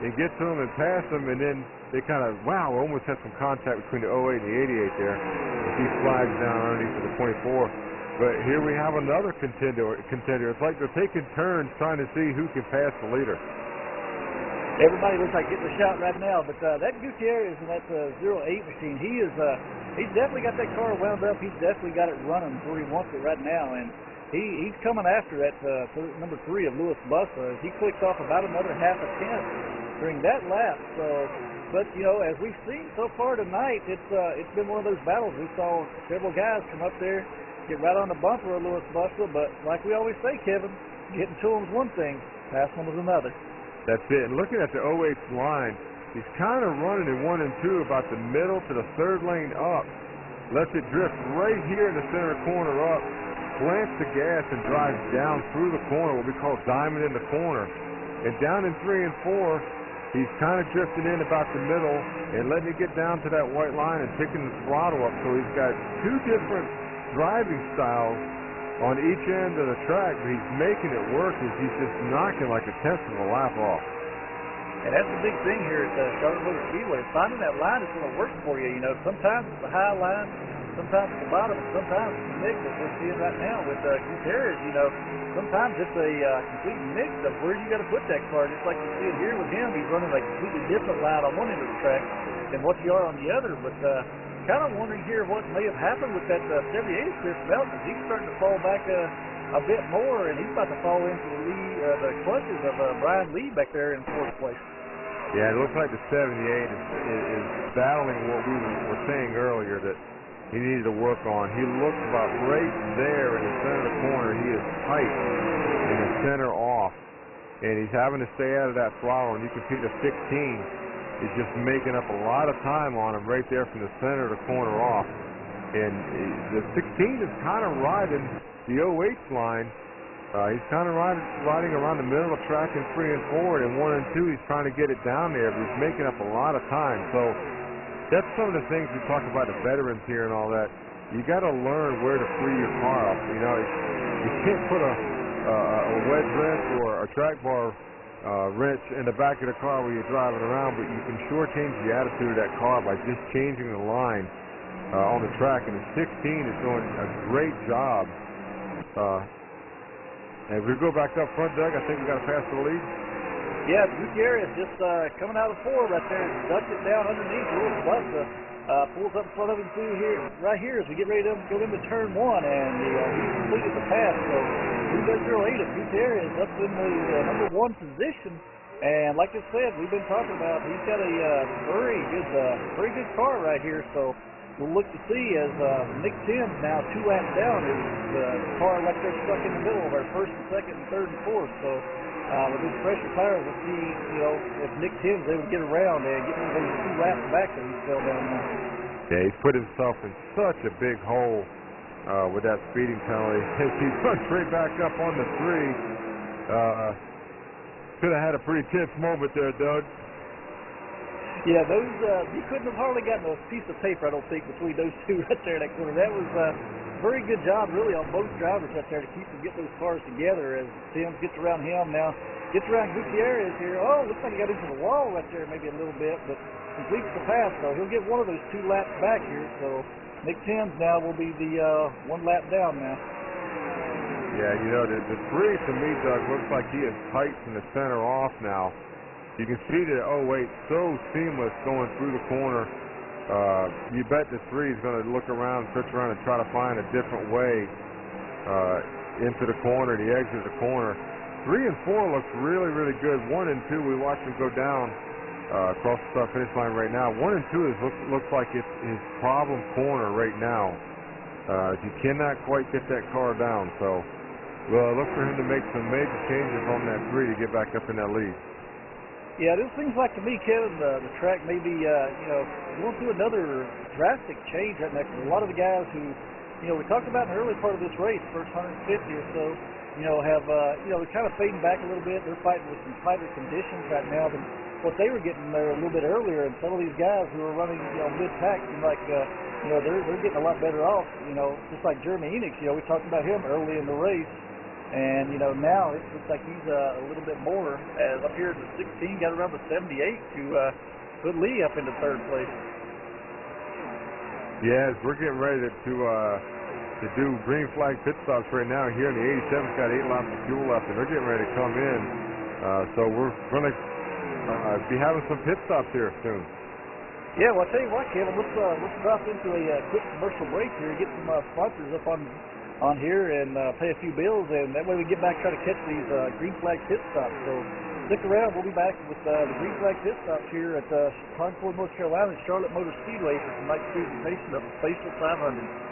and get to him and pass him, and then they kind of, we almost had some contact between the 08 and the 88 there. He flags down underneath for the 24. But here we have another contender. It's like they're taking turns trying to see who can pass the leader. everybody looks like getting a shot right now. But that Gutierrez and that 08 machine, he's definitely got that car wound up. He's definitely got it running where he wants it right now, and he's coming after that number 3 of Louis Bussa. He clicked off about another half a tenth during that lap. So, but you know, as we've seen so far tonight, it's been one of those battles. We saw several guys come up there, get right on the bumper of Louis Bussa, but like we always say, Kevin, getting to him is one thing, passing him is another. That's it. And looking at the 08 line, he's kind of running in 1 and 2 about the middle to the 3rd lane up. Lets it drift right here in the center corner up, slants the gas and drives down through the corner, what we call diamond in the corner. And down in 3 and 4, he's kind of drifting in about the middle and letting it get down to that white line and picking the throttle up. So he's got 2 different driving styles on each end of the track, but he's making it work as he's just knocking like a tenth of a lap off. And that's the big thing here at Charlotte Motor Speedway. Finding that line is going to work for you. You know, sometimes it's the high line, sometimes it's the bottom, and sometimes it's the mix that we're seeing right now with Gutierrez. You know, sometimes it's a complete mix of where you got to put that car. Just like you see it here with him, he's running a completely different line on one end of the track than what you are on the other. But kind of wondering here what may have happened with that 78 of Chris Belton. He's starting to fall back a bit more, and he's about to fall into the clutches of Brian Lee back there in 4th place. Yeah, it looks like the 78 is battling what we were saying earlier that he needed to work on. He looks about right there in the center of the corner. He is tight in the center off, and he's having to stay out of that throttle, and you can see the 16 is just making up a lot of time on him right there from the center of the corner off. And the 16 is kind of riding the 08 line. He's kind of riding around the middle of the track in 3 and 4, and 1 and 2 he's trying to get it down there, but he's making up a lot of time. So that's some of the things we talk about the veterans here and all that. You got to learn where to free your car up. You know, you can't put a wedge wrench or a track bar wrench in the back of the car where you're driving around, but you can sure change the attitude of that car by just changing the line on the track. And the 16 is doing a great job. And if we go back up front, Doug, I think we got to pass the lead. Yeah, Gutierrez just coming out of 4 right there, ducked it down underneath Louis Bussa. Pulls up in front of him through here, right here, as we get ready to go into turn 1, and he completed the pass. So 2.08 of Gutierrez up in the number 1 position. And like I said, we've been talking about, he's got a very good car right here. So we'll look to see as Nick Timms now 2 laps down is the car right there stuck in the middle of our 1st and 2nd and 3rd and 4th. So with these pressure tires, we'll see, you know, if Nick Timms able to get around and get those 2 laps back that he fell down there. Yeah, he's put himself in such a big hole with that speeding penalty. He runs right back up on the 3. Could have had a pretty tense moment there, Doug. Yeah, those you couldn't have hardly gotten a piece of paper, I don't think, between those 2 right there in that corner. That was a very good job, really, on both drivers right there to keep them get those cars together. As Tim gets around him now, gets around Gutierrez here. Oh, looks like he got into the wall right there, maybe a little bit, but completes the pass. So he'll get one of those 2 laps back here. So Nick Timms now will be the 1 lap down now. Yeah, you know, the 3 to me, Doug, looks like he is tight from the center off now. You can see the 08 so seamless going through the corner. You bet the 3 is going to look around, search around, and try to find a different way into the corner, the exit of the corner. 3 and 4 looks really, really good. 1 and 2, we watch him go down across the start finish line right now. 1 and 2 looks like it's his problem corner right now. He cannot quite get that car down, so we'll look for him to make some major changes on that 3 to get back up in that lead. Yeah, this seems like to me, Kevin, the track may be, you know, going through another drastic change right now. Because a lot of the guys who, you know, we talked about in the early part of this race, first 150 or so, you know, have, you know, they're kind of fading back a little bit. They're fighting with some tighter conditions right now than what they were getting there a little bit earlier. And some of these guys who are running, you know, mid-pack seem like, you know, they're getting a lot better off. You know, just like Jeremy Enix, you know, we talked about him early in the race. And, you know, now it looks like he's a little bit more, as up here at the 16, got around the 78 to put Lee up into 3rd place. Yeah, as we're getting ready to do green flag pit stops right now here in the 87's got 8 laps of fuel left, and they're getting ready to come in. So we're going to be having some pit stops here soon. Yeah, well, I'll tell you what, Kevin, let's drop into a quick commercial break here, get some sponsors up on here, and pay a few bills, and that way we get back try to catch these green flag pit stops. So stick around. We'll be back with the green flag pit stops here at Concord, North Carolina, and Charlotte Motor Speedway for tonight's presentation of the Spacial 500.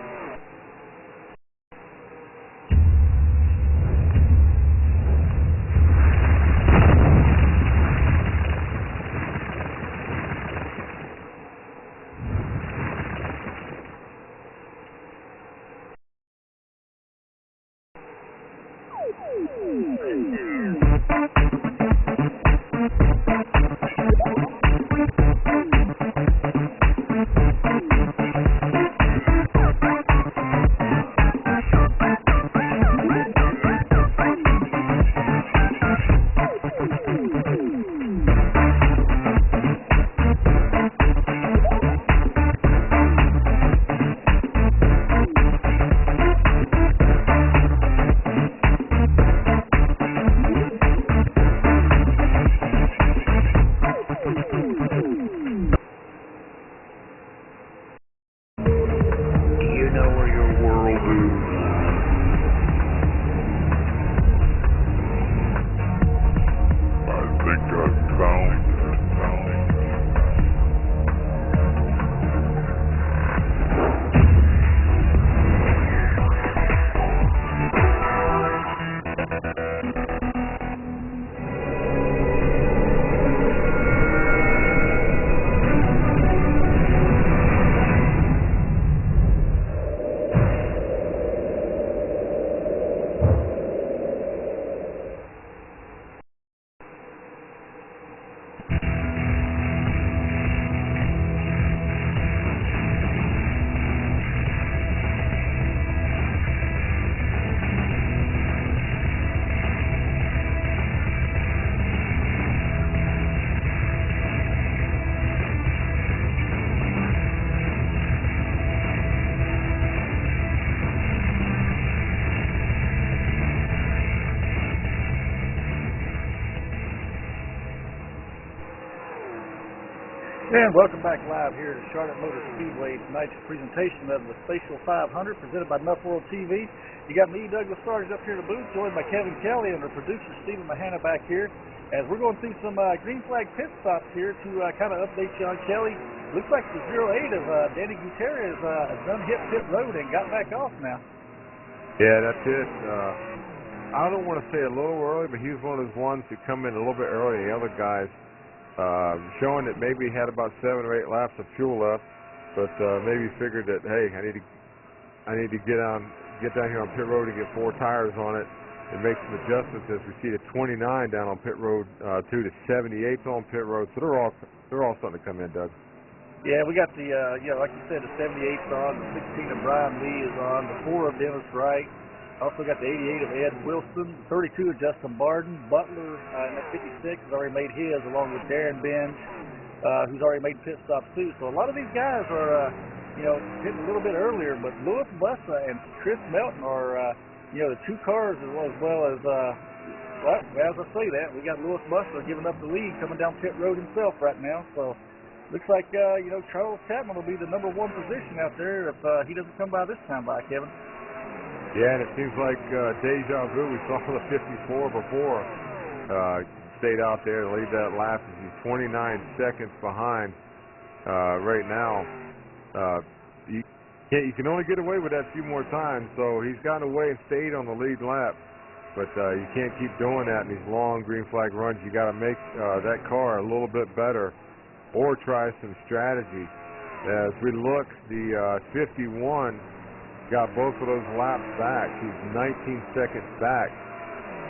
And welcome back live here to Charlotte Motor Speedway. Tonight's presentation of the Spacial 500 presented by NuffWORLD TV. You got me, Douglas Sarge, up here in the booth, joined by Kevin Kelly and our producer, Stephen Mahana, back here. As we're going through some green flag pit stops here to kind of update you on Kelly. Looks like the 08 of Danny Gutierrez has done hit pit road and got back off now. Yeah, that's it. I don't want to say a little early, but he was one of those ones who come in a little bit early than the other guys. Showing that maybe he had about 7 or 8 laps of fuel left, but maybe figured that, hey, I need to get down here on pit road and get 4 tires on it and make some adjustments. As we see the 29 down on pit road 2 to 78 on pit road, so they're all starting to come in, Doug. Yeah, we got the like you said, the 78's on, the 16 of Brian Lee is on, the 4 of Dennis Wright. Also got the 88 of Ed Wilson, the 32 of Justin Barden. Butler in that 56 has already made his, along with Darren Benj, who's already made pit stops too. So a lot of these guys are, hitting a little bit earlier. But Louis Bussa and Chris Melton are, the 2 cars as well as, well, as I say that, we got Louis Bussa giving up the lead, coming down pit road himself right now. So looks like, Charles Chapman will be the #1 position out there if he doesn't come by this time by, Kevin. Yeah, and it seems like deja vu. We saw the 54 before. Stayed out there to lead that lap. He's 29 seconds behind right now. You can only get away with that a few more times, so he's gotten away and stayed on the lead lap. But you can't keep doing that in these long green flag runs. You got to make that car a little bit better or try some strategy. As we look, the 51 got both of those laps back. He's 19 seconds back,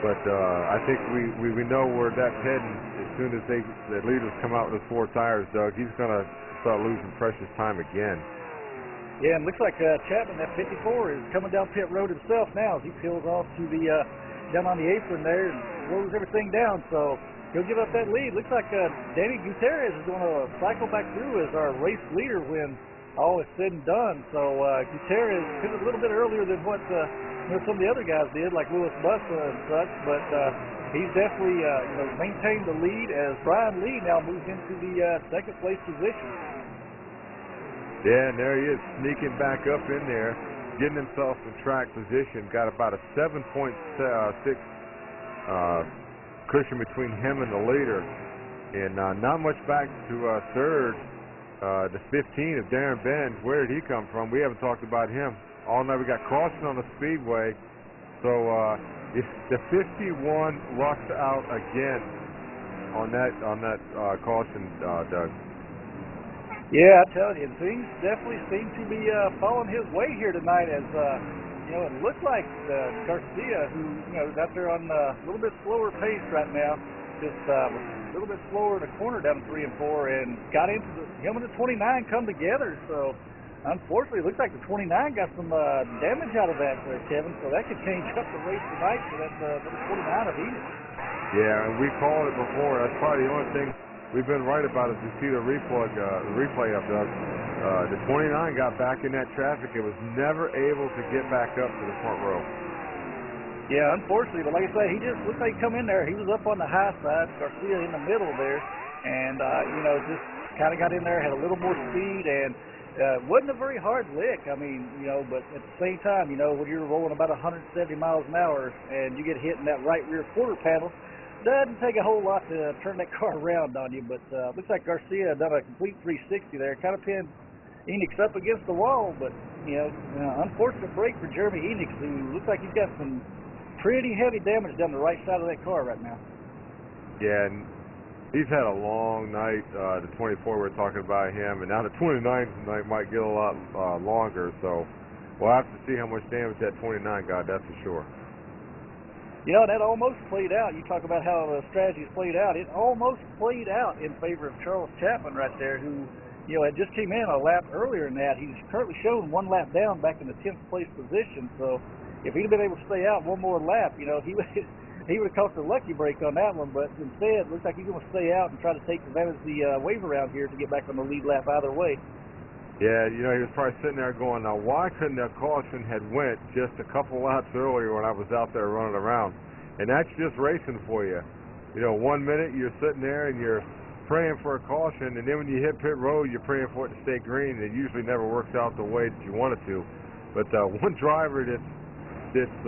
but I think we know where that's heading. As soon as the leaders come out with those 4 tires, Doug, he's going to start losing precious time again. Yeah, and looks like Chapman, that 54, is coming down pit road himself now as he peels off to the down on the apron there and slows everything down. So he'll give up that lead. Looks like Danny Gutierrez is going to cycle back through as our race leader when all is said and done. So Gutierrez did a little bit earlier than what some of the other guys did, like Lewis Bussa and such, but he's definitely maintained the lead as Brian Lee now moves into the second place position. Yeah, and there he is, sneaking back up in there, getting himself in track position. Got about a 7.6 cushion between him and the leader. And not much back to third. The 15 of Darren Benz. Where did he come from? We haven't talked about him. All night we got caution on the speedway. So if the 51 lucked out again on that caution, Doug. Yeah, I tell you, things definitely seem to be falling his way here tonight. As it looks like Garcia, who is out there on a little bit slower pace right now, just a little bit slower in the corner down to 3 and 4, and got into him and the 29 come together. So unfortunately, it looks like the 29 got some damage out of that, Kevin. So that could change up the race tonight for that number 29 of Enid. Yeah, and we called it before. That's probably the only thing we've been right about is we see the replay of the 29 got back in that traffic. It was never able to get back up to the front row. Yeah, unfortunately, but like I say, he just looked like he come in there. He was up on the high side, Garcia in the middle there, and just kind of got in there, had a little more speed, and wasn't a very hard lick. I mean, but at the same time, when you're rolling about 170 miles an hour and you get hit in that right rear quarter panel, doesn't take a whole lot to turn that car around on you. But looks like Garcia done a complete 360 there, kind of pinned Enix up against the wall. But unfortunate break for Jeremy Enix, who looks like he's got some pretty heavy damage down the right side of that car right now. Yeah, and he's had a long night. The 24 we're talking about him, and now the 29 tonight might get a lot longer. So we'll have to see how much damage that 29 got. That's for sure. That almost played out. You talk about how the strategies played out. It almost played out in favor of Charles Chapman right there, who had just came in a lap earlier than that. He's currently shown 1 lap down back in the 10th place position. So if he'd have been able to stay out one more lap, he would have caught the lucky break on that one. But instead, it looks like he's going to stay out and try to take advantage of the wave around here to get back on the lead lap either way. Yeah, he was probably sitting there going, now why couldn't that caution had went just a couple laps earlier when I was out there running around? And that's just racing for you. 1 minute you're sitting there and you're praying for a caution, and then when you hit pit road, you're praying for it to stay green. It usually never works out the way that you want it to. But one driver that's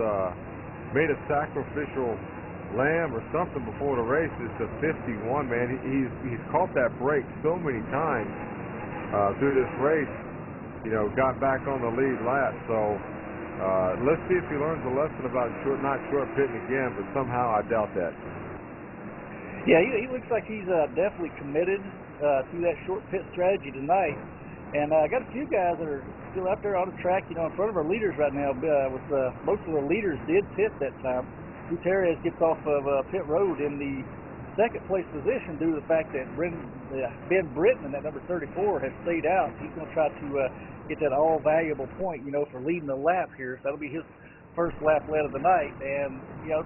made a sacrificial lamb or something before the race is the 51, man. He's caught that break so many times through this race, got back on the lead lap. So let's see if he learns a lesson about not short pitting again, but somehow I doubt that. Yeah, he looks like he's definitely committed to that short pit strategy tonight. And I got a few guys that are still out there on the track, in front of our leaders right now. With most of the leaders did pit that time. Gutierrez gets off of pit road in the second place position due to the fact that Ben Britton, that number 34, has stayed out. He's going to try to get that all valuable point, for leading the lap here. So that'll be his first lap led of the night. And,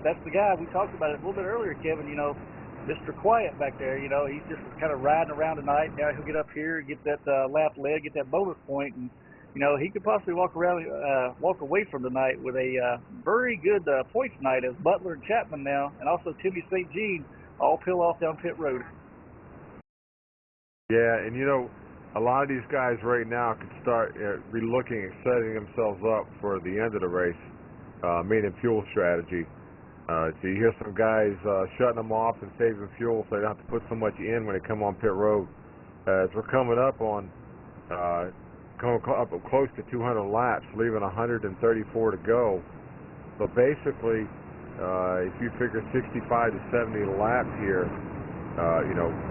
that's the guy we talked about it a little bit earlier, Kevin, Mr. Quiet back there, he's just kind of riding around tonight. Now he'll get up here, get that lap led, get that bonus point, and he could possibly walk away from tonight with a very good point tonight as Butler and Chapman now, and also Timmy St. Jean, all peel off down pit road. Yeah, and a lot of these guys right now could start re-looking and setting themselves up for the end of the race, meaning fuel strategy. So you hear some guys shutting them off and saving fuel so they don't have to put so much in when they come on pit road. As we're coming up on close to 200 laps, leaving 134 to go. So basically, if you figure 65 to 70 laps here,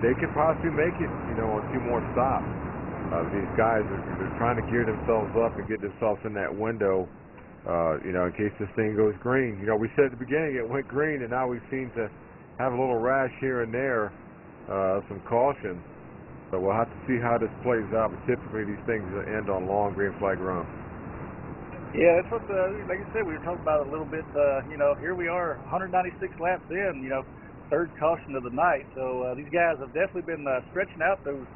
they could possibly make it, on 2 more stops. These guys are trying to gear themselves up and get themselves in that window, in case this thing goes green. We said at the beginning it went green, and now we seem to have a little rash here and there, some caution. So we'll have to see how this plays out, but typically these things end on long green flag runs. Yeah, that's what, like I said, we were talking about it a little bit. Here we are, 196 laps in, third caution of the night. So these guys have definitely been stretching out those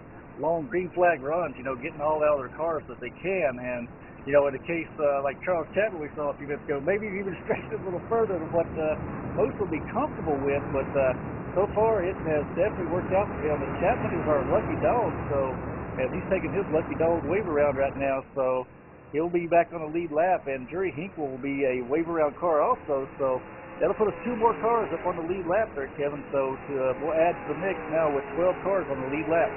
long green flag runs, getting all out of their cars that they can. And, you know, in the case like Charles Chapman we saw a few minutes ago, maybe even stretch it a little further than what most will be comfortable with. But so far, it has definitely worked out for him. And Chapman is our lucky dog, so as he's taking his lucky dog wave around right now, so he'll be back on the lead lap. And Jerry Hinkle will be a wave around car also, so that'll put us 2 more cars up on the lead lap there, Kevin. So we'll add to the mix now with 12 cars on the lead lap.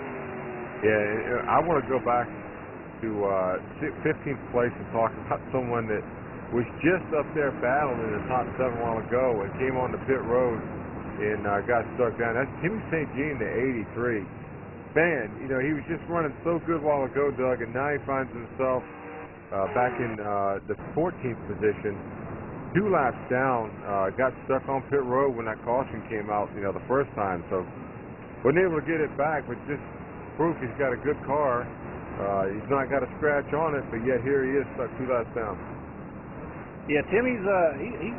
Yeah, I want to go back to 15th place and talk about someone that was just up there battling in the top 7 a while ago and came on the pit road and got stuck down. That's Timmy St. Jean, the 83. Man, you know, he was just running so good a while ago, Doug, and now he finds himself back in the 14th position, 2 laps down, got stuck on pit road when that caution came out, you know, the first time. So wasn't able to get it back, but just proof he's got a good car. He's not got a scratch on it, but yet here he is stuck 2 laps down. Yeah, Timmy's, he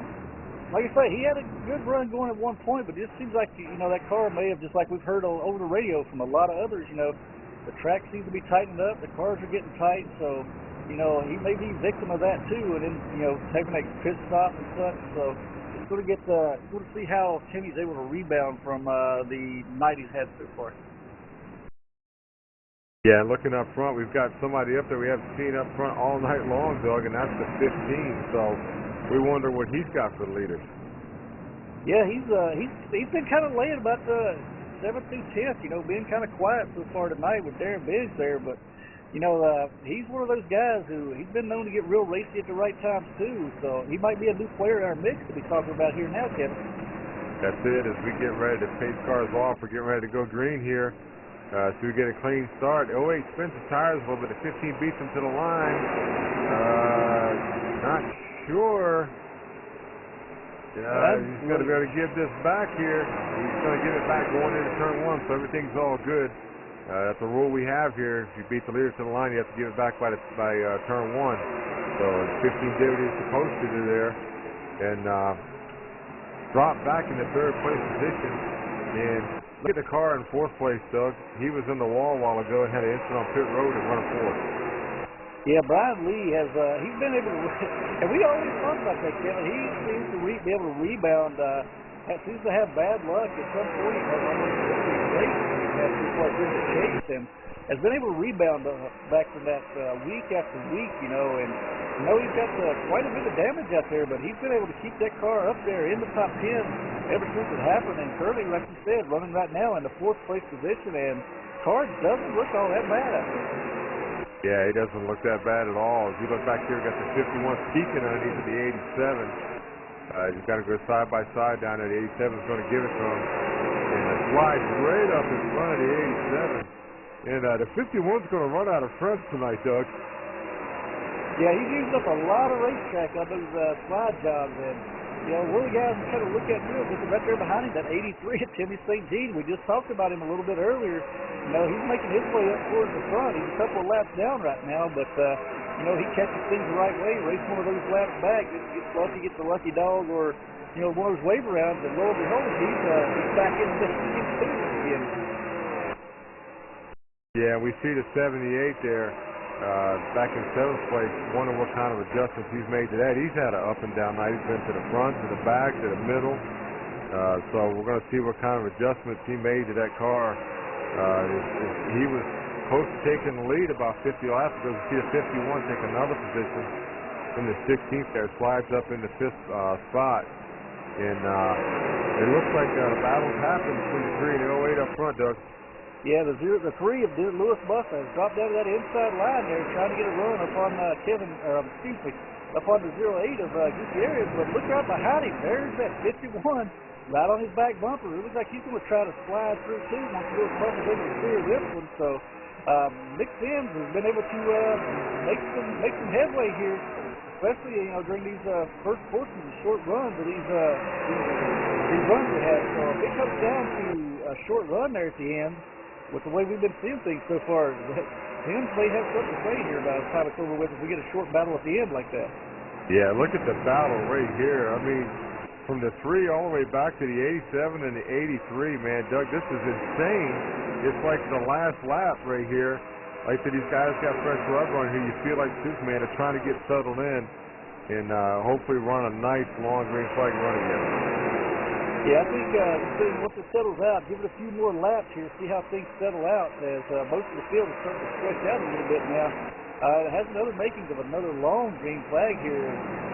like I say, he had a good run going at one point, but it just seems like, you know, that car may have, just like we've heard over the radio from a lot of others, you know, the track seems to be tightening up, the cars are getting tight, so, you know, he may be victim of that too, and then, you know, taking that pit stop and such, so it's going to get, going to see how Timmy's able to rebound from the night he's had so far. Yeah, looking up front, we've got somebody up there we haven't seen up front all night long, Doug, and that's the 15. So we wonder what he's got for the leaders. Yeah, he's been kind of laying about the 7th through 10th, you know, being kind of quiet so far tonight with Darren Biggs there. But you know, he's one of those guys who he's been known to get real racy at the right times too. So he might be a new player in our mix to be talking about here now, Kevin. That's it. As we get ready to pace cars off, we're getting ready to go green here. So we get a clean start. 08 spins the tires a little bit. The 15 beats him to the line. Not sure. He's going to be able to give this back here. He's going to give it back going into turn 1, so everything's all good. That's a rule we have here. If you beat the leader to the line, you have to give it back by turn 1. So 15 did what he was supposed to do there. And dropped back in the 3rd place position. And look at the car in 4th place, Doug. He was in the wall a while ago and had an incident on pit road and run 4th. Yeah, Brian Lee has, he's been able to, and we always talk about that, Kevin. He seems to be able to rebound, seems to have bad luck at some point. He has almost race when he's had too far through the chase, and has been able to rebound back from that week after week, you know, and I know he's got quite a bit of damage out there, but he's been able to keep that car up there in the top 10 ever since it happened, and currently, like you said, running right now in the 4th place position, and car doesn't look all that bad out there. Yeah, he doesn't look that bad at all. As you look back here, we got the 51 peeking underneath of the 87. He's got to go side by side down there. The 87 is going to give it to him, and it slides right up in front of the 87. And the 51's going to run out of friends tonight, Doug. Yeah, he's used up a lot of racetrack on those slide jobs, and you know, one of the guys we kind of look at too, just right there behind him, that 83 at Timmy St. Jean. We just talked about him a little bit earlier. You know, he's making his way up towards the front. He's a couple of laps down right now, but you know, he catches things the right way, races one of those laps back, gets the lucky dog, or you know, one of those wave arounds, and lo and behold, he's back in the again. Yeah, we see the 78 there. Back in 7th place, wondering what kind of adjustments he's made to that. He's had an up and down night. He's been to the front, to the back, to the middle. So we're going to see what kind of adjustments he made to that car. He was close to taking the lead about 50 laps ago. We see the 51 take another position in the 16th there. Slides up in the 5th spot. And it looks like the battle's happened between the 3 and the 08 up front, Doug. Yeah, the 3 of Lewis Bussa has dropped down to that inside line there, trying to get a run up on up on the 08 of Gutierrez. But look right behind him. There's that 51 right on his back bumper. It looks like he's going to try to slide through too once Lewis Bussa's able to clear this one. So Nick Sims has been able to make some headway here, especially during these first portions of short runs of these runs we have. So if it comes down to a short run there at the end, with the way we've been seeing things so far, Sims may have something to say here about the time it's over with if we get a short battle at the end like that. Yeah, look at the battle right here. I mean, from the 3 all the way back to the 87 and the 83, man, Doug, this is insane. It's like the last lap right here. like I said, these guys got fresh rubber on here. You feel like Superman is trying to get settled in and hopefully run a nice long green flag run again. Yeah, I think once it settles out, give it a few more laps here, see how things settle out, as most of the field is starting to stretch out a little bit now. It has another makings of another long green flag here.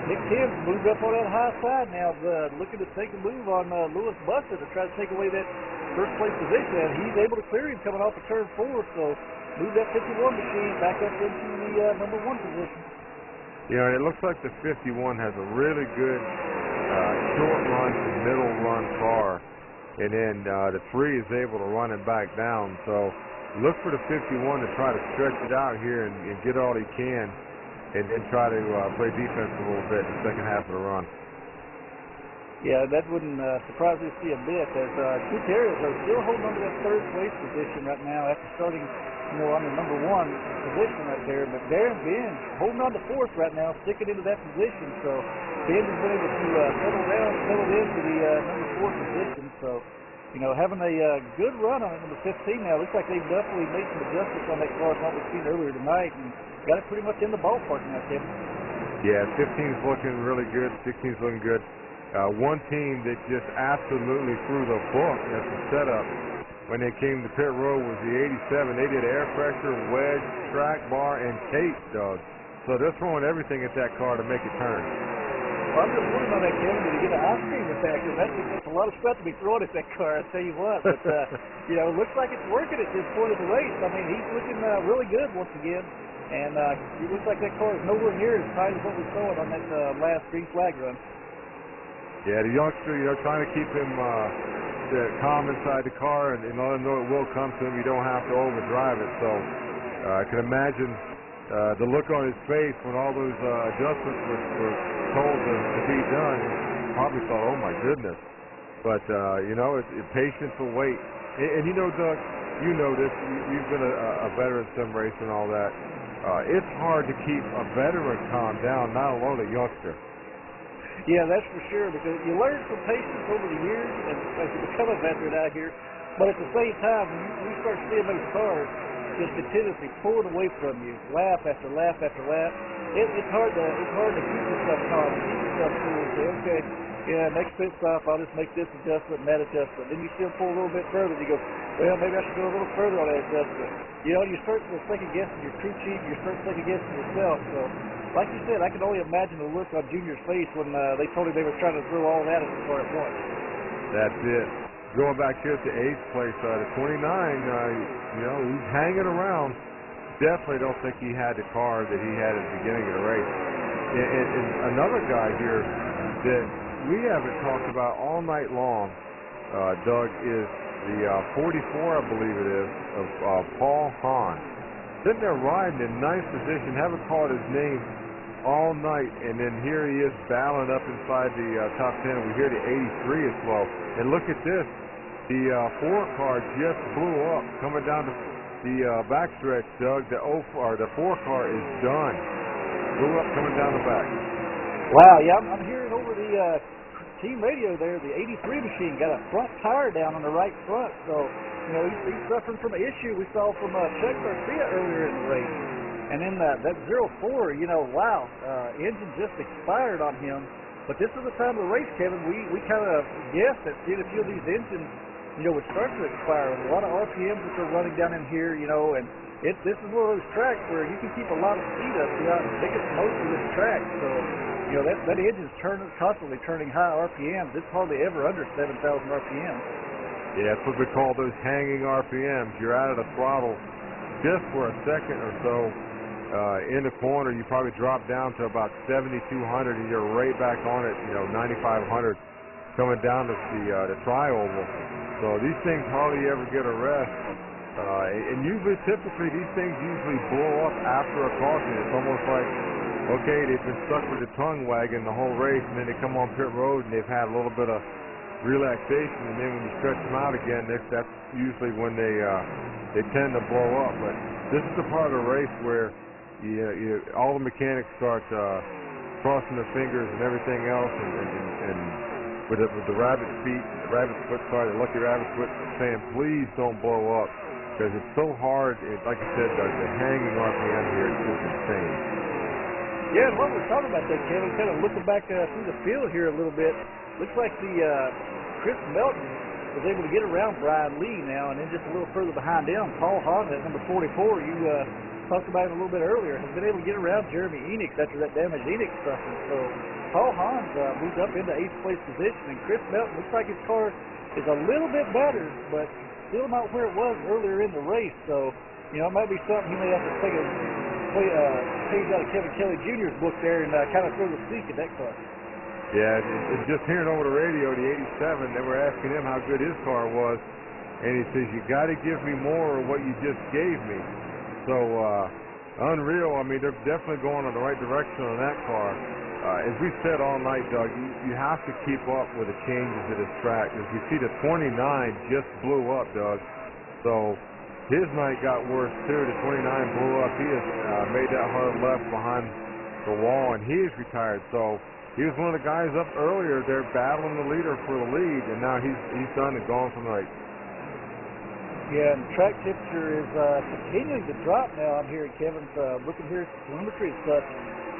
Nick Tim's moved up on that high side now, looking to take a move on Lewis Buster to try to take away that first place position, and he's able to clear him coming off of turn 4, so move that 51 machine back up into the number 1 position. You know, it looks like the 51 has a really good short run to middle run car, and then the 3 is able to run it back down. So look for the 51 to try to stretch it out here and get all he can, and then try to play defense a little bit in the second half of the run. Yeah, that wouldn't surprise me to see a bit, as two Terriers are still holding on to that third place position right now after starting, on the number 1 position right there. But Darren Ben holding on to 4th right now, sticking into that position. So Ben has been able to settle into the number 4 position. So, having a good run on it, number 15 now. Looks like they've definitely made some adjustments on that car from what we've seen earlier tonight, and got it pretty much in the ballpark now, Kevin. Yeah, 15's looking really good. 16's looking good. One team that just absolutely threw the book at the setup when they came to pit road was the 87. They did air pressure, wedge, track bar, and tape, Doug. So they're throwing everything at that car to make it turn. Well, I'm just wondering on that, Kevin, did he get an ice cream attack? That's a lot of stuff to be thrown at that car, I tell you what. But, it looks like it's working at this point of the race. I mean, he's looking really good once again. And it looks like that car is nowhere near as tight as what we saw it on that last green flag run. Yeah, the youngster, trying to keep him calm inside the car and let him know it will come to him. You don't have to overdrive it. So I can imagine the look on his face when all those adjustments were told to be done. He probably thought, oh my goodness. But, it's patience will wait. And Doug, you know this. You've been a veteran sim racer and all that. It's hard to keep a veteran calm down, not alone a youngster. Yeah, that's for sure, because you learn some patience over the years and as you become a veteran out here. But at the same time, when you start seeing those cars just continuously pulling away from you, lap after lap after lap, it's hard to keep yourself calm, keep yourself cool, and say, okay, yeah, next pit stop, I'll just make this adjustment and that adjustment. Then you still pull a little bit further, and you go, well, maybe I should go a little further on that adjustment. You start to second guessing your crew chief, you start second guessing yourself. So, like you said, I can only imagine the look on Junior's face when they told him they were trying to throw all that at the car at once. That's it. Going back here to 8th place, the 29, he's hanging around. Definitely don't think he had the car that he had at the beginning of the race. And another guy here that we haven't talked about all night long, Doug, is the 44, I believe it is, of Paul Hahn. Sitting there riding in ninth position, haven't called his name all night, and then here he is battling up inside the top 10. We hear the 83 as well. And look at this. The 4 car just blew up coming down the backstretch, Doug. The 4 car is done. Blew up coming down the back. Wow, yeah, I'm hearing over the team radio there, the 83 machine got a front tire down on the right front. So, he's suffering from an issue we saw from Chuck Garcia earlier in the race. And then that 04, wow, engine just expired on him. But this is the time of the race, Kevin. We kind of guessed that seeing a few of these engines, would start to expire. A lot of RPMs that are running down in here, and this is one of those tracks where you can keep a lot of speed up throughout the biggest most of this track. So, that engine's constantly turning high RPMs. It's hardly ever under 7,000 RPMs. Yeah, that's what we call those hanging RPMs. You're out of the throttle just for a second or so. In the corner, you probably drop down to about 7,200, and you're right back on it, 9,500 coming down to the tri-oval. So these things hardly ever get a rest. And typically, these things usually blow up after a caution. It's almost like, okay, they've been stuck with the tongue wagging the whole race, and then they come on pit road, and they've had a little bit of relaxation, and then when you stretch them out again, that's usually when they tend to blow up. But this is the part of the race where all the mechanics start crossing their fingers and everything else, and with the rabbit feet, the rabbit foot, the lucky rabbit foot, saying, please don't blow up. because it's so hard. Like I said, the hanging RPM here is just insane. Yeah, and what we're talking about there, Kevin, kind of looking back through the field here a little bit, looks like the Chris Melton was able to get around Brian Lee now, and then just a little further behind him, Paul Hahn at number 44, you talked about him a little bit earlier, has been able to get around Jeremy Enix after that damage Enix suffered. So Paul Hahn's moved up into 8th place position, and Chris Melton looks like his car is a little bit better, but still not where it was earlier in the race. So, you know, it might be something he may have to take a page out of Kevin Kelly Jr.'s book there and kind of throw the seek at that car. Yeah, and just hearing over the radio, the 87, they were asking him how good his car was, and he says, you got to give me more of what you just gave me. So, unreal. I mean, they're definitely going in the right direction on that car. As we said all night, Doug, you have to keep up with the changes at this track. As we see, the 29 just blew up, Doug. So his night got worse too. The 29 blew up. He has made that hard left behind the wall, and he is retired. So he was one of the guys up earlier there battling the leader for the lead, and now he's done and gone from the right. Yeah, and track temperature is continuing to drop now. I'm hearing Kevin's looking here at the telemetry and such.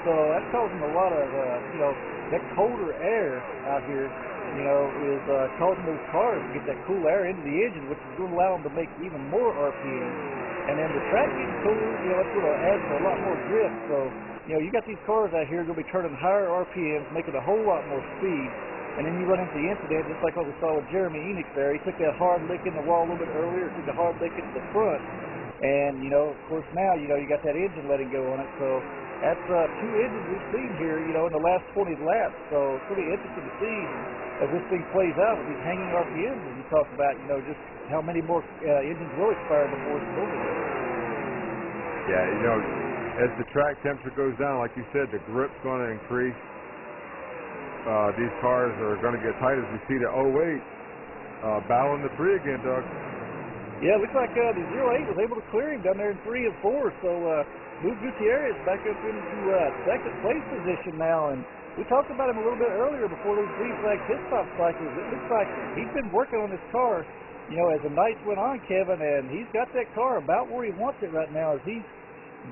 So that's causing a lot of, you know, that colder air out here, you know, is causing those cars to get that cool air into the engine, which is going to allow them to make even more RPM. And then the track getting cooler, you know, it's going to add a lot more grip. So, you know, you got these cars out here going to be turning higher RPMs, making a whole lot more speed. And then you run into the incident, just like what we saw with Jeremy Enix there. He took that hard lick in the wall a little bit earlier, took a hard lick into the front. And, you know, of course now, you know, you got that engine letting go on it. So that's two engines we've seen here, you know, in the last 20 laps. So it's really interesting to see as this thing plays out with these hanging RPMs, as you talked about, you know, just how many more engines will expire before it's over. Yeah, you know, as the track temperature goes down, like you said, the grip's going to increase. These cars are going to get tight as we see the 08 battling the 3 again, Doug. Yeah, it looks like the 08 was able to clear him down there in 3 and 4. So Luke Gutierrez back up into second place position now. And we talked about him a little bit earlier before those green flag pit stop cycles. It looks like he's been working on this car, you know, as the nights went on, Kevin, and he's got that car about where he wants it right now. As he's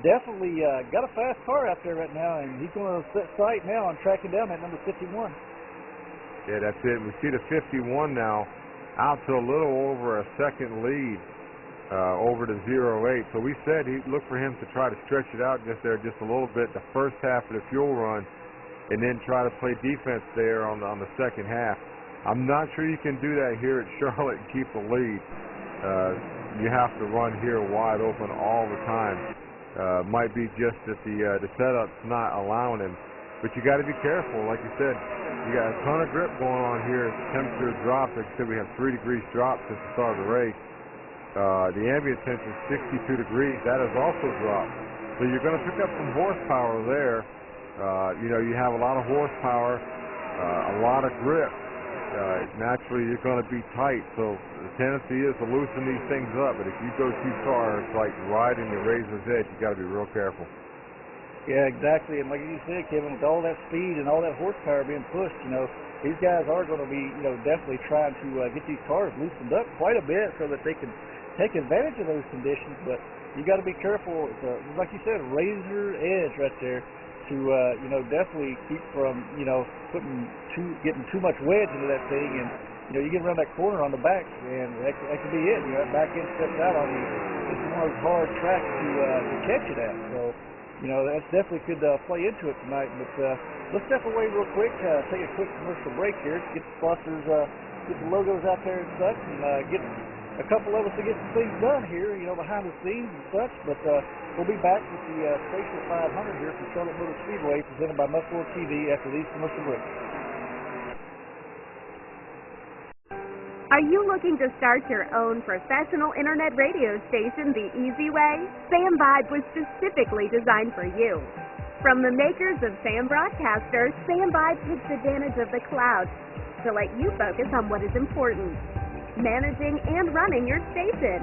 definitely got a fast car out there right now, and he's going to set sight now on tracking down that number 51. Yeah, that's it. We see the 51 now out to a little over a second lead over to 08. So we said he'd look for him to try to stretch it out just a little bit the first half of the fuel run, and then try to play defense there on the second half. I'm not sure you can do that here at Charlotte and keep the lead. You have to run here wide open all the time. Might be just that the setup's not allowing him, but you got to be careful. Like you said, you got a ton of grip going on here. The temperature dropped. Like I said, we have 3 degrees drop since the start of the race. The ambient temperature is 62 degrees. That has also dropped. So you're going to pick up some horsepower there. You know, you have a lot of horsepower, a lot of grip. Naturally, you're going to be tight. So the tendency is to loosen these things up. But if you go too far, it's like riding the razor's edge. You got to be real careful. Yeah, exactly. And like you said, Kevin, with all that speed and all that horsepower being pushed, you know, these guys are going to be, you know, definitely trying to get these cars loosened up quite a bit so that they can take advantage of those conditions. But you got to be careful. It's like you said, razor edge right there to, you know, definitely keep from, you know, getting too much wedge into that thing. And, you know, you get around that corner on the back, and that could be it. You know, that back end steps out on you. It's one of those hard tracks to catch it at. So, you know, that definitely could play into it tonight. But let's step away real quick, take a quick commercial break here, get the sponsors, get the logos out there and such, and get a couple of us to get some things done here, you know, behind the scenes and such. But we'll be back with the Spacial 500 here from Charlotte Motor Speedway, presented by NuffWORLD TV after these commercial breaks. Are you looking to start your own professional internet radio station the easy way? Sam Vibe was specifically designed for you. From the makers of Sam Broadcaster, Sam Vibe takes advantage of the cloud to let you focus on what is important: managing and running your station.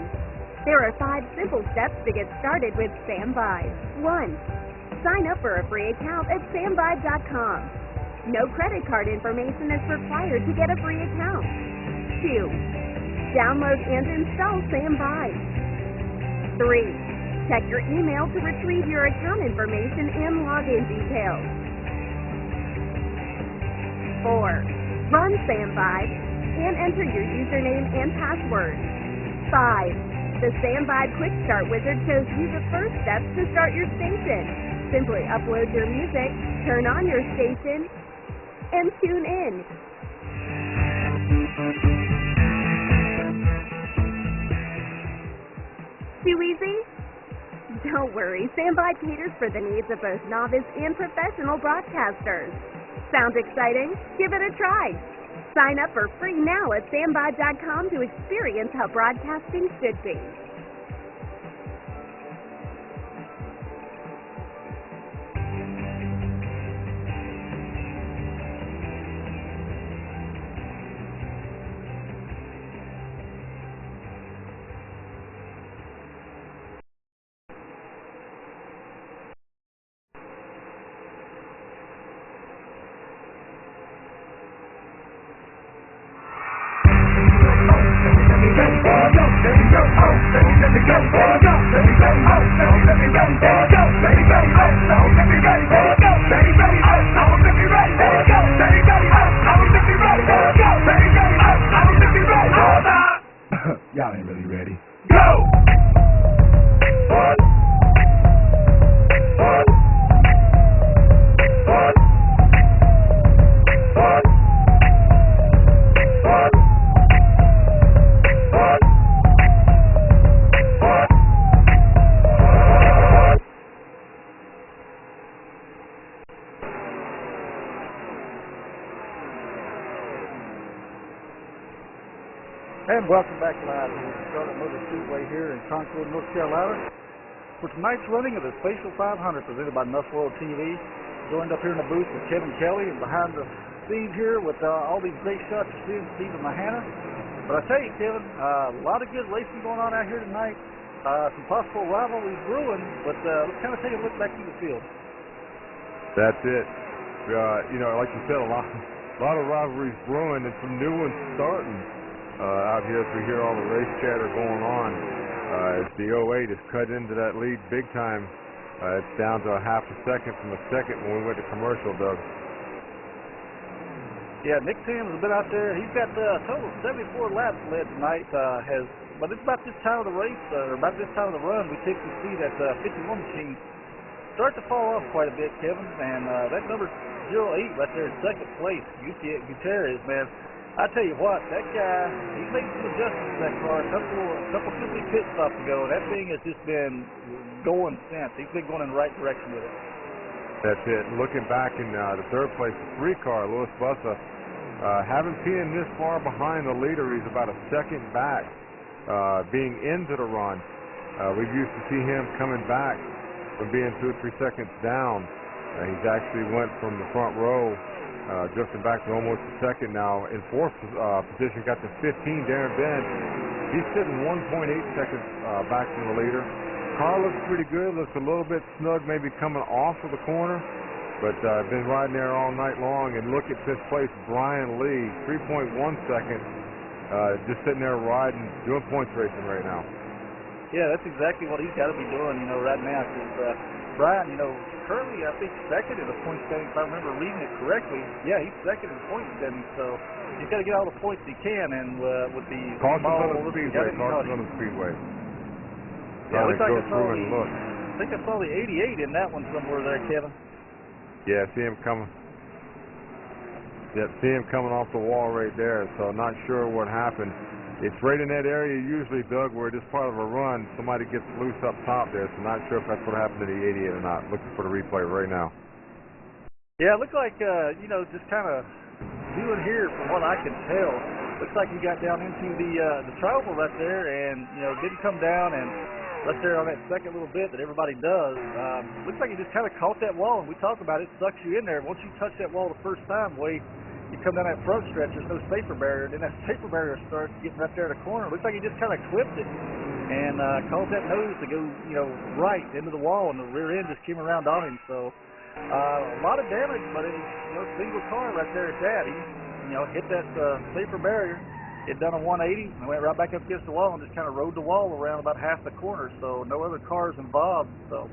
There are 5 simple steps to get started with Sam Vibe. 1. Sign up for a free account at samvibe.com. No credit card information is required to get a free account. 2. Download and install Sam Vibe. 3. Check your email to retrieve your account information and login details. 4. Run SamVibe and enter your username and password. 5. The SamVibe Quick Start Wizard shows you the first steps to start your station. Simply upload your music, turn on your station, and tune in. Too easy? Don't worry, SamVibe caters for the needs of both novice and professional broadcasters. Sound exciting? Give it a try. Sign up for free now at SamVOLD.com to experience how broadcasting should be. Y'all ain't really ready. And welcome back live to the Charlotte Motor Speedway here in Concord, North Carolina, for tonight's running of the Spacial 500 presented by NuffWORLD TV. Joined up here in the booth with Kevin Kelly, and behind the scenes here with all these great shots of Stephen Mahana. But I tell you, Kevin, a lot of good racing going on out here tonight. Some possible rivalries brewing, but let's kind of take a look back through the field. That's it. You know, like you said, a lot of rivalries brewing and some new ones starting. Out here as we hear all the race chatter going on, as the 08 is cut into that lead big time. It's down to a half a second from a second when we went to commercial, Doug. Yeah, Nick Timms has been out there. He's got a total of 74 laps led tonight. But it's about this time of the race, or about this time of the run, we typically see that 51 machine start to fall off quite a bit, Kevin. And that number 08 right there in second place, Gutierrez, man. I tell you what, that guy, he's made some adjustments to that car. A couple simply pit stops ago. That thing has just been going since. He's been going in the right direction with it. That's it. Looking back in the third place, the 3 car, Louis Bussa, having been this far behind the leader, he's about a second back, being into the run. We've used to see him coming back from being 2 or 3 seconds down. He's actually went from the front row, drifting back to almost a second now. In 4th position, got to 15, Darren Benz. He's sitting 1.8 seconds back from the leader. Car looks pretty good, looks a little bit snug, maybe coming off of the corner, but been riding there all night long. And look at this place, Brian Lee, 3.1 seconds, just sitting there riding, doing points racing right now. Yeah, that's exactly what he's got to be doing, you know, right now, because Brian, you know, currently I think second in the point standing, if I remember reading it correctly. Yeah, he's second in the point standing, so he's got to get all the points he can, and with the Caution's on the speedway, caution's on the speedway. Yeah, looks like I think I saw the 88 in that one somewhere there, Kevin. Yeah, see him coming. Yeah, see him coming off the wall right there, so not sure what happened. It's right in that area usually, Doug, where just part of a run, somebody gets loose up top there, so not sure if that's what happened to the 88 or not. Looking for the replay right now. Yeah, it looked like, you know, just kind of doing here, from what I can tell, looks like he got down into the tribal right there and, you know, didn't come down and right there on that second little bit that everybody does. Looks like he just kind of caught that wall, and we talked about it, sucks you in there. Once you touch that wall the first time, you come down that front stretch, there's no safer barrier, then that safer barrier starts getting right there in the corner. Looks like he just kind of clipped it and caused that nose to go, you know, right into the wall, and the rear end just came around on him. So a lot of damage, but it was, you know, single car right there at that. He, you know, hit that safer barrier, It done a 180 and went right back up against the wall and just kind of rode the wall around about half the corner, so no other cars involved. So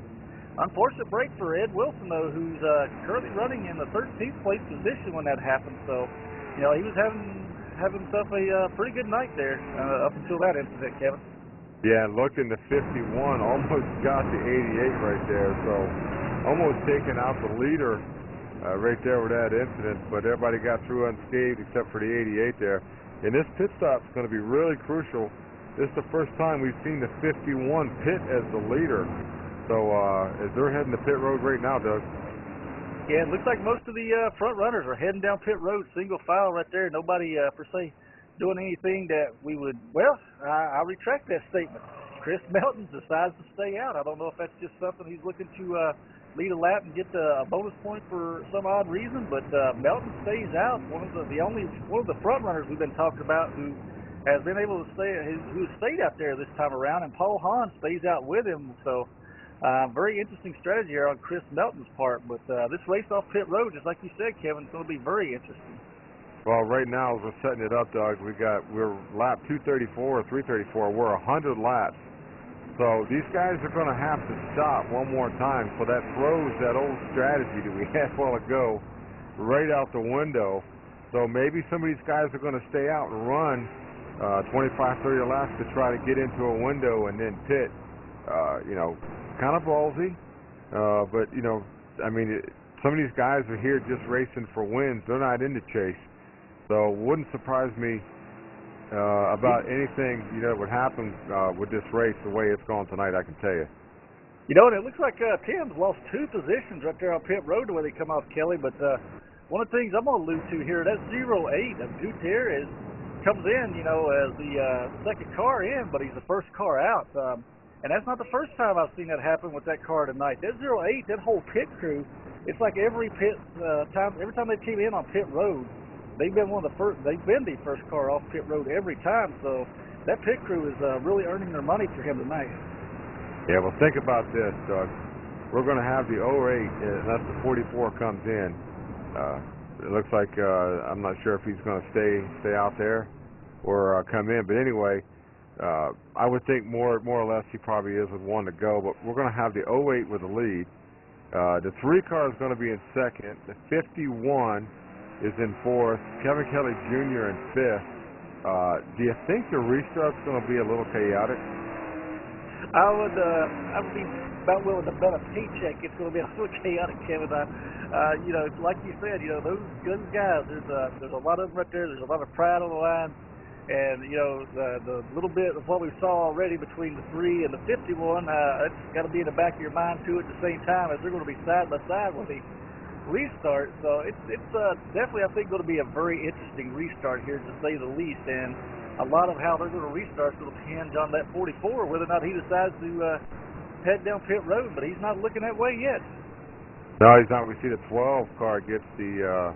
unfortunate break for Ed Wilson, though, who's currently running in the 13th place position when that happened. So, you know, he was having himself a pretty good night there up until that incident, Kevin. Yeah, and looked in the 51, almost got the 88 right there, so almost taking out the leader right there with that incident, but everybody got through unscathed except for the 88 there. And this pit stop's going to be really crucial. This is the first time we've seen the 51 pit as the leader. So as they're heading to pit road right now, Doug. Yeah, it looks like most of the front runners are heading down pit road, single file right there. Nobody, per se, doing anything that we would, well, I retract that statement. Chris Melton decides to stay out. I don't know if that's just something he's looking to lead a lap and get a bonus point for some odd reason, but Melton stays out. One of the front runners we've been talking about who has been able to who stayed out there this time around, and Paul Hahn stays out with him. So very interesting strategy here on Chris Melton's part, but this race off pit road, just like you said, Kevin, is going to be very interesting. Well, right now, as we're setting it up, Doug, we're lap 234 or 334. We're 100 laps. So these guys are going to have to stop one more time. So that throws that old strategy that we had a while ago right out the window. So maybe some of these guys are going to stay out and run 25, 30 laps to try to get into a window and then pit. You know, kind of ballsy. But, you know, I mean, some of these guys are here just racing for wins. They're not in the chase. So it wouldn't surprise me about anything, you know, that would happen with this race the way it's gone tonight, I can tell you. You know, and it looks like Tim's lost 2 positions right there on pit road the way they come off Kelly, but one of the things I'm going to allude to here, that 08 of Gutierrez comes in, you know, as the second car in, but he's the first car out. And that's not the first time I've seen that happen with that car tonight. That 08, that whole pit crew, it's like every time they came in on pit road, they've been the first car off pit road every time. So that pit crew is really earning their money for him tonight. Yeah, well, think about this, Doug. We're going to have the 08, unless the 44 comes in. It looks like I'm not sure if he's going to stay out there or come in. But anyway, I would think more or less he probably is with 1 to go. But we're going to have the 08 with the lead. The 3 car is going to be in second. The 51 is in 4th. Kevin Kelly Jr. in 5th. Do you think the restart's going to be a little chaotic? I would be about willing to bet a paycheck it's going to be a little chaotic, Kevin. You know, like you said, you know, those guys, there's a lot of them right there. There's a lot of pride on the line. And, you know, the little bit of what we saw already between the 3 and the 51, it's got to be in the back of your mind, too, at the same time, as they're going to be side by side when they restart. So it's definitely, I think, going to be a very interesting restart here, to say the least. And a lot of how they're going to restart is going to hinge on that 44, whether or not he decides to head down pit road. But he's not looking that way yet. No, he's not. We see the 12 car gets the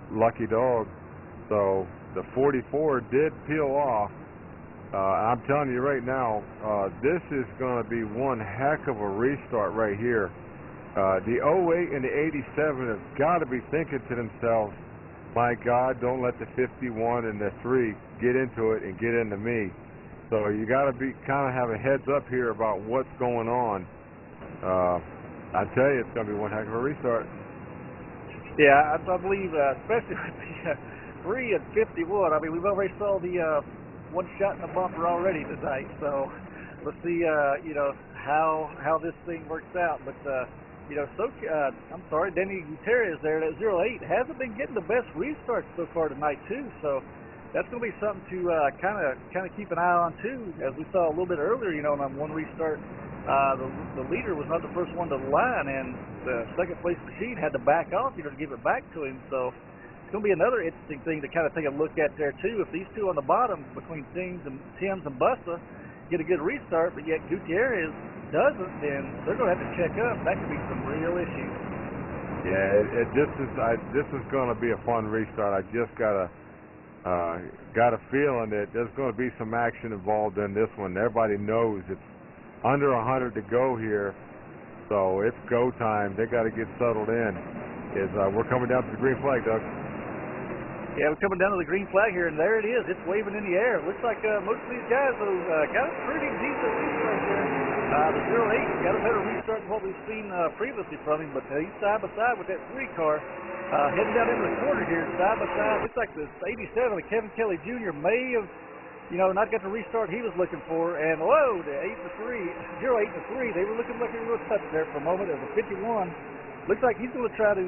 lucky dog. So the 44 did peel off. I'm telling you right now, this is going to be one heck of a restart right here. The 08 and the 87 have got to be thinking to themselves, my God, don't let the 51 and the 3 get into it and get into me. So you got to be kind of have a heads up here about what's going on. I tell you, it's going to be one heck of a restart. Yeah, I believe, especially with the 3 and 51. I mean, we've already saw the one shot in the bumper already tonight. So let's see, you know, how this thing works out. But you know, I'm sorry, Denny Gutierrez there, that 08, hasn't been getting the best restarts so far tonight, too. So that's going to be something to kind of keep an eye on, too. As we saw a little bit earlier, you know, on one restart, the leader was not the first one to the line, and the second-place machine had to back off, you know, to give it back to him. So it's going to be another interesting thing to kind of take a look at there, too. If these two on the bottom, between Tim's and Busta, get a good restart, but yet Gutierrez doesn't, then they're going to have to check up. That could be some real issues. Yeah, this is going to be a fun restart. I just got a feeling that there's going to be some action involved in this one. Everybody knows it's under 100 to go here, so it's go time. They got to get settled in. We're coming down to the green flag, Doug. Yeah, we're coming down to the green flag here, and there it is. It's waving in the air. Looks like most of these guys got a pretty decent lead right there. The 08 got a better restart than what we've seen previously from him, but he's side by side with that 3 car. Heading down into the corner here, side by side. Looks like the 87 of Kevin Kelly Jr. may have, not got the restart he was looking for. And whoa, the 08 to 3, they were looking like a real touch there for a moment. As a 51, looks like he's going to try to,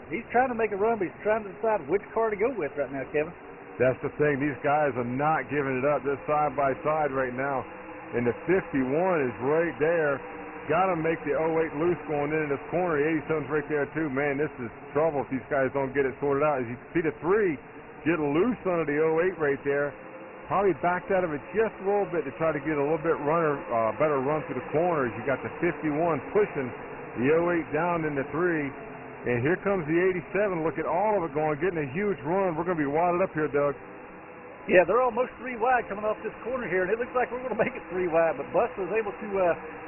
he's trying to make a run, but he's trying to decide which car to go with right now, Kevin. That's the thing. These guys are not giving it up. They're side by side right now. And the 51 is right there. Got to make the 08 loose going into this corner. The 87's right there too. Man, this is trouble if these guys don't get it sorted out. As you can see, the 3 get loose under the 08 right there. Probably backed out of it just a little bit to try to get a little bit better run through the corners. You got the 51 pushing the 08 down in the 3. And here comes the 87. Look at all of it going, getting a huge run. We're going to be wadded up here, Doug. Yeah, they're almost 3 wide coming off this corner here, and it looks like we're going to make it 3 wide. But Bus was able to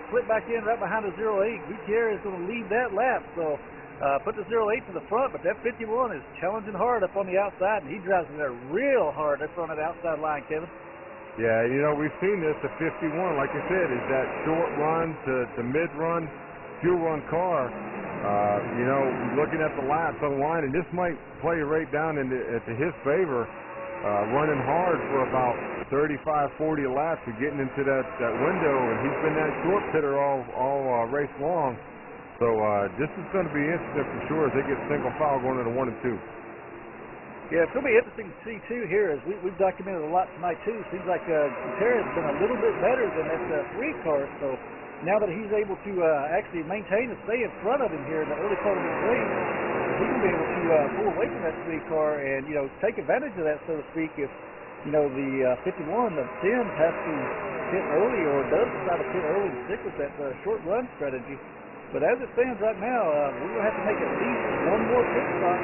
slip back in right behind the 08. Gutierrez is going to lead that lap, so put the 08 to the front. But that 51 is challenging hard up on the outside, and he drives it there real hard up on that outside line, Kevin. Yeah, we've seen this. The 51, like I said, is that short run to mid-run, fuel run car. Looking at the laps on the line, and this might play right down into his favor. Running hard for about 35, 40 laps and getting into that window, and he's been that short pitter all race long. So this is going to be interesting for sure as they get single file going into 1 and 2. Yeah, it's going to be interesting to see too here as we've documented a lot tonight too. Seems like Gutierrez has been a little bit better than that 3 car. So now that he's able to actually maintain and stay in front of him here in the early part of his race, he's going to be able to pull away from that 3 car and, take advantage of that, so to speak, if, the 51, the 10 has to pit early or does decide to pit early and stick with that short run strategy. But as it stands right now, we're going to have to make at least one more pit stop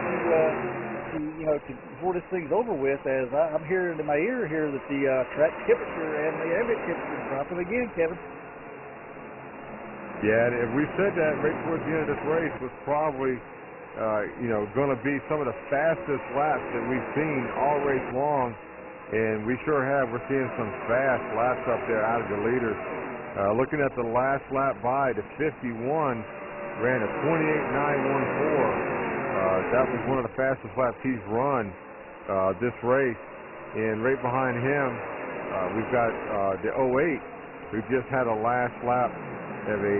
before this thing's over with, as I'm hearing in my ear here that the track temperature and the ambient temperature is dropping again, Kevin. Yeah, and we said that right towards the end of this race was probably going to be some of the fastest laps that we've seen all race long, and we sure have. We're seeing some fast laps up there out of the leaders. Looking at the last lap by, the 51 ran a 28.914. That was one of the fastest laps he's run this race, and right behind him we've got the 08 who just had a last lap of a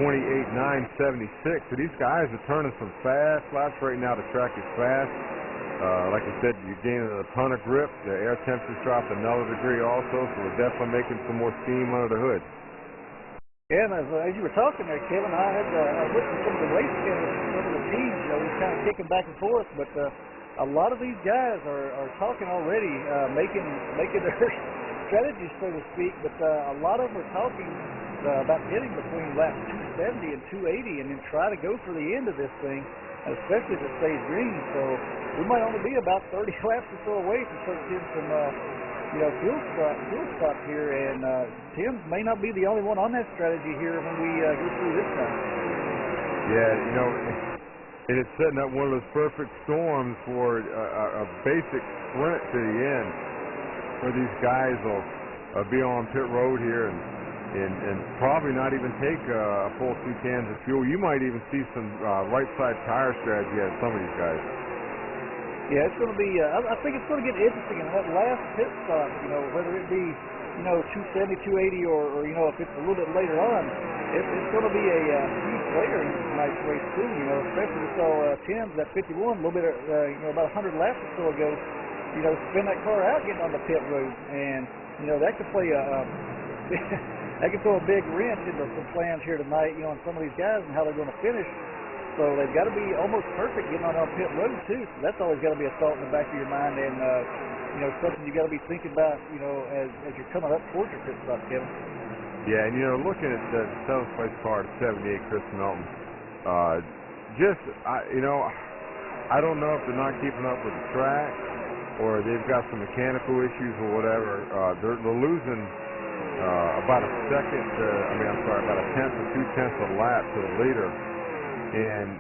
28.976. So these guys are turning some fast laps right now. The track is fast. Like I said, you're gaining a ton of grip. The air temperature's dropped another degree also, so we're definitely making some more steam under the hood. Yeah, and as you were talking there, Kevin, I had looked at some of the race schedules from some of the teams. We're kind of kicking back and forth, but a lot of these guys are talking already, making their strategies, so to speak. But a lot of them are talking about getting between laps 270 and 280 and then try to go for the end of this thing, especially if it stays green. So we might only be about 30 laps or so away from starting to get some fuel stops here, and Tim may not be the only one on that strategy here when we go through this time. Yeah, and it's setting up one of those perfect storms for a basic sprint to the end, where these guys will be on pit road here and probably not even take a full 2 cans of fuel. You might even see some right side tire strategy at some of these guys. Yeah, it's going to be, I think it's going to get interesting in that last pit stop, whether it be, 270, 280, or if it's a little bit later on. It's going to be a huge player in tonight's race too, especially we saw Tim's, that 51, a little bit, about 100 laps or so ago, spin that car out getting on the pit road. And, that could play that could throw a big wrench into some plans here tonight, on some of these guys and how they're going to finish. So they've got to be almost perfect getting on pit road too. So that's always got to be a thought in the back of your mind, and something you got to be thinking about, as you're coming up towards your pit stop, Kevin. Yeah, and looking at the 7th place car, the 78 Chris Melton, I don't know if they're not keeping up with the track or they've got some mechanical issues or whatever. They're losing about a tenth or 2 tenths of a lap to the leader. And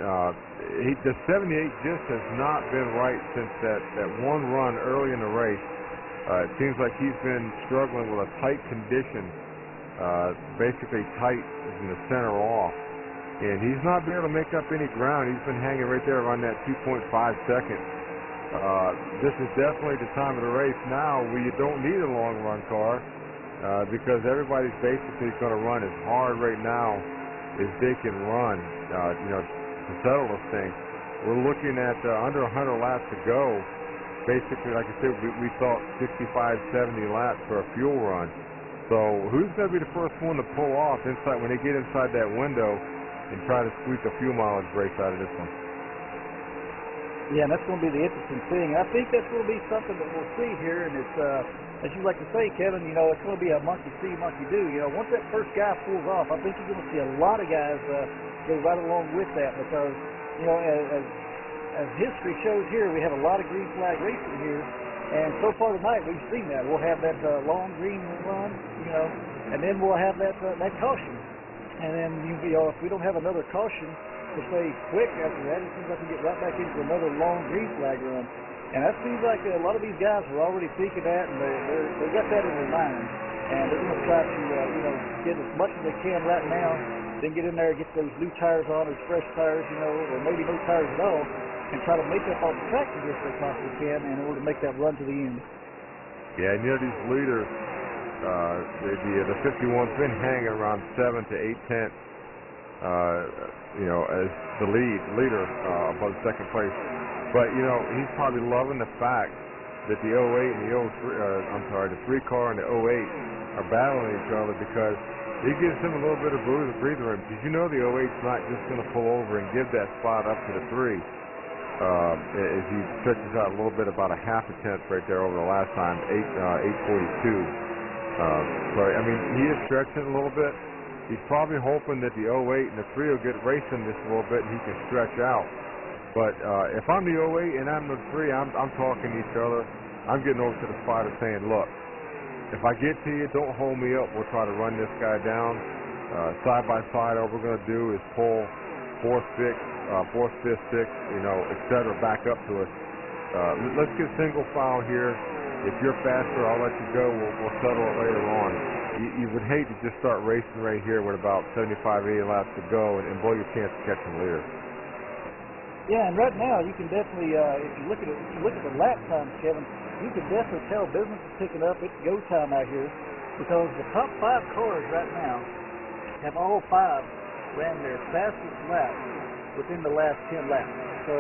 the 78 just has not been right since that one run early in the race. It seems like he's been struggling with a tight condition, basically tight in the center off. And he's not been able to make up any ground. He's been hanging right there around that 2.5 seconds. This is definitely the time of the race now where you don't need a long run car because everybody's basically going to run as hard right now as they can run, to settle this thing. We're looking at under 100 laps to go. Basically, like I said, we thought 65, 70 laps for a fuel run. So who's going to be the first one to pull off inside when they get inside that window and try to squeak a fuel mileage race out of this one? Yeah, and that's going to be the interesting thing. I think that's going to be something that we'll see here, and it's, as you like to say, Kevin, it's going to be a monkey see, monkey do. Once that first guy pulls off, I think you're going to see a lot of guys go right along with that because, as history shows here, we have a lot of green flag racing here, and so far tonight we've seen that. We'll have that long green run, and then we'll have that caution. And then, if we don't have another caution to say quick after that, it seems like we get right back into another long green flag run. And that seems like a lot of these guys are already thinking that, and they've got that in their mind. And they're going to try to, get as much as they can right now, then get in there and get those new tires on, those fresh tires, or maybe no tires at all, and try to make up all the track as best they possibly can in order to make that run to the end. Yeah, these leaders, the 51's been hanging around 7 to 8 tenths, as the leader above second place. But, he's probably loving the fact that the 08 and the 3 car and the 08 are battling each other because it gives him a little bit of breather room. Because the 08's not just going to pull over and give that spot up to the 3. As he stretches out a little bit, about a half a tenth right there over the last time, 8:42. He is stretching a little bit. He's probably hoping that the 08 and the 3 will get racing just a little bit and he can stretch out. But if I'm the 08 and I'm the 3, I'm talking to each other. I'm getting over to the spotter saying, look, if I get to you, don't hold me up. We'll try to run this guy down. Side by side, all we're going to do is pull fourth, fifth, sixth, etc. back up to us. Let's get single file here. If you're faster, I'll let you go. We'll settle it later on. You would hate to just start racing right here with about 75, 80 laps to go and blow your chance of catching the leader. Yeah, and right now you can definitely, if you look at the lap times, Kevin, you can definitely tell business is picking up. It's go time out here because the top 5 cars right now have all 5 ran their fastest lap within the last 10 laps. So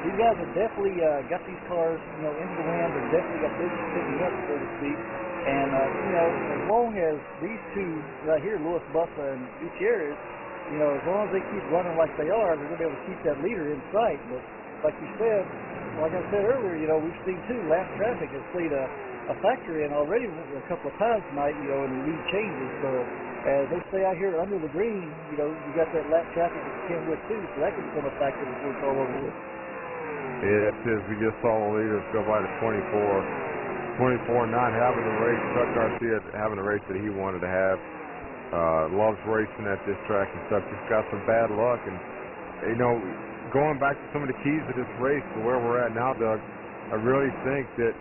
these guys have definitely got these cars, into the wind and definitely got business picking up, so to speak. And, as long as these two right here, Lewis Buffa and Gutierrez, as long as they keep running like they are, they're going to be able to keep that leader in sight. But like you said, like I said earlier, we've seen too, lap traffic has played a factor in already a couple of times tonight, in the lead changes. So as they stay out here under the green, you got that lap traffic that you can with too, so that can become a factor before it's all over with. Yeah, it is. We just saw the leaders go by the 24 not having the race. Chuck Garcia having the race that he wanted to have. Loves racing at this track and stuff. Just got some bad luck. And, going back to some of the keys of this race to where we're at now, Doug, I really think that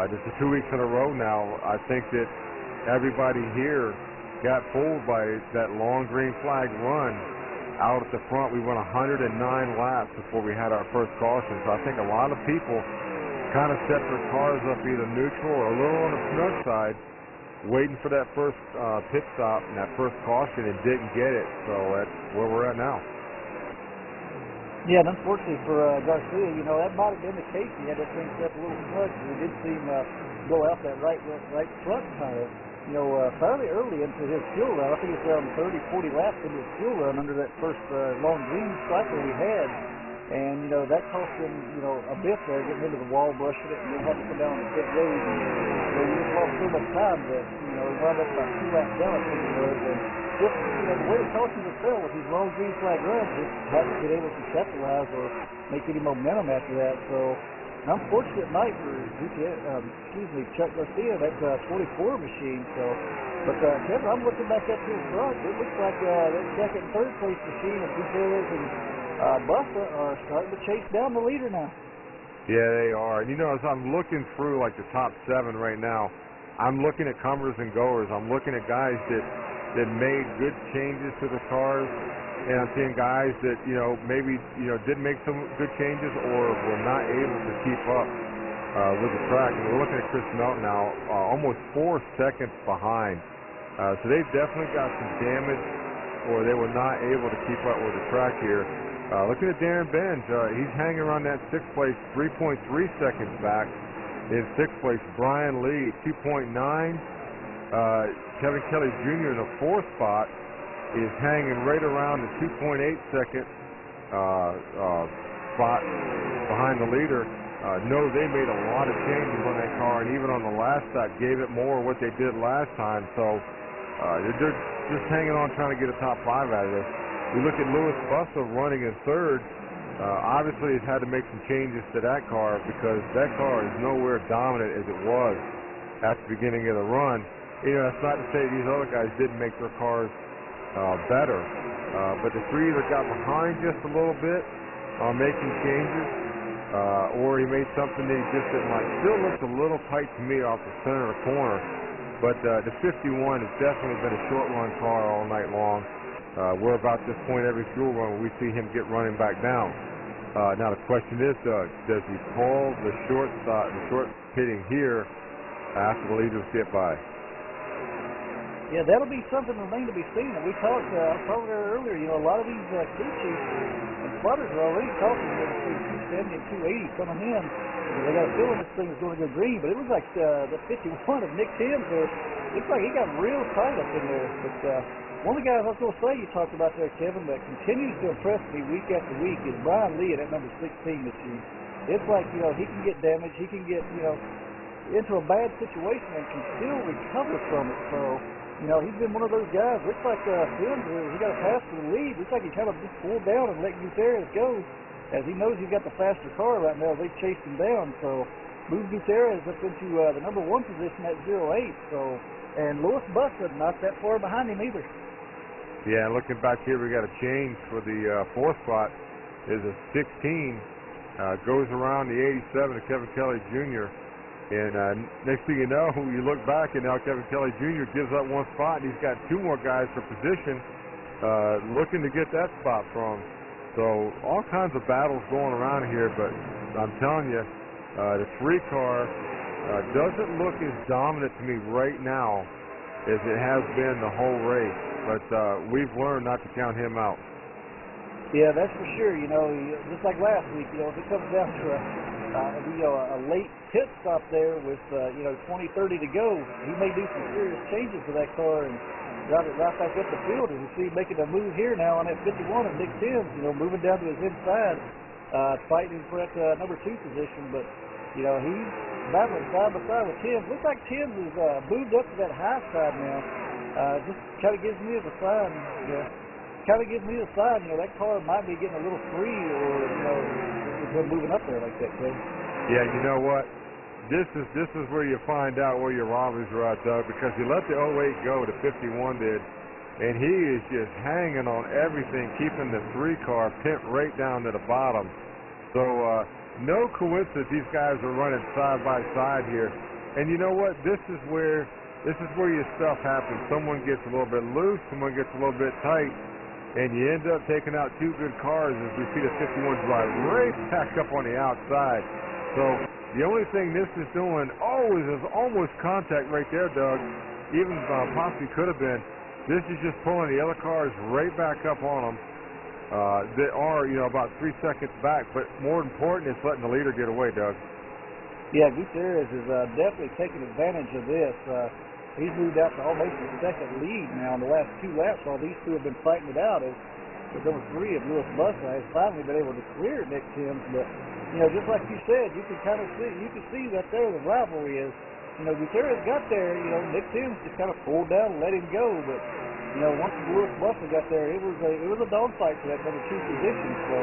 this is 2 weeks in a row now. I think that everybody here got fooled by that long green flag run out at the front. We went 109 laps before we had our first caution. So I think a lot of people kind of set their cars up either neutral or a little on the snug side, waiting for that first pit stop and that first caution and didn't get it. So that's where we're at now. Yeah, and unfortunately for Garcia, that might have been the case. He had that thing set up a little snug. We did see him blow out that right front tire, fairly early into his fuel run. I think it's around 30, 40 laps into his fuel run under that first long green cycle we had. And, that cost him, a bit there, getting into the wall, brushing it, and then having to come down on the pit road. And, we just lost so much time that, we wound up about 2 laps down, I think it was. And just, the way the caution was fell with these long green flag runs, just hadn't been able to capitalize or make any momentum after that. So, an unfortunate night for Chuck Garcia, that 24 machine. So, but Kevin, I'm looking back up here in front. It looks like that second and third place machine of Gutierrez and Busta are starting to chase down the leader now. Yeah, they are. And, you know, as I'm looking through, like, the top 7 right now, I'm looking at comers and goers. I'm looking at guys that made good changes to the cars, and I'm seeing guys that, you know, maybe, you know, didn't make some good changes or were not able to keep up with the track. And we're looking at Chris Melton now, almost 4 seconds behind. So they've definitely got some damage, or they were not able to keep up with the track here. Looking at Darren Benz, he's hanging around that 6th place, 3.3 seconds back. In 6th place, Brian Lee, 2.9. Kevin Kelly Jr. in the 4th spot is hanging right around the 2.8 second spot behind the leader. No, they made a lot of changes on that car, and even on the last stop gave it more of what they did last time. So they're just hanging on, trying to get a top 5 out of this. We look at Louis Bussa running in 3rd. Obviously, he's had to make some changes to that car because that car is nowhere dominant as it was at the beginning of the run. You know, that's not to say these other guys didn't make their cars better, but the 3 either got behind just a little bit on making changes, or he made something that he just didn't like. Still looks a little tight to me off the center of the corner, but the 51 has definitely been a short run car all night long. We're about this point every fuel run where we see him get running back down. Now the question is, Doug, does he pull the short pitting here after the leaders get by? Yeah, that'll be something that remains to be seen. And we talked there earlier, you know, a lot of these crew chiefs and spotters are already talking between 270 and 280 coming in. They got a feeling this thing is going to go green, but it was like the 51 of Nick Timms there. Looks like he got real tight up in there. But one of the guys I was going to say you talked about there, Kevin, that continues to impress me week after week is Brian Lee at number 16 this year. It's like, you know, he can get damaged, he can get, you know, into a bad situation and can still recover from it. So, you know, he's been one of those guys. Looks like Timms, he got a pass for the lead. Looks like he kind of just pulled down and let Gutierrez go, as he knows he's got the faster car right now. They chased him down, so moved Gutierrez up into the number 1 position at 08. So, and Louis Bussa not that far behind him either. Yeah, looking back here, we got a change for the 4th spot. Is a 16, goes around the 87 of Kevin Kelly Jr. And next thing you know, you look back and now Kevin Kelly Jr. gives up 1 spot, and he's got 2 more guys for position looking to get that spot from. So all kinds of battles going around here, but I'm telling you, the 3 car doesn't look as dominant to me right now as it has been the whole race. But we've learned not to count him out. Yeah, that's for sure. You know, just like last week, you know, if it comes down to a late pit stop there with, 20, 30 to go, he may do some serious changes to that car and drive it right back up the field. As you see, making a move here now on that 51 of Nick Timms, you know, moving down to his inside, fighting for that number 2 position. But, you know, he's battling side by side with Timms. Looks like Timms has moved up to that high side now. Just kind of gives me the sign, you know, that car might be getting a little free, or, you know, him moving up there like that, Kevin. Yeah, you know what? This is where you find out where your rivalries are at, Doug, because he let the 08 go, the 51 did, and he is just hanging on everything, keeping the 3 car pinned right down to the bottom. So no coincidence these guys are running side by side here. And you know what? This is where your stuff happens. Someone gets a little bit loose, someone gets a little bit tight, and you end up taking out 2 good cars as we see the 51 drive right back up on the outside. So the only thing this is doing is almost contact right there, Doug. Even possibly could have been. This is just pulling the other cars right back up on them that are, you know, about 3 seconds back. But more important, it's letting the leader get away, Doug. Yeah, Gutierrez is definitely taking advantage of this. He's moved out to almost a second lead now in the last 2 laps, while these 2 have been fighting it out. As number 3 of Louis Bussa has finally been able to clear Nick Timms. But, you know, just like you said, you can see that there the rivalry is. You know, Gutierrez got there, you know, Nick Timms just kind of pulled down and let him go. But, you know, once Louis Bussa got there, it was a dogfight for that number 2 position. So,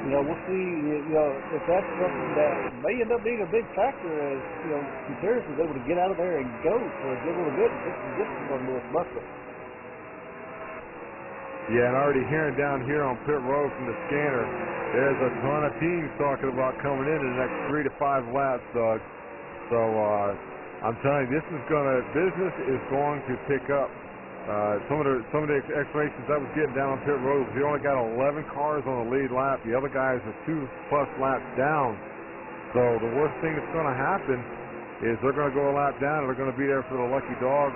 you know, we'll see, you know, if that's something that may end up being a big factor, as, you know, Gutierrez was able to get out of there and go for a good little bit and get some distance on Louis Bussa. Yeah, and already hearing down here on pit road from the scanner, there's a ton of teams talking about coming in the next 3 to 5 laps, Doug. So I'm telling you, business is going to pick up. Some of the explanations I was getting down on pit road was you only got 11 cars on the lead lap. The other guys are 2+ laps down. So the worst thing that's going to happen is they're going to go a lap down and they're going to be there for the lucky dog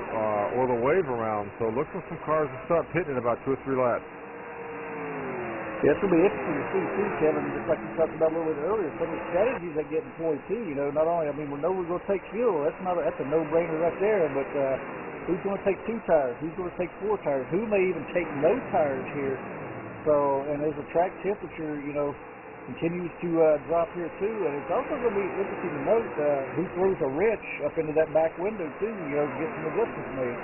or the wave around. So look for some cars to start pitting in about 2 or 3 laps. Yeah, it's going to be interesting to see, too, Kevin, just like you talked about a little bit earlier, some of the strategies that get employed, too. You know, not only, I mean, we know we're going to take fuel. That's a no-brainer right there, but who's going to take 2 tires? Who's going to take 4 tires? Who may even take no tires here? So, and as the track temperature, you know, continues to drop here, too, and it's also going to be interesting to note who throws a wrench up into that back window, too, you know, to get some adjustments made.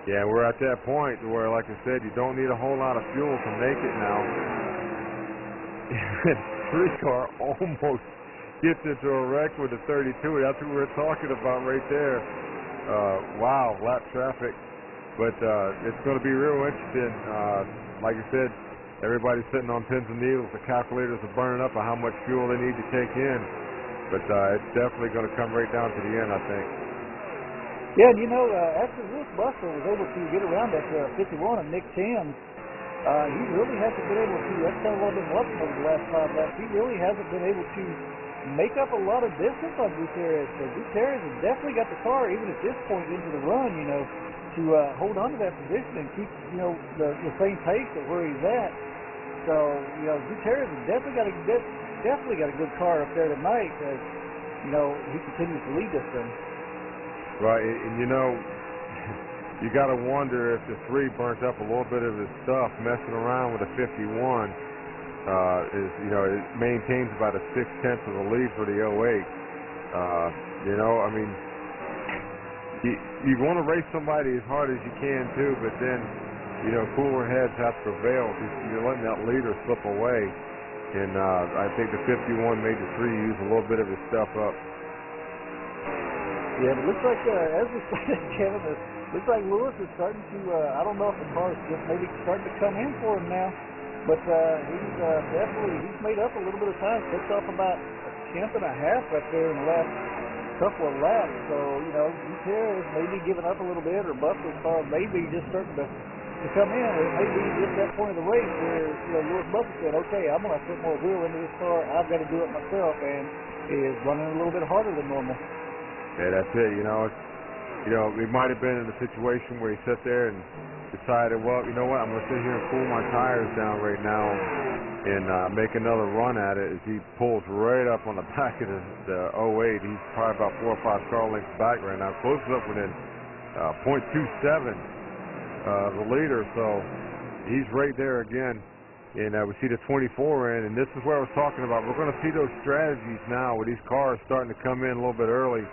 Yeah, we're at that point where, like I said, you don't need a whole lot of fuel to make it now. 3-car almost gets into a wreck with a 32. That's what we were talking about right there. Wow, lap traffic. But it's going to be real interesting. Like I said, everybody's sitting on pins and needles. The calculators are burning up on how much fuel they need to take in. But it's definitely going to come right down to the end, I think. Yeah, and you know, after Lewis Buster was able to get around that 51 and Nick Timms, he really hasn't been able to, that's kind of what I've been watching over the last 5 laps, he really hasn't been able to make up a lot of distance on Gutierrez. So Gutierrez has definitely got the car, even at this point into the run, you know, to hold on to that position and keep, you know, the same pace at where he's at. So, you know, Gutierrez has definitely got a good car up there tonight as, you know, he continues to lead this thing. Right, and you know, you got to wonder if the 3 burnt up a little bit of his stuff messing around with a 51. You know, it maintains about a 6/10 of the lead for the 08. You know, I mean, you want to race somebody as hard as you can too, but then, you know, cooler heads have to prevail because you're letting that leader slip away. And I think the 51 made the 3 use a little bit of his stuff up. Yeah, but it looks like, as we said, Kevin, it looks like Lewis is starting to, I don't know if the car's just maybe starting to come in for him now, but he's he's made up a little bit of time, picked off about a 1/10 right there in the last couple of laps. So, you know, Gutierrez may be giving up a little bit, or Buster's car may be just starting to come in. It may be just that point of the race where, you know, Lewis Buster said, okay, I'm going to put more wheel into this car, I've got to do it myself, and is running a little bit harder than normal. Yeah, that's it. You know, we might have been in a situation where he sat there and decided, well, you know what, I'm going to sit here and cool my tires down right now and make another run at it. As he pulls right up on the back of the 08, he's probably about 4 or 5 car lengths back right now, closes up within 0.27 the leader. So he's right there again. And we see the 24 in, and this is where I was talking about. We're going to see those strategies now with these cars starting to come in a little bit early.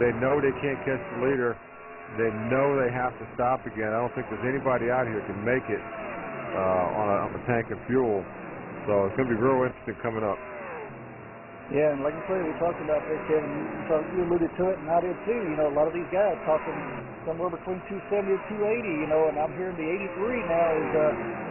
They know they can't catch the leader. They know they have to stop again. I don't think there's anybody out here who can make it on a tank of fuel. So it's going to be real interesting coming up. Yeah, and like I said, we talked about this, Kevin. You alluded to it, and I did too. You know, a lot of these guys talking somewhere between 270 and 280. You know, and I'm hearing the 83 now is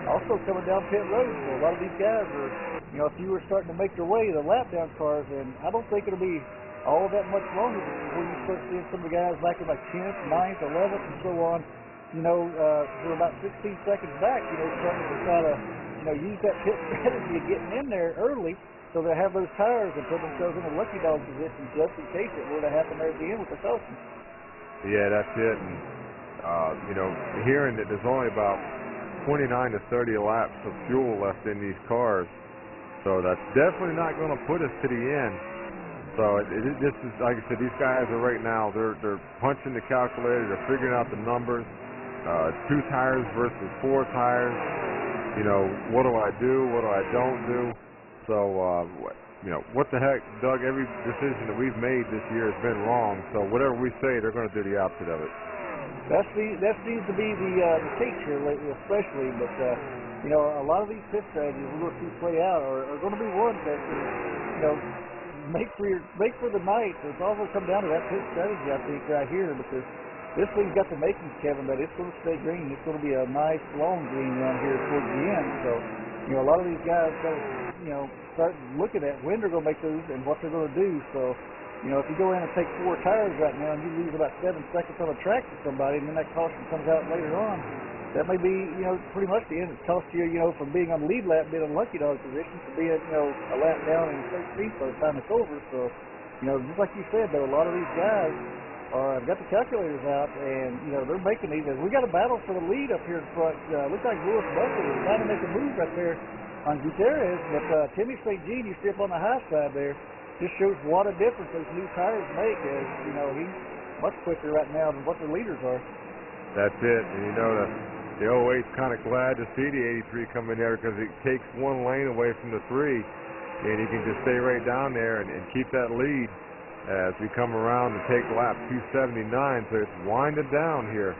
also coming down pit road. So a lot of these guys are, you know, a few are starting to make their way to the lap down cars, and I don't think it'll be all that much longer before you start seeing some of the guys back in like 10th, 9th, 11th, and so on. You know, for about 16 seconds back, you know, starting to try to, you know, use that pit strategy of getting in there early. So they have those tires and put themselves in a lucky dog position just in case it were to happen there at the end with the caution. Yeah, that's it. And, you know, hearing that there's only about 29 to 30 laps of fuel left in these cars, so that's definitely not going to put us to the end. So this is, like I said, these guys are right now, they're punching the calculator, they're figuring out the numbers, 2 tires versus 4 tires. You know, what do I do? What do I don't do? So, you know, what the heck, Doug, every decision that we've made this year has been wrong. So whatever we say, they're going to do the opposite of it. That seems to be the case here lately, especially. But, you know, a lot of these pit strategies we're going to see play out are going to be ones that, you know, make for the night. So it's all going to come down to that pit strategy, I think, right here. Because, this thing's got the makings, Kevin, that it's going to stay green. It's going to be a nice long green run here towards the end. So, a lot of these guys got to, start looking at when they're going to make those and what they're going to do. So, if you go in and take 4 tires right now and you lose about 7 seconds on a track to somebody, and then that caution comes out later on, that may be, pretty much the end. It cost you, from being on the lead lap, being in a lucky dog position, to being, a lap down in 13th by the time it's over. So, just like you said, though, a lot of these guys have got the calculators out, and, they're making these. We got a battle for the lead up here in front. Looks like Lewis Buckley is trying to make a move right there on Gutierrez, but Timmy St. Jean, you see up on the high side there, just shows what a difference those new tires make, as, he's much quicker right now than what the leaders are. That's it, and the 08's kind of glad to see the 83 come in there, because it takes 1 lane away from the 3, and he can just stay right down there and keep that lead as we come around and take lap 279, so it's winding down here.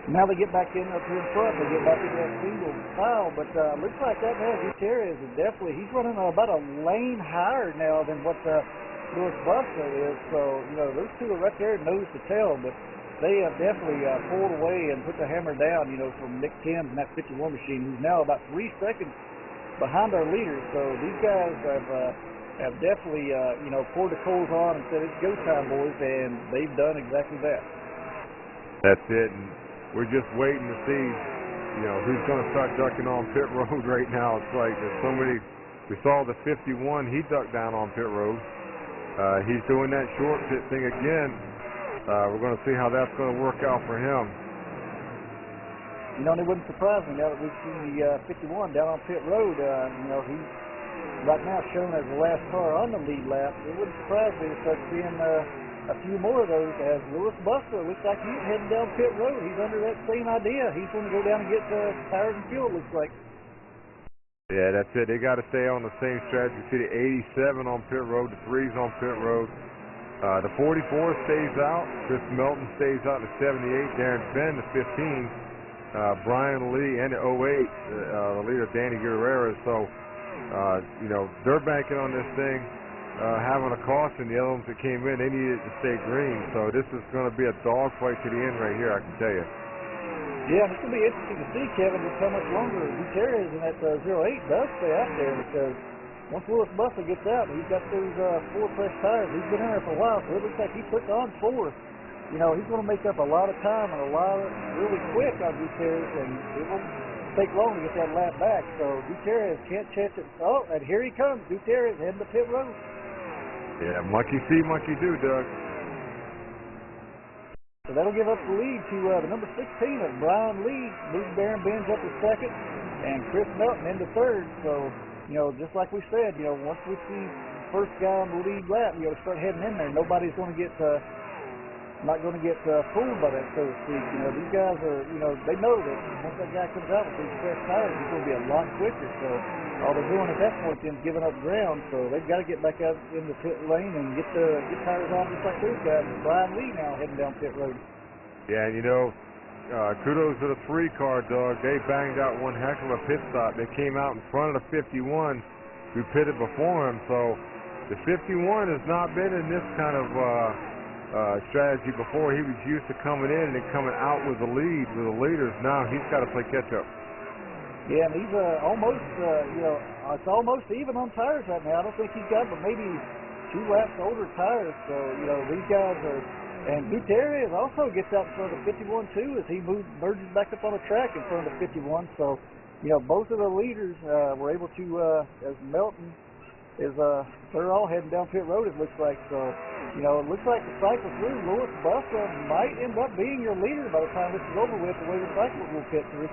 Now they get back in up here in front. They get back into that single file, but looks like that now Gutierrez is definitely, he's running about a lane higher now than what Lewis Buster is. So, those two are right there nose to tail, but they have definitely pulled away and put the hammer down, from Nick Timms and that 51 machine, who's now about 3 seconds behind our leaders. So these guys have definitely, poured the coals on and said, it's go time, boys, and they've done exactly that. That's it, and we're just waiting to see, who's going to start ducking on pit road right now. It's like there's so many. We saw the 51, he ducked down on pit road. He's doing that short pit thing again. We're going to see how that's going to work out for him. It wouldn't surprise me now that we've seen the 51 down on pit road. He's right now shown as the last car on the lead lap. It wouldn't surprise me to start seeing a few more of those, as Lewis Buster looks like he's heading down pit road. He's under that same idea. He's going to go down and get tires and fuel, looks like. Yeah, that's it. They got to stay on the same strategy. You see the 87 on pit road, the 3's on pit road. The 44 stays out. Chris Melton stays out. The 78, Darren Fenn, the 15. Brian Lee, and the 08, the leader, Danny Guerrero. So, they're banking on this thing. Having a caution, the other ones that came in, they needed to stay green. So this is going to be a dogfight to the end right here, I can tell you. Yeah, and it's going to be interesting to see, Kevin, just how much longer Gutierrez in that 08 does stay out there, because once Lewis Buster gets out, he's got those 4 fresh tires. He's been in there for a while, so it looks like he puts on 4. He's going to make up a lot of time and a lot of really quick on Gutierrez, and it won't take long to get that lap back. So Gutierrez can't chance it. Oh, and here he comes, Gutierrez heading to pit road. Yeah, monkey see, monkey do, Doug. So that'll give up the lead to the number 16 of Brian Lee. Moves Darren Benz up to second, and Chris Melton into third. So, just like we said, once we see the first guy on the lead lap, start heading in there, nobody's going to get, not going to get fooled by that, so to speak. These guys are, they know that once that guy comes out with these fresh tires, he's going to be a lot quicker. So all they're doing at that point is giving up ground, so they've got to get back out in the pit lane and get tires on just like those guys. Brian Lee now heading down pit road. Yeah, and kudos to the 3 car, Doug. They banged out one heck of a pit stop. They came out in front of the 51 who pitted before him, so the 51 has not been in this kind of strategy before. He was used to coming in and then coming out with the lead, with the leaders. Now he's got to play catch-up. Yeah, and he's almost, it's almost even on tires right now. I don't think he's got but maybe 2 laps older tires. So, these guys are, and Gutierrez also gets out in front of the 51 too as he merges back up on the track in front of the 51. So, both of the leaders were able to, as Melton is, they're all heading down pit road, it looks like. So, it looks like the cycle through, Lewis Buster might end up being your leader by the time this is over with, the way the cycle will pit through.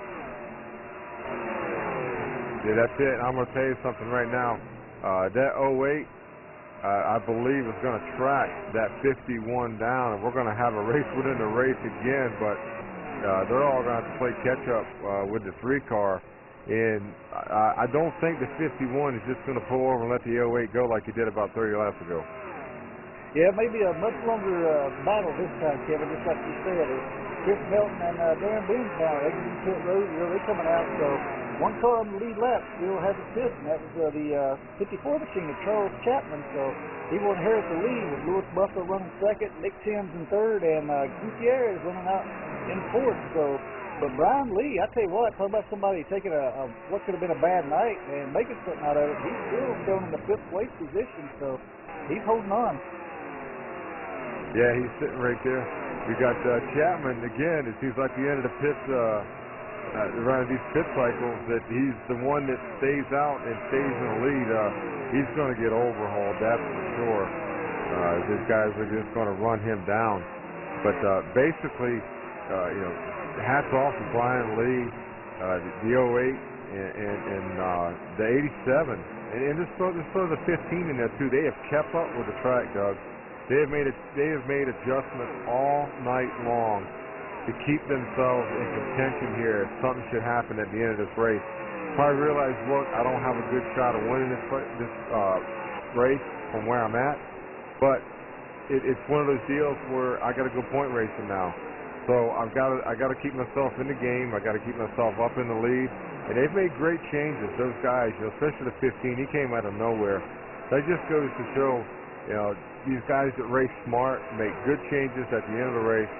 Yeah, that's it. I'm going to tell you something right now. That 08, I believe, is going to track that 51 down, and we're going to have a race within the race again, but they're all going to have to play catch-up with the 3 car. And I don't think the 51 is just going to pull over and let the 08 go like he did about 30 laps ago. Yeah, maybe a much longer battle this time, Kevin, just like you said. Chris Melton and Darren Benz now exiting pit road. They're coming out, so one car on the lead lap still has a pit, and that was the 54 machine of Charles Chapman. So he will inherit the lead with Louis Buffalo running second, Nick Timms in third, and Gutierrez running out in fourth. So, but Brian Lee, I tell you what, talk about somebody taking what could have been a bad night and making something out of it. He's still down in the 5th place position, so he's holding on. Yeah, he's sitting right there. We got Chapman again. It seems like the end of the pits, around these pit cycles, that he's the one that stays out and stays in the lead. He's going to get overhauled, that's for sure. These guys are just going to run him down. But basically, hats off to Brian Lee, the 08 and the 87, and just throw the 15 in there too. They have kept up with the track, Doug. They have made adjustments all night long to keep themselves in contention here if something should happen at the end of this race. Probably realize, look, I don't have a good shot of winning this race from where I'm at, but it's one of those deals where I got to go point racing now. So I got to keep myself in the game. I got to keep myself up in the lead, and they've made great changes. Those guys, especially the 15, he came out of nowhere. That just goes to show, these guys that race smart make good changes at the end of the race.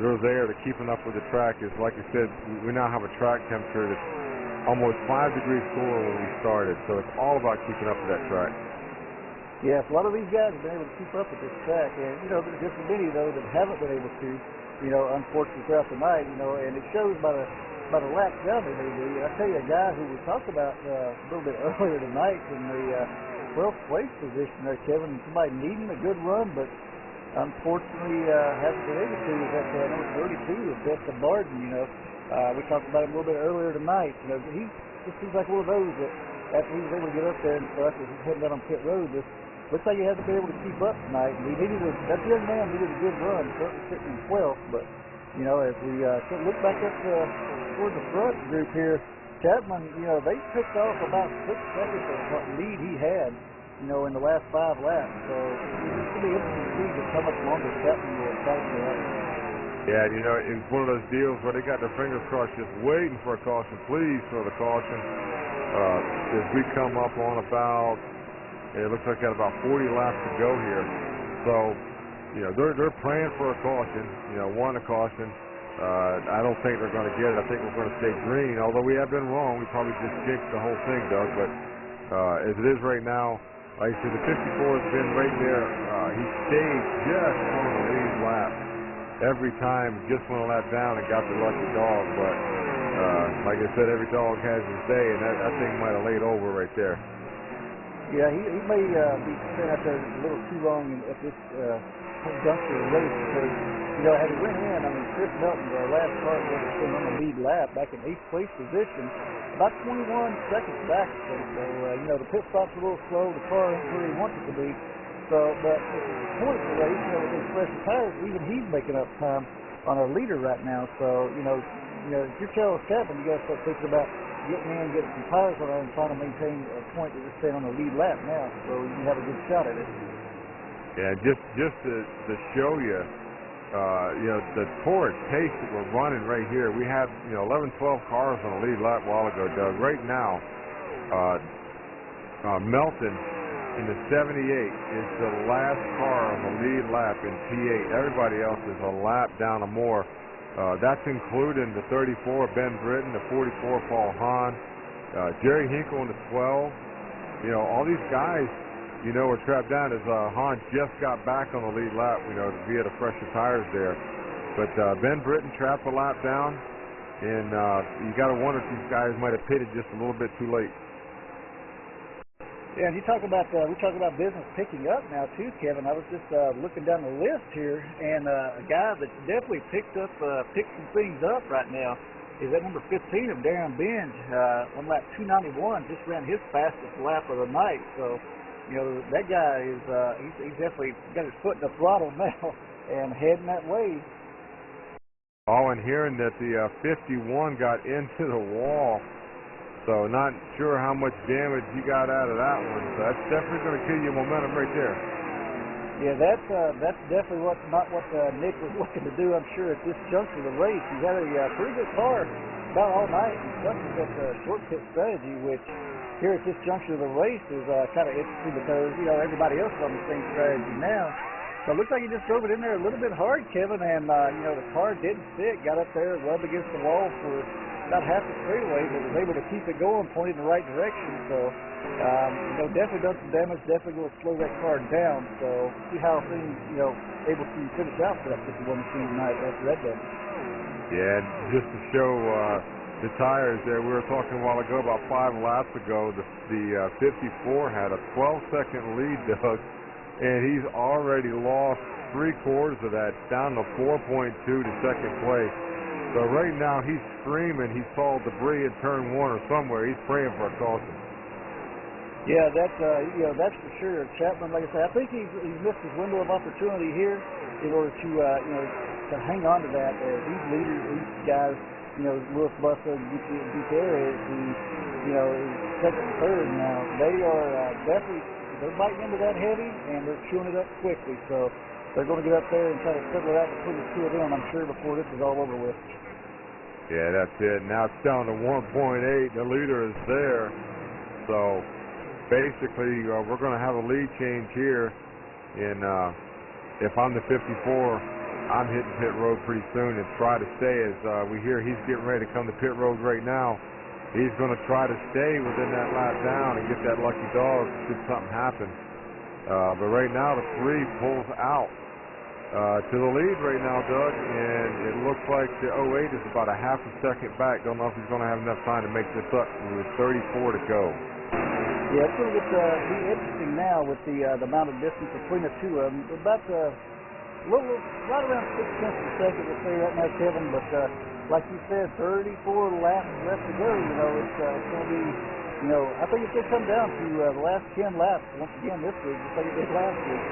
They're there. They're keeping up with the track. Is like I said, we now have a track temperature that's almost 5 degrees cooler when we started. So it's all about keeping up with that track. Yes, a lot of these guys have been able to keep up with this track, and there's just many though that haven't been able to. Unfortunately throughout the night. And it shows by the laps down there they do. I tell you, a guy who we talked about a little bit earlier tonight in the 12th place position there, Kevin. Somebody needing a good run, but unfortunately hasn't been able to. Is that number 32 of Destin Barden. We talked about him a little bit earlier tonight. He just seems like one of those that after he was able to get up there and stuff, as he's heading down on pit road, just looks like he hasn't been able to keep up tonight. And that young man needed a good run, certainly sitting in 12th. But as we look back up toward the front group here, Chapman, they picked off about 6 seconds of what lead he had, in the last 5 laps. So it's going to be interesting to see just how much longer Chapman will fight for that. Yeah, it's one of those deals where they got their fingers crossed just waiting for a caution. Please throw the caution. As we come up on about, it looks like got about 40 laps to go here. So, they're praying for a caution, wanting a caution. I don't think they're going to get it. I think we're going to stay green. Although we have been wrong, we probably just jinxed the whole thing, Doug. But as it is right now, like I said, the 54 has been right there. He stayed just on the lead lap every time, just went a lap down and got the lucky dog. But like I said, every dog has his day, and that thing might have laid over right there. Yeah, he may be staying out there a little too long at this juncture of the race because, had he went in, Chris Melton, the last car that was on the lead lap back in 8th place position, about 21 seconds back. So, the pit stop's a little slow. The car ain't where he wants it to be. So, but at the point of the race, with those fresher tires, even he's making up time on our leader right now. So, if you're Charles Chapman, you got to start thinking about getting in, getting some tires on there, and trying to maintain a point that you're staying on the lead lap now, so you have a good shot at it. Yeah, just to show you, the torrid pace that we're running right here. We had 11, 12 cars on the lead lap a while ago, Doug. Right now, Melton in the 78 is the last car on the lead lap in P8. Everybody else is a lap down or more. That's including the 34, Ben Britton, the 44, Paul Hahn, Jerry Hinkle in the 12. All these guys, are trapped down as Hahn just got back on the lead lap, via the fresher tires there. But Ben Britton trapped a lap down, and you got to wonder if these guys might have pitted just a little bit too late. Yeah, and we talk about business picking up now too, Kevin. I was just looking down the list here, and a guy that's definitely picked some things up right now is that number 15 of Darren Binge. On lap 291, just ran his fastest lap of the night. So, that guy is he's definitely got his foot in the throttle now and heading that way. Oh, and hearing that the 51 got into the wall. So not sure how much damage you got out of that one. So that's definitely going to kill your momentum right there. Yeah, that's definitely not what Nick was looking to do, I'm sure, at this juncture of the race. He had a pretty good car about all night discussing that short pit strategy, which here at this juncture of the race is kind of interesting because, you know, everybody else is on the same strategy now. So it looks like he just drove it in there a little bit hard, Kevin, and, you know, the car didn't stick, got up there, rubbed against the wall for about half the straightaway, but was able to keep it going, pointed in the right direction. So, you know, definitely done some damage, definitely going to slow that car down. So see how things, you know, able to finish out for that 51 machine tonight after that damage. Yeah, just to show the tires there, we were talking a while ago, about 5 laps ago, the 54 had a 12-second lead, Doug, and he's already lost 3/4 of that, down to 4.2 to second place. So right now he's screaming he saw debris in turn 1 or somewhere. He's praying for a caution. Yeah, that's you know, that's for sure. Chapman, like I said, I think he's missed his window of opportunity here in order to you know, to hang on to that. These leaders, these guys, you know, Lewis, Bussa, Gutierrez, who, you know, is second and third now. They are definitely, they're biting into that heavy and they're chewing it up quickly. So they're going to get up there and try to settle it out between the two of them, I'm sure, before this is all over with. Yeah, that's it. Now it's down to 1.8. The leader is there. So basically, we're going to have a lead change here. And if I'm the 54, I'm hitting pit road pretty soon and try to stay. As we hear he's getting ready to come to pit road right now. He's going to try to stay within that lap down and get that lucky dog should something happen. But right now, the 3 pulls out to the lead right now, Doug, and it looks like the 08 is about a half a second back. Don't know if he's going to have enough time to make this up with 34 to go. Yeah, it's going to be interesting now with the amount of distance between the two of them. About little, right around 6 tenths of a second, we'll say right now, Kevin. But like you said, 34 laps left to go. You know, it's going to be, you know, I think it's going to come down to the last 10 laps once again this week, just like it did last week.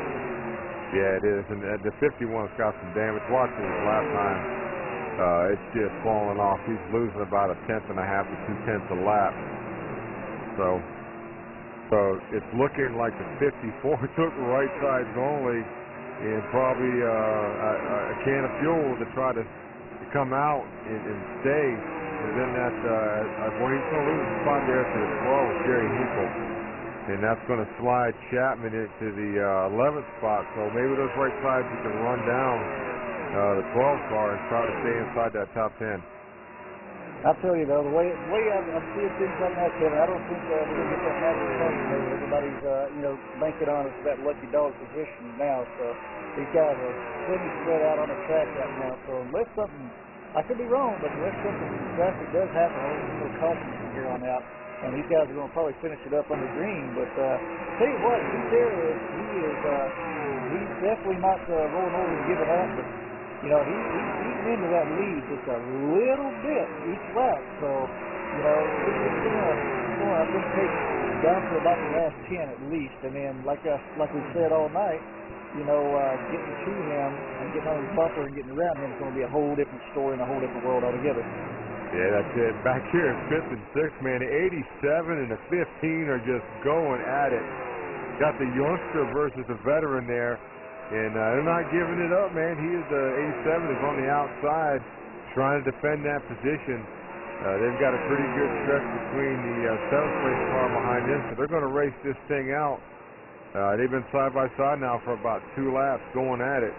Yeah, it is, and the 51's got some damage. Watching his lap time, it's just falling off. He's losing about 1.5 to 2 tenths a lap. So it's looking like the 54 took right sides only, and probably a can of fuel to try to come out and stay. And then that, well, he's going to lose a spot there to the 12, Jerry Hinkle. And that's going to slide Chapman into the 11th spot. So maybe those right sides you can run down the 12 car and try to stay inside that top 10. I'll tell you, though, the way I'm seeing things right now, Kevin, I don't think we're going to get that magic point. Everybody's, you know, banking on that lucky dog position now. So these guys are plenty spread out on the track right now. So unless something, I could be wrong, but unless something drastic does happen, we'll caution from here on out. And these guys are going to probably finish it up on the green. But tell you what, Gutierrez, he's definitely not rolling over and giving up. But, you know, he's eating into that lead just a little bit each lap. So, you know, it's going to, I think, take down to about the last 10 at least. And then, like we said all night, you know, getting to him and getting on his bumper and getting around him is going to be a whole different story and a whole different world altogether. Yeah, that's it. Back here in 5th and 6th, man, the 87 and the 15 are just going at it. Got the youngster versus the veteran there, and they're not giving it up, man. He is the 87 is on the outside trying to defend that position. They've got a pretty good stretch between the 7th place car behind them, so they're going to race this thing out. They've been side by side now for about 2 laps going at it.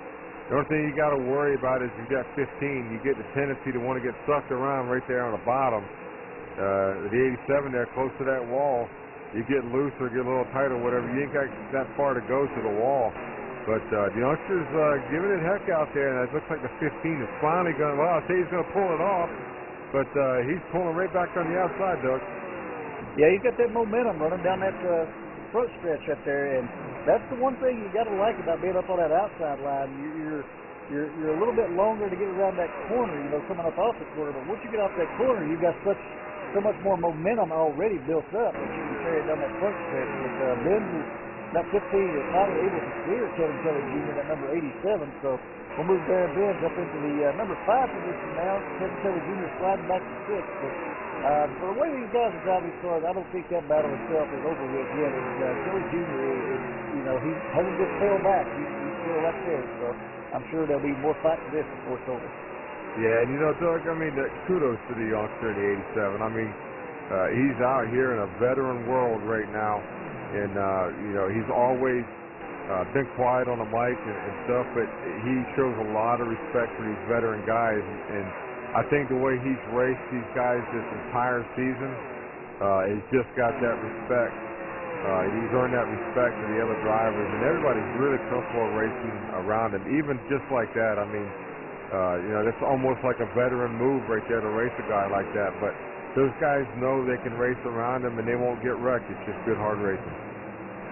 The only thing you got to worry about is you got 15. You get the tendency to want to get sucked around right there on the bottom. The 87 there, close to that wall, you get loose or get a little tight or whatever. You ain't got that far to go to the wall. But the youngster's giving it heck out there, and it looks like the 15 is finally going to, well, I'll say he's going to pull it off. But he's pulling right back on the outside, Doug. Yeah, he's got that momentum running down that front stretch up there, and that's the one thing you got to like about being up on that outside line. You're a little bit longer to get around that corner, you know, coming up off the corner. But once you get off that corner, you've got so much more momentum already built up that you can carry it down that front stretch. But Benz is that 15 is finally able to clear Kevin Kelly Jr. at number 87. So we'll move Darren Benz up into the number 5 position now. Kevin Kelly Jr. sliding back to 6. But for the way these guys are driving these cars, I don't think that battle itself is over with yet. Kelly Jr. is, you know, he hasn't just fell back. He's still right there. So I'm sure there'll be more fight to this before it's over. Yeah, and you know, Doug, I mean, kudos to the youngster in the 87. I mean, he's out here in a veteran world right now, and you know, he's always been quiet on the mic and stuff, but he shows a lot of respect for these veteran guys, and I think the way he's raced these guys this entire season, he's just got that respect. He's earned that respect for the other drivers, and everybody's really comfortable racing around him, even just like that. I mean, you know, that's almost like a veteran move right there to race a guy like that, but those guys know they can race around him and they won't get wrecked. It's just good, hard racing.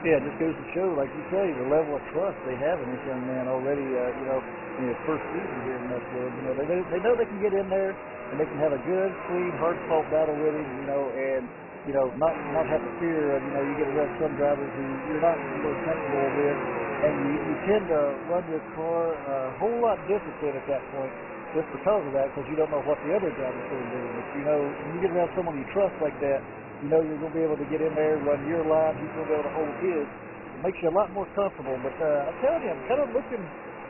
Yeah, it just goes to show, like you say, the level of trust they have in this young man already, you know, in his first season here in NuffWORLD. You know, they know they can get in there and they can have a good, clean, hard-fought battle with him, you know, and, you know, not have the fear of, you know, you get around some drivers who you're not really comfortable with, and you tend to run your car a whole lot different than at that point just because of that, because you don't know what the other driver's going to do. But, you know, when you get around someone you trust like that, you know you're going to be able to get in there, run your line, he's going to be able to hold his. It makes you a lot more comfortable. But I'm telling you, I'm kind of looking,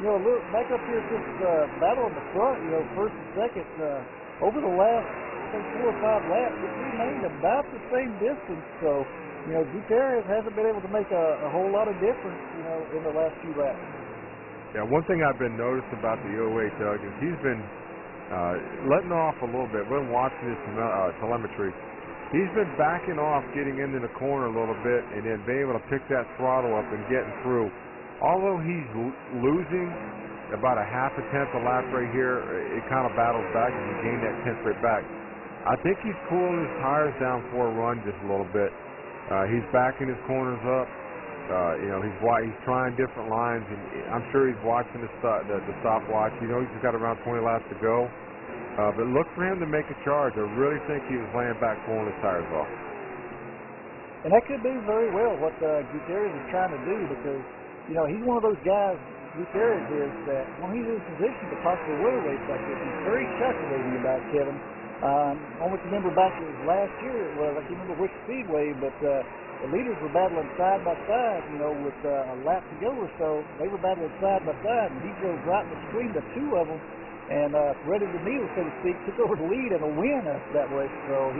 you know, a little back up here at this battle in the front, you know, first and second, over the last, I think, 4 or 5 laps, it remained about the same distance. So, you know, Gutierrez hasn't been able to make a whole lot of difference, you know, in the last few laps. Yeah, one thing I've been noticing about the 08, Doug, is he's been letting off a little bit. We've been watching his telemetry. He's been backing off, getting into the corner a little bit, and then being able to pick that throttle up and getting through. Although he's losing about a half a tenth a lap right here, it kind of battles back and he gained that tenth right back. I think he's cooling his tires down for a run just a little bit. He's backing his corners up. You know, he's trying different lines, and I'm sure he's watching the stopwatch. You know, he's got around 20 laps to go. But look for him to make a charge. I really think he was laying back pulling his tires off. And that could be very well what Gutierrez is trying to do, because, you know, he's one of those guys, Gutierrez is, that when he's in position to possibly win a race like this, he's very calculating about Kevin. I almost remember back in last year, I can't remember which speedway, but the leaders were battling side by side, you know, with a lap to go or so. They were battling side by side, and he drove right between the two of them, and threaded the needle, so to speak, took over the lead and a win after that race. So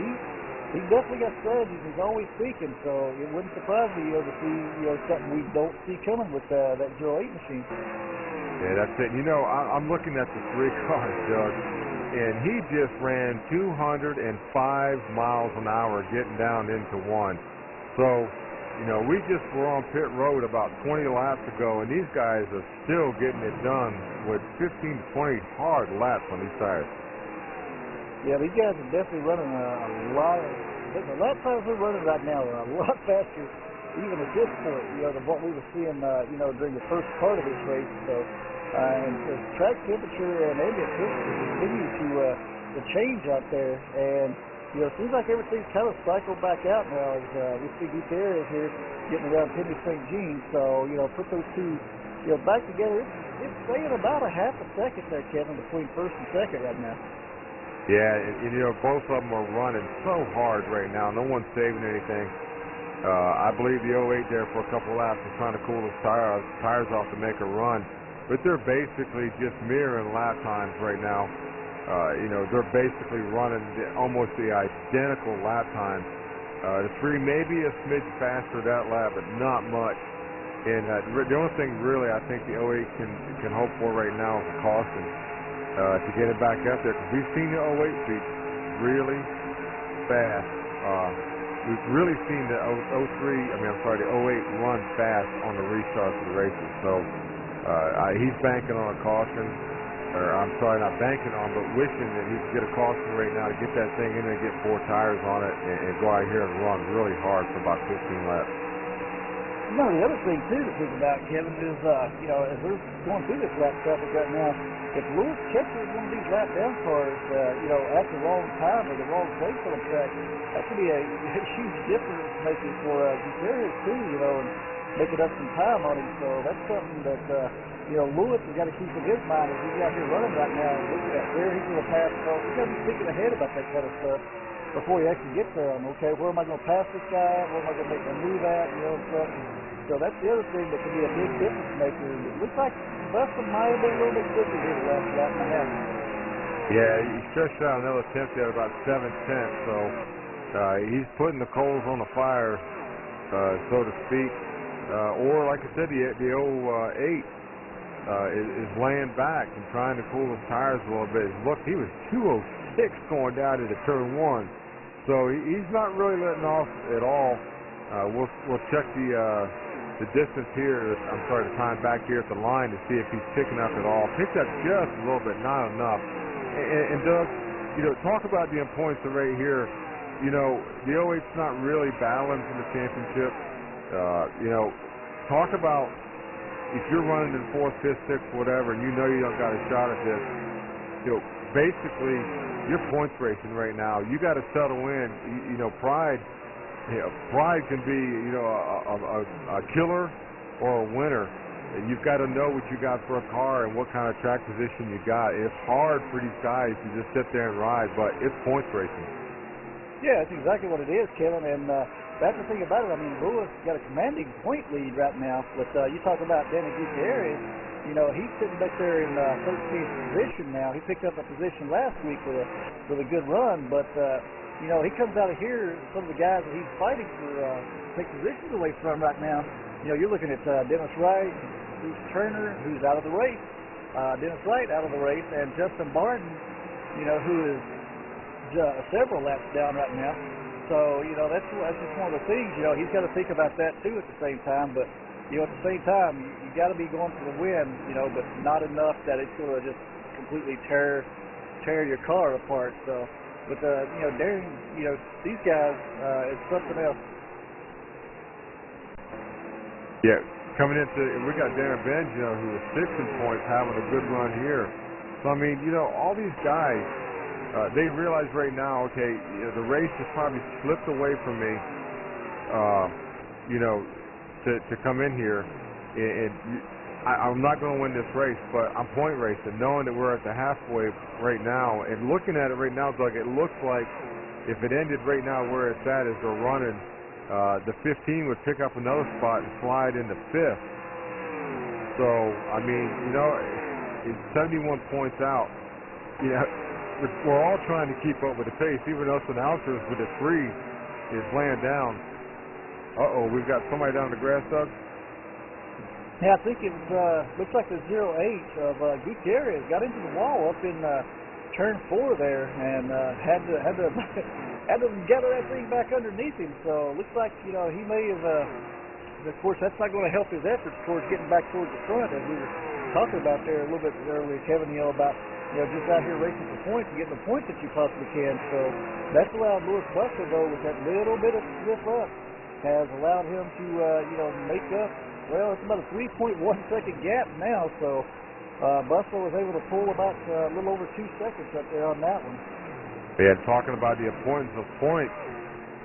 he definitely got strategies. He's always speaking, so it wouldn't surprise me, you know, to see, you know, something we don't see coming with that 08 machine. Yeah, that's it. You know, I'm looking at the 3 cars, Doug, and he just ran 205 miles an hour getting down into one. So, you know, we just were on pit road about 20 laps ago, and these guys are still getting it done with 15 to 20 hard laps on these tires. Yeah, these guys are definitely running a lot. The lap times they're running right now are a lot faster, even at this point, you know, than what we were seeing, you know, during the first part of this race. So, and the track temperature and ambient temperature continue to change out there, and you know, it seems like everything's kind of cycled back out now as we see Gutierrez here getting around Penny St. Jean. So, you know, put those two, you know, back together. It's staying about a half a second there, Kevin, between first and second right now. Yeah, and you know, both of them are running so hard right now. No one's saving anything. I believe the 08 there for a couple of laps was trying to cool his tires off to make a run. But they're basically just mirroring lap times right now. You know, they're basically running almost the identical lap time. The 3 may be a smidge faster that lap, but not much. And the only thing really I think the 08 can hope for right now is a caution to get it back up there. Because we've seen the 08 be really fast. We've really seen the 08 run fast on the restarts of the races. So he's banking on a caution. Or I'm sorry, not banking on, but wishing that he could get a caution right now to get that thing in there, get 4 tires on it, and go out here and run really hard for about 15 laps. You know, the other thing, too, to think about, Kevin, is, you know, as we're going through this lap traffic right now, if Lewis catches one of these lap down cars, you know, at the wrong time or the wrong place on the track, that could be a huge difference making for Gutierrez, too, you know, and making up some time on him. So that's something that, you know, Lewis has got to keep in his mind as he's out here running right now and looking at where he's going to pass cars. He's got to be thinking ahead about that kind of stuff before he actually gets there. Okay, where am I going to pass this guy at? Where am I going to make my move at? You know, and stuff. So that's the other thing that can be a big difference maker. It looks like Busta might have been a little bit quicker here the last lap and a half. Yeah, he stretched out another attempt at about 7/10, so he's putting the coals on the fire, so to speak. Or, like I said, the 08 is laying back and trying to cool his tires a little bit. Look, he was 206 going down into turn 1, so he's not really letting off at all. We'll check the distance here. I'm sorry, the time back here at the line to see if he's picking up at all. Picked up just a little bit, not enough. And Doug, talk about the points right here. The 08's not really battling for the championship. Talk about if you're running in 4th, 5th, 6th, whatever, and you don't got a shot at this. Basically, you're points racing right now. You got to settle in. Pride. Pride can be, a killer or a winner. You've got to know what you got for a car and what kind of track position you got. It's hard for these guys to just sit there and ride, but it's points racing. Yeah, that's exactly what it is, Kevin, and that's the thing about it. I mean, Lewis got a commanding point lead right now. But you talk about Danny Gutierrez, he's sitting back there in 13th position now. He picked up a position last week with a good run, but he comes out of here, some of the guys that he's fighting for take positions away from right now. You're looking at Dennis Wright, Bruce Turner, who's out of the race. Dennis Wright out of the race, and Justin Barton, who is several laps down right now. So, that's just one of the things, he's got to think about that too at the same time. But, at the same time, you got to be going for the win, but not enough that it's going to just completely tear your car apart. So, but, Darren, these guys, it's something else. Yeah, coming into, we got Darren Benz, who was 6 in points, having a good run here. So, I mean, all these guys, they realize right now, okay, the race has probably slipped away from me, to come in here, and I'm not going to win this race, but I'm point racing, knowing that we're at the halfway right now, and looking at it right now, Doug, it looks like if it ended right now where it's at, as they're running, the 15 would pick up another spot and slide into 5th. So, I mean, it's 71 points out. We're all trying to keep up with the pace. Even us announcers with the 3 is laying down. We've got somebody down the grass, Doug? Yeah, I think it looks like the 08 of Gutierrez got into the wall up in turn 4 there and had to had to gather that thing back underneath him. So looks like, he may have, of course, that's not going to help his efforts towards getting back towards the front, as we were talking about there a little bit earlier, Kevin, about, just out here racing for points and getting the points that you possibly can. So that's allowed Lewis Buster, though, with that little bit of slip up, has allowed him to, make up, well, it's about a 3.1 second gap now. So Buster was able to pull about a little over 2 seconds up there on that one. Yeah, talking about the importance of points,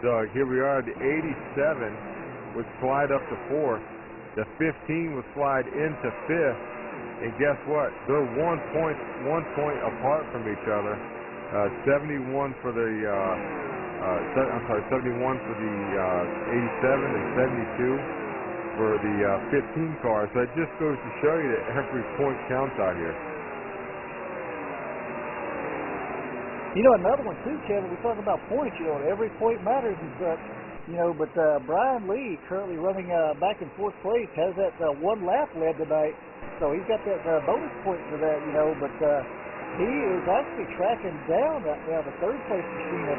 Doug, here we are. The 87 would slide up to 4th. The 15 would slide into 5th. And guess what? They're 1 point apart from each other. 71 for the 71 for the 87 and 72 for the 15 car. So it just goes to show you that every point counts out here. Another one too, Kevin, we talk about points, every point matters and such, but Brian Lee, currently running back in 4th place, has that 1 lap led tonight, so he's got that bonus point for that, but he is actually tracking down right now the 3rd place machine of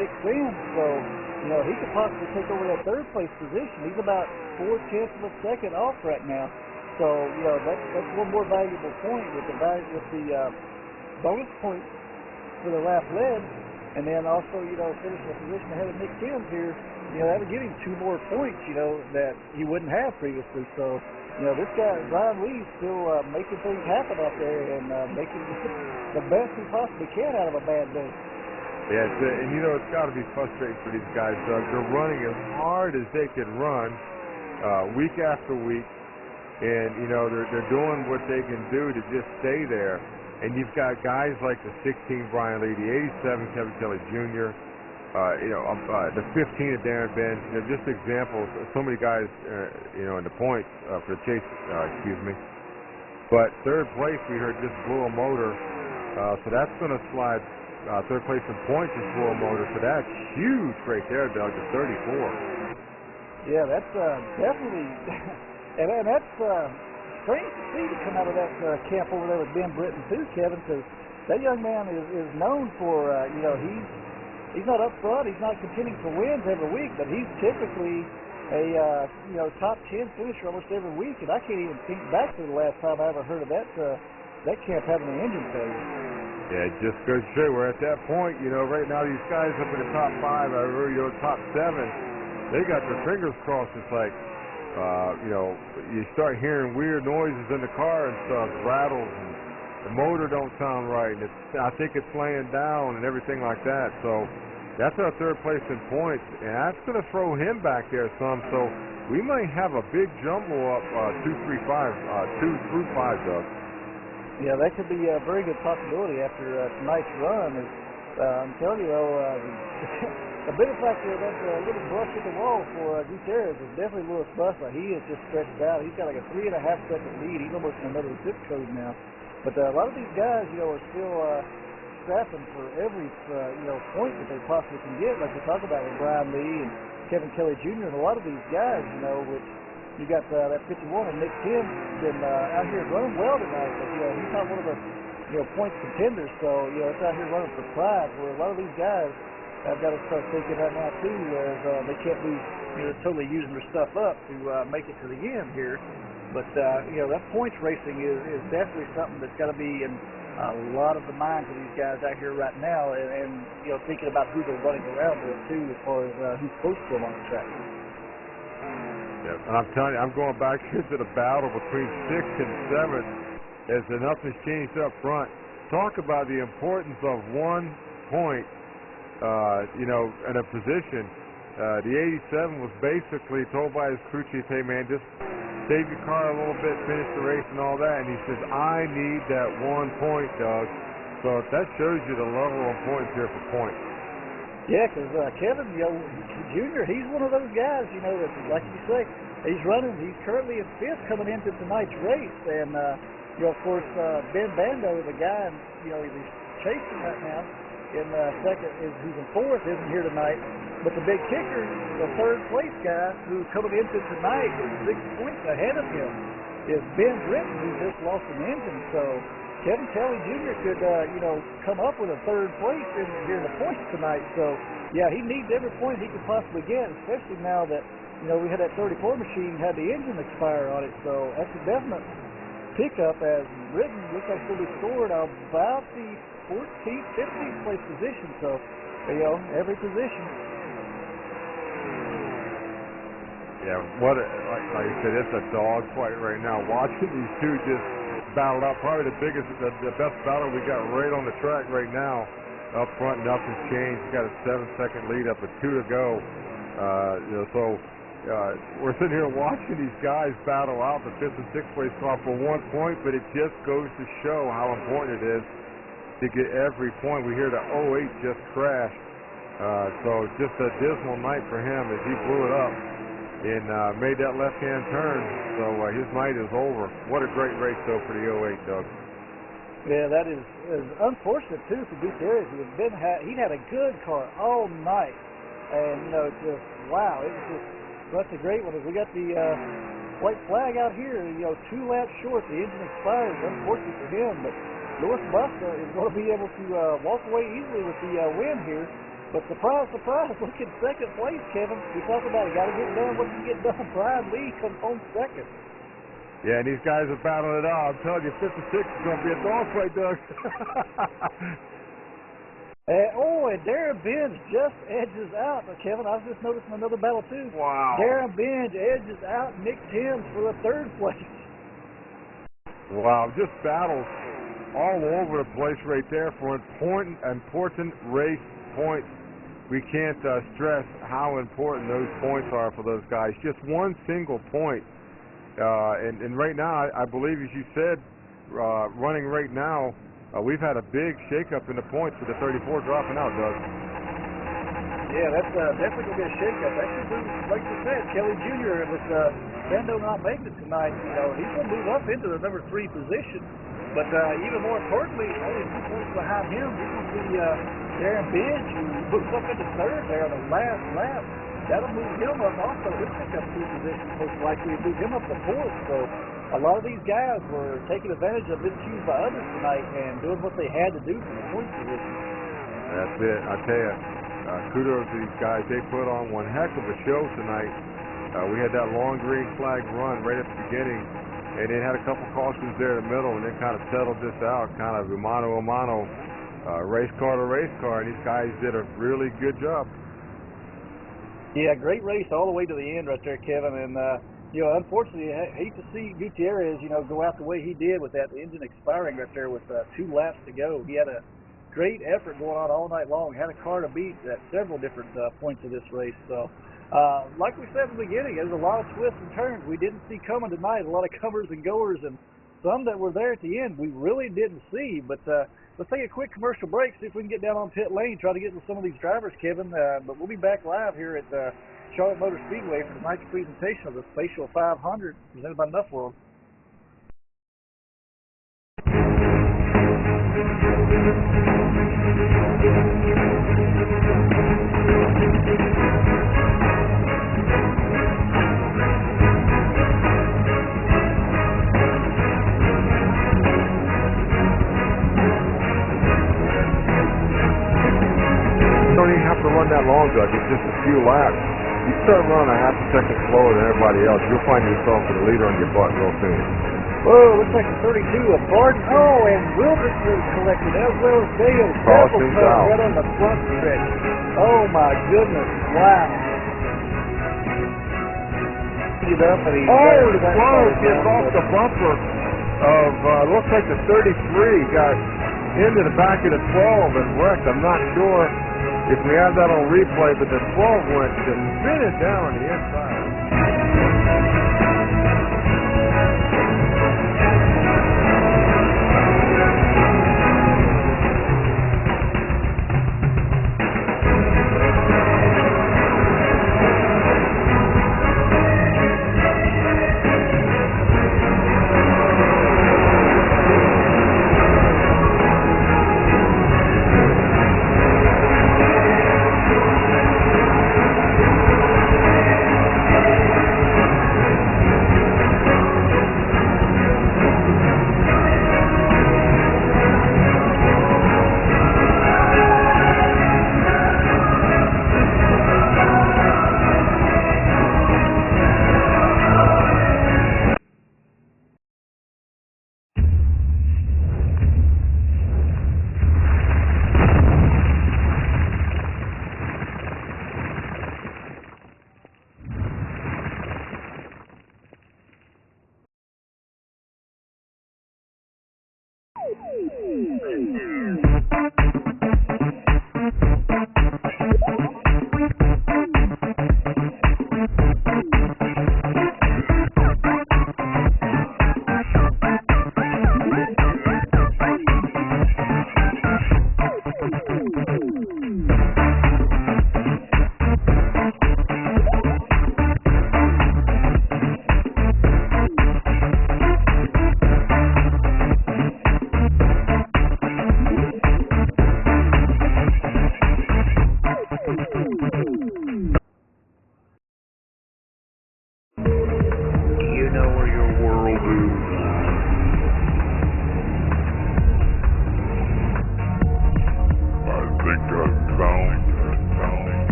Nick Sims, so, he could possibly take over that 3rd place position. He's about 0.4 of a second off right now, so, that's one more valuable point with the bonus point for the lap led, and then also, finishing a position ahead of Nick Sims here, that would give him 2 more points, that he wouldn't have previously. So, this guy, Brian Lee, still making things happen out there and making the best he possibly can out of a bad day. Yeah, and it's got to be frustrating for these guys, Doug. They're running as hard as they can run week after week, and, they're doing what they can do to just stay there. And you've got guys like the 16 Brian Lee, the 87 Kevin Kelly Jr., the 15 of Darren Benz, just examples. So many guys, in the points for the chase, excuse me. But 3rd place, we heard, just blew a motor So that's going to slide third place in points is Royal Motor. So that's huge right there, Doug, to 34. Yeah, that's definitely, and that's strange to see to come out of that camp over there with Ben Britton too, Kevin, because that young man is known for, he's not up front, he's not contending for wins every week, but he's typically a top 10 finisher almost every week, and I can't even think back to the last time I ever heard of that camp having an engine failure. Yeah, it just goes to show we're at that point. Right now these guys up in the top 5, top 7. They got their fingers crossed. It's like, you start hearing weird noises in the car and stuff, rattles, and the motor don't sound right. And I think it's laying down and everything like that. So that's our third place in points, and that's going to throw him back there some. So we might have a big jumbo up 2 through 5, Doug. Yeah, that could be a very good possibility after tonight's run. I'm telling you, though, the biggest factor of that little brush at the wall for Gutierrez is definitely Louis Bussa. He is just stretched out. He's got like a 3.5-second lead. He's almost in another zip code now. But a lot of these guys, are still scrapping for every point that they possibly can get. Like we talked about with Brian Lee and Kevin Kelly Jr. and a lot of these guys, which you got that 51 and Nick Tim's been out here running well tonight. But he's not one of the points contenders. So it's out here running for pride. Where a lot of these guys. I've got to start thinking right now too, where they can't be totally using their stuff up to make it to the end here. But that points racing is definitely something that's got to be in a lot of the minds of these guys out here right now, and thinking about who they're running around with too, as far as who's supposed to go on the track. Yeah, and I'm telling you, I'm going back here to the battle between 6th and 7th as nothing's changed up front. Talk about the importance of 1 point. In a position, the 87 was basically told by his crew chief, hey man, just save your car a little bit, finish the race and all that, and he says, I need that 1 point, Doug. So that shows you the level of points here for points. Yeah, because Kevin, Jr., he's one of those guys, that, like you say, he's currently in 5th coming into tonight's race, and, of course, Ben Bando, the guy, he's chasing right now. In second, who's in 4th, isn't here tonight. But the big kicker, the 3rd place guy, who's coming into tonight is 6 points ahead of him, is Ben Britton, who just lost an engine. So Kevin Kelly Jr. could, come up with a 3rd place here in the points tonight. So yeah, he needs every point he could possibly get, especially now that we had that 34 machine had the engine expire on it. So that's a definite pickup, as Britton looks like he'll be scored about the 14th, 15th place position, so, every position. Yeah, like I said, it's a dog fight right now. Watching these two just battle out, probably the best battle we got right on the track right now. Up front, nothing's changed. We got a 7-second lead up with 2 to go. We're sitting here watching these guys battle out the 5th and 6th place car for 1 point, but it just goes to show how important it is to get every point. We hear the 08 just crashed, so just a dismal night for him as he blew it up and made that left-hand turn. So his night is over. What a great race though for the 08, Doug. Yeah, that is unfortunate too for Gutierrez. He had a good car all night, and it's just wow. It was just such a great one. As we got the white flag out here, 2 laps short, the engine expires. Unfortunate for him, but Louis Bussa is going to be able to walk away easily with the win here. But surprise, surprise, look at 2nd place, Kevin. We talk about it. Got to get done what you get done. Brian Lee comes home 2nd. Yeah, and these guys are battling it out. I'm telling you, 5th and 6th is going to be a dogfight, Doug. And Darren Benz just edges out. Kevin, I was just noticing another battle, too. Wow. Darren Benz edges out Nick Timms for the 3rd place. Wow, just battles all over the place right there for important race points. We can't stress how important those points are for those guys. Just 1 single point. And right now, I believe, as you said, running right now, we've had a big shakeup in the points with the 34 dropping out, Doug. Yeah, that's definitely going to be a shakeup. Actually, like you said, Kelly Jr. with Bando not making it tonight, he's going to move up into the number 3 position. But even more importantly, only 2 points behind him, you're going to see Darren Bench, who hooks up into third there on the last lap. That'll move him up also. He'll pick up 2 positions, most likely, and move him up to 4th. So a lot of these guys were taking advantage of miscues by others tonight and doing what they had to do for the point position. That's it. I tell you, kudos to these guys. They put on one heck of a show tonight. We had that long green flag run right at the beginning, and it had a couple cautions there in the middle, and it kind of settled this out, kind of a mano, race car to race car, and these guys did a really good job. Yeah, great race all the way to the end right there, Kevin. And, you know, unfortunately, I hate to see Gutierrez, you know, go out the way he did with that engine expiring right there with 2 laps to go. He had a great effort going on all night long. Had a car to beat at several different points of this race. So, like we said at the beginning, there's a lot of twists and turns we didn't see coming tonight. A lot of comers and goers, and some that were there at the end we really didn't see. But let's take a quick commercial break, see if we can get down on pit lane, try to get with some of these drivers, Kevin. But we'll be back live here at Charlotte Motor Speedway for tonight's presentation of the Spacial 500 presented by NuffWorld. You don't even have to run that long, Doug. It's just a few laps. You start running a half a second slower than everybody else, you'll find yourself with a leader on your butt real soon. Whoa, looks like a 32 of Barton. Oh, and Wilderson collected as well as Dale. Caution's out. Right on the front stretch. Oh, my goodness. Wow. It up and the close gets off the bumper of, looks like the 33 got into the back of the 12 and wrecked. I'm not sure if we have that on replay, but the 12 went spinning down on the inside.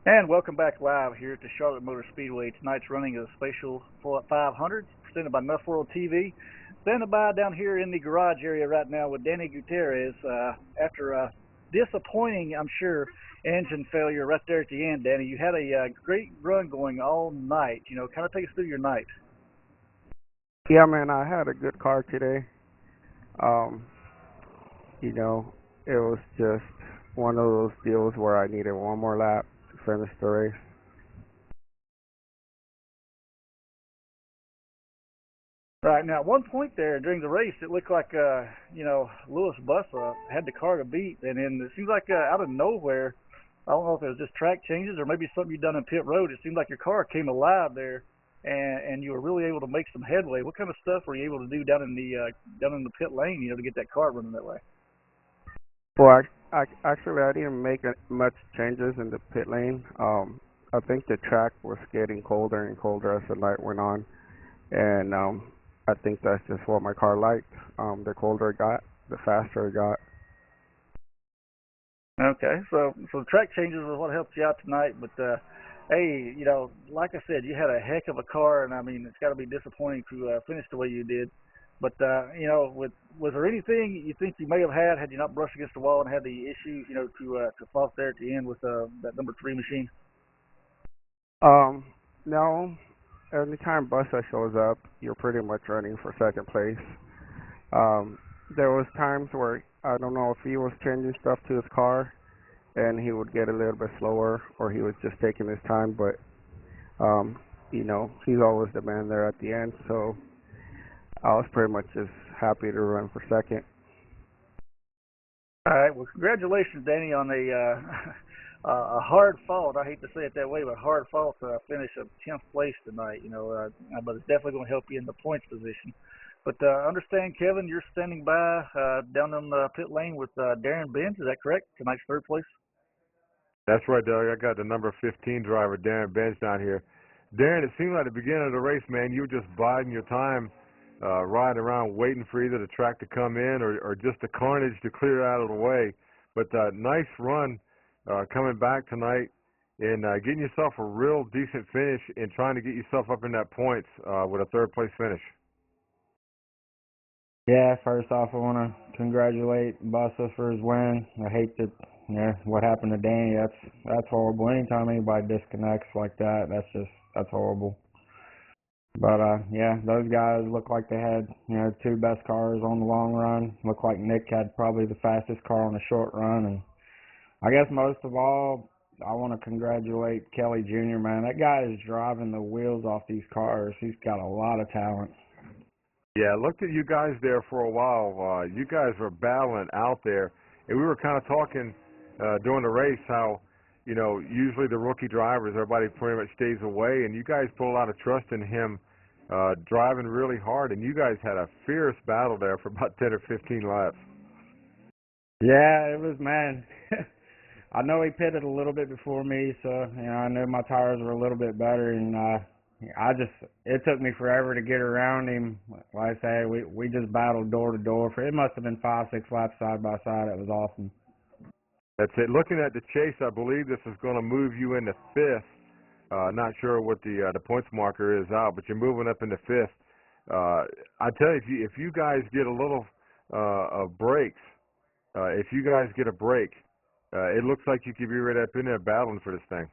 And welcome back live here at the Charlotte Motor Speedway. Tonight's running of the Spatial 500, presented by NuffWORLD TV. Standing by down here in the garage area right now with Danny Gutierrez after a disappointing, I'm sure, engine failure right there at the end. Danny, you had a great run going all night. You know, kind of take us through your night. Yeah, man, I had a good car today. Um, you know, it was just one of those deals where I needed one more lap to finish the race. Right, now at one point there during the race, it looked like, Louis Bussa had the car to beat, and then it seems like out of nowhere, I don't know if it was just track changes or maybe something you done in pit road, it seemed like your car came alive there, and you were really able to make some headway. What kind of stuff were you able to do down in the pit lane, to get that car running that way? Well, I didn't make much changes in the pit lane. I think the track was getting colder and colder as the night went on, and I think that's just what my car liked. The colder it got, the faster it got. Okay, so the track changes was what helped you out tonight, but hey, like I said, you had a heck of a car, and I mean, it's got to be disappointing to finish the way you did. But was there anything you think you may have had you not brushed against the wall and had the issues, to fall there at the end with that number 3 machine? No. Every time Bussa shows up, you're pretty much running for second place. There was times where I don't know if he was changing stuff to his car, and he would get a little bit slower, or he was just taking his time. But he's always the man there at the end. So I was pretty much just happy to run for second. All right. Well, congratulations, Danny, on a hard fought. I hate to say it that way, but hard fought to finish a 10th place tonight. But it's definitely going to help you in the points position. But understand, Kevin, you're standing by down in the pit lane with Darren Benz. Is that correct? Tonight's 3rd place. That's right, Doug. I got the number 15 driver, Darren Bench, down here. Darren, it seemed like at the beginning of the race, man, you were just biding your time, riding around waiting for either the track to come in or just the carnage to clear out of the way. But nice run coming back tonight and getting yourself a real decent finish and trying to get yourself up in that points with a 3rd place finish. Yeah, first off, I want to congratulate Bussa for his win. I hate that, what happened to Danny. That's horrible. Anytime anybody disconnects like that, that's horrible. But yeah, those guys look like they had, 2 best cars on the long run. Looked like Nick had probably the fastest car on the short run, and I guess most of all, I want to congratulate Kelly Jr., man. That guy is driving the wheels off these cars. He's got a lot of talent. Yeah, I looked at you guys there for a while. You guys were battling out there, and we were kind of talking during the race how, usually the rookie drivers, everybody pretty much stays away, and you guys put a lot of trust in him driving really hard, and you guys had a fierce battle there for about 10 or 15 laps. Yeah, it was, man. I know he pitted a little bit before me, so, I knew my tires were a little bit better, and it took me forever to get around him. Like I say, we just battled door to door. It must have been 5-6 laps side by side. It was awesome. That's it. Looking at the chase, I believe this is going to move you into 5th. Not sure what the points marker is out, but you're moving up into 5th. I tell you, if you guys get a little breaks, if you guys get a break, it looks like you could be right up in there battling for this thing.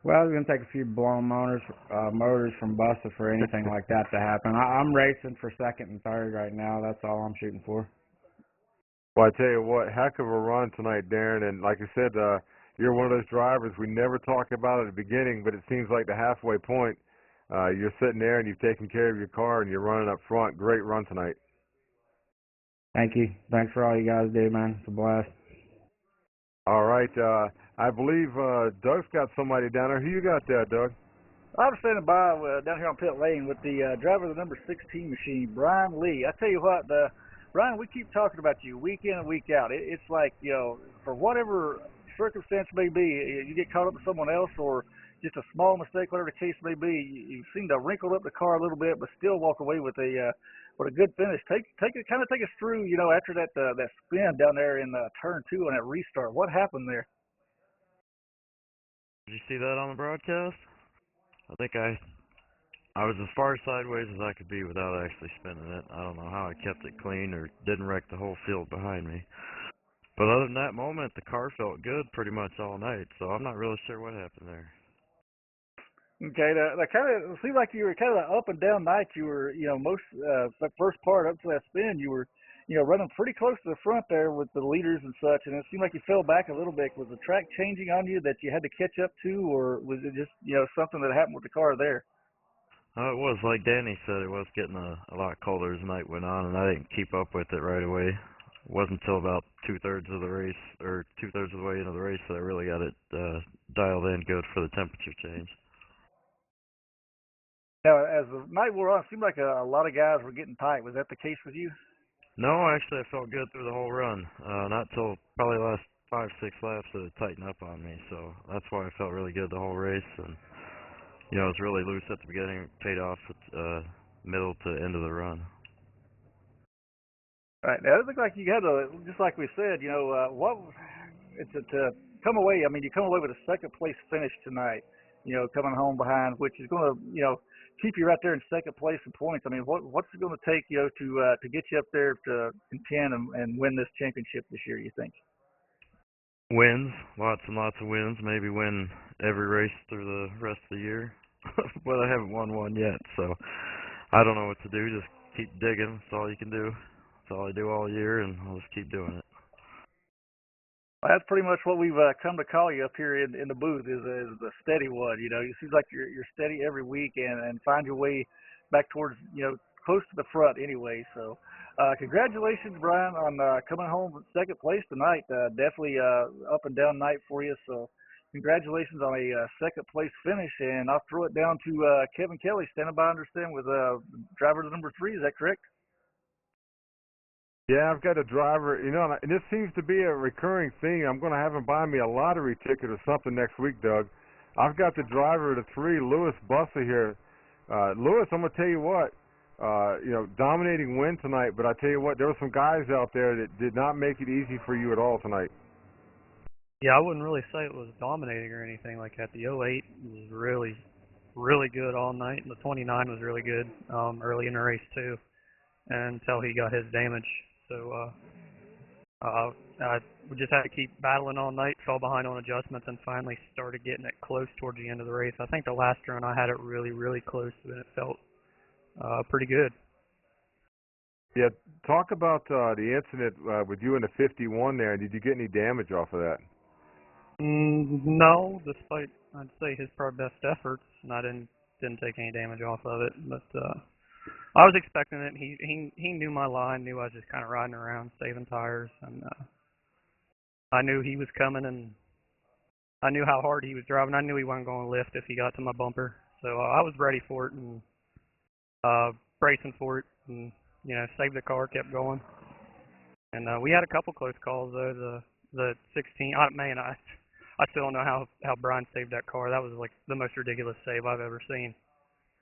Well, it's going to take a few blown motors from Bussa for anything like that to happen. I'm racing for 2nd and 3rd right now. That's all I'm shooting for. Well, I tell you what, heck of a run tonight, Darren. And like I said, you're one of those drivers we never talk about at the beginning, but it seems like the halfway point, you're sitting there and you've taken care of your car and you're running up front. Great run tonight. Thank you. Thanks for all you guys do, man. It's a blast. All right. I believe Doug's got somebody down there. Who you got there, Doug? I'm standing by down here on pit lane with the driver of the number 16 machine, Brian Lee. I tell you what, Brian, we keep talking about you week in and week out. It's like, for whatever circumstance may be, you get caught up with someone else or just a small mistake, whatever the case may be, you seem to wrinkle up the car a little bit, but still walk away with a good finish. Take us through, after that spin down there in turn 2 on that restart. What happened there? Did you see that on the broadcast? I think I was as far sideways as I could be without actually spinning it. I don't know how I kept it clean or didn't wreck the whole field behind me. But other than that moment, the car felt good pretty much all night, so I'm not really sure what happened there. Okay, that kind of seemed like you were kind of an up and down night. You were, most the first part up to that spin, you were, running pretty close to the front there with the leaders and such, and it seemed like you fell back a little bit. Was the track changing on you that you had to catch up to, or was it just, something that happened with the car there? It was like Danny said, it was getting a lot colder as the night went on, and I didn't keep up with it right away. It wasn't until about two-thirds of the race, or two-thirds of the way into the race, that I really got it dialed in good for the temperature change. Now, as the night wore on, it seemed like a lot of guys were getting tight. Was that the case with you? No, actually, I felt good through the whole run. Not till probably the last 5-6 laps that it tightened up on me, so that's why I felt really good the whole race. And it was really loose at the beginning, it paid off at middle to end of the run. All right. Now, it looked like you had just like we said, to come away. I mean, you come away with a second place finish tonight. Coming home behind, which is going to, keep you right there in second place in points. I mean, what's it going to take, to get you up there to contend and win this championship this year, you think? Wins, lots and lots of wins. Maybe win every race through the rest of the year. But I haven't won one yet, so I don't know what to do. Just keep digging. That's all you can do. That's all I do all year, and I'll just keep doing it. Well, that's pretty much what we've come to call you up here in the booth is the steady one. It seems like you're steady every week and find your way back towards close to the front anyway. So congratulations, Brian, on coming home second place tonight. Definitely up and down night for you. So congratulations on a second place finish, and I'll throw it down to Kevin Kelly standing by, I understand, with driver number 3. Is that correct? Yeah, I've got a driver, and this seems to be a recurring thing. I'm going to have him buy me a lottery ticket or something next week, Doug. I've got the driver of the 3, Lewis Bussa here. Lewis, I'm going to tell you what, dominating win tonight, but I tell you what, there were some guys out there that did not make it easy for you at all tonight. Yeah, I wouldn't really say it was dominating or anything like that. The 08 was really, really good all night, and the 29 was really good early in the race too, until he got his damage. So we just had to keep battling all night, fell behind on adjustments, and finally started getting it close towards the end of the race. I think the last run I had it really, really close, and it felt pretty good. Yeah, talk about the incident with you in the 51 there. Did you get any damage off of that? No, despite I'd say his probably best efforts, and I didn't take any damage off of it. But I was expecting it. He knew my line, knew I was just kind of riding around, saving tires, and I knew he was coming, and I knew how hard he was driving. I knew he wasn't going to lift if he got to my bumper, so I was ready for it and bracing for it, and saved the car, kept going. And we had a couple close calls though. The 16, I still don't know how Brian saved that car. That was like the most ridiculous save I've ever seen.